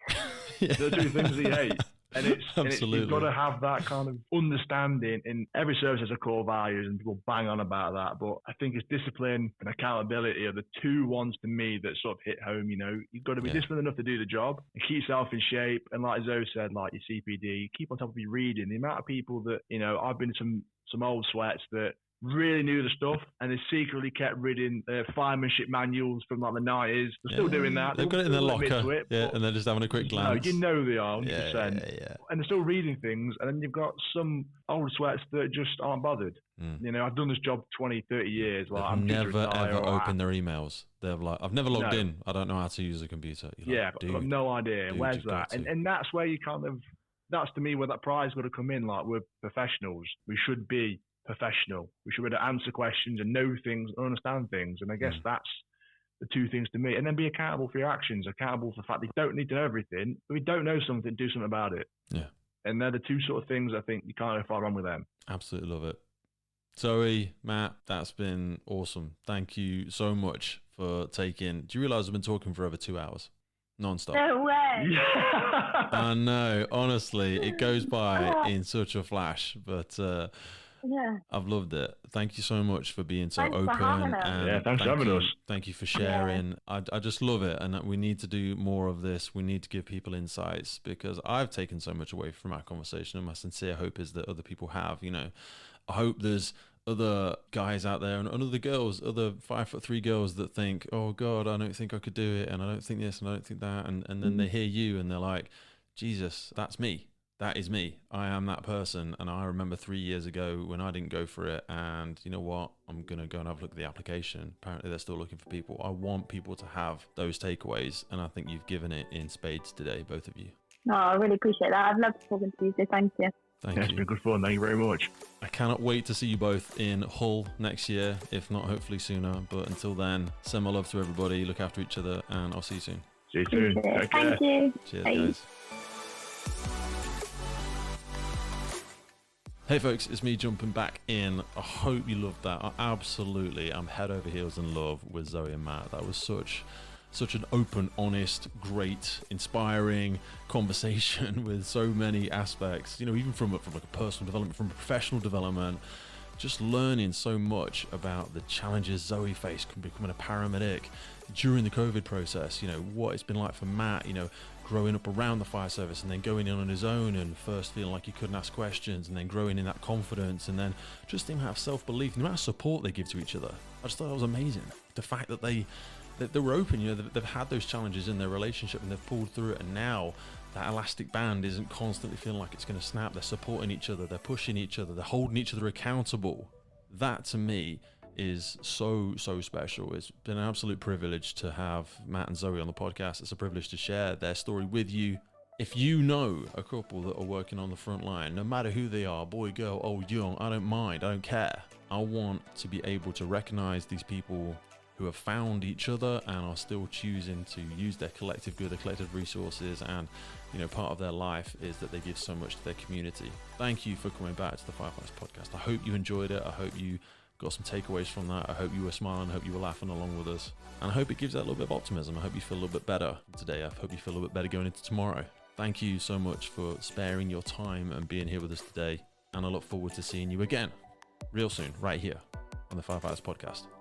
They're the two things that you hate. And you've got to have that kind of understanding. And every service has a core values, and people bang on about that. But I think it's discipline and accountability are the two ones to me that sort of hit home. You've got to be disciplined enough to do the job and keep yourself in shape. And like Zoe said, like your CPD, keep on top of your reading. The amount of people that I've been to some old sweats that really knew the stuff and they secretly kept reading firemanship manuals from like the 90s. They're still doing that. They've got it in their locker, and they're just having a quick glance. They are 100%. And they're still reading things, and then you've got some old sweats that just aren't bothered. I've done this job 20, 30 years. Like, I've never ever opened their emails. They're like, I've never logged in. I don't know how to use a computer. I've got no idea. Where's that? And that's where you that's to me where that pride's got to come in. Like, we're professionals. We should be professional. We should be able to answer questions and know things and understand things. And I guess that's the two things to me. And then be accountable for your actions, accountable for the fact that you don't need to know everything. If we don't know something, do something about it. Yeah. And they're the two sort of things I think you can't go far wrong with them. Absolutely love it. Zoe, Matt, that's been awesome. Thank you so much for taking. Do you realize I've been talking for over 2 hours? Non-stop. No way. I know. Honestly, it goes by in such a flash, but I've loved it. Thank you so much for being so open. And thanks for having us. Thank you for sharing. I just love it. And we need to do more of this. We need to give people insights because I've taken so much away from our conversation. And my sincere hope is that other people have. I hope there's other guys out there and other girls, other 5'3" girls that think, oh God, I don't think I could do it. And I don't think this and I don't think that. And then they hear you and they're like, Jesus, that's me. That is me. I am that person. And I remember 3 years ago when I didn't go for it. And you know what? I'm going to go and have a look at the application. Apparently they're still looking for people. I want people to have those takeaways. And I think you've given it in spades today, both of you. No, I really appreciate that. I've loved talking to you, so thank you. Thank you. It's been good fun. Thank you very much. I cannot wait to see you both in Hull next year, if not hopefully sooner. But until then, send my love to everybody. Look after each other and I'll see you soon. See you soon. Take care. Thank you. Cheers, Bye. guys. Hey folks, it's me jumping back in. I hope you loved that. I'm head over heels in love with Zoe and Matt. That was such an open, honest, great, inspiring conversation with so many aspects, even from like a personal development, from a professional development, just learning so much about the challenges Zoe faced becoming a paramedic during the COVID process, what it's been like for Matt, growing up around the fire service and then going in on his own and first feeling like he couldn't ask questions and then growing in that confidence and then just the amount of self-belief, the amount of support they give to each other. I just thought that was amazing. The fact that they were open, they've had those challenges in their relationship and they've pulled through it, and now that elastic band isn't constantly feeling like it's going to snap. They're supporting each other, they're pushing each other, they're holding each other accountable. That to me is so special. It's been an absolute privilege to have Matt and Zoe on the podcast. It's a privilege to share their story with you. If you know a couple that are working on the front line, no matter who they are, boy, girl, old, young, I don't mind, I don't care. I want to be able to recognize these people who have found each other and are still choosing to use their collective good, their collective resources, and part of their life is that they give so much to their community. Thank you for coming back to the Firefighters Podcast. I hope you enjoyed it. I hope you got some takeaways from that. I hope you were smiling. I hope you were laughing along with us. And I hope it gives that a little bit of optimism. I hope you feel a little bit better today. I hope you feel a little bit better going into tomorrow. Thank you so much for sparing your time and being here with us today. And I look forward to seeing you again real soon, right here on the Firefighters Podcast.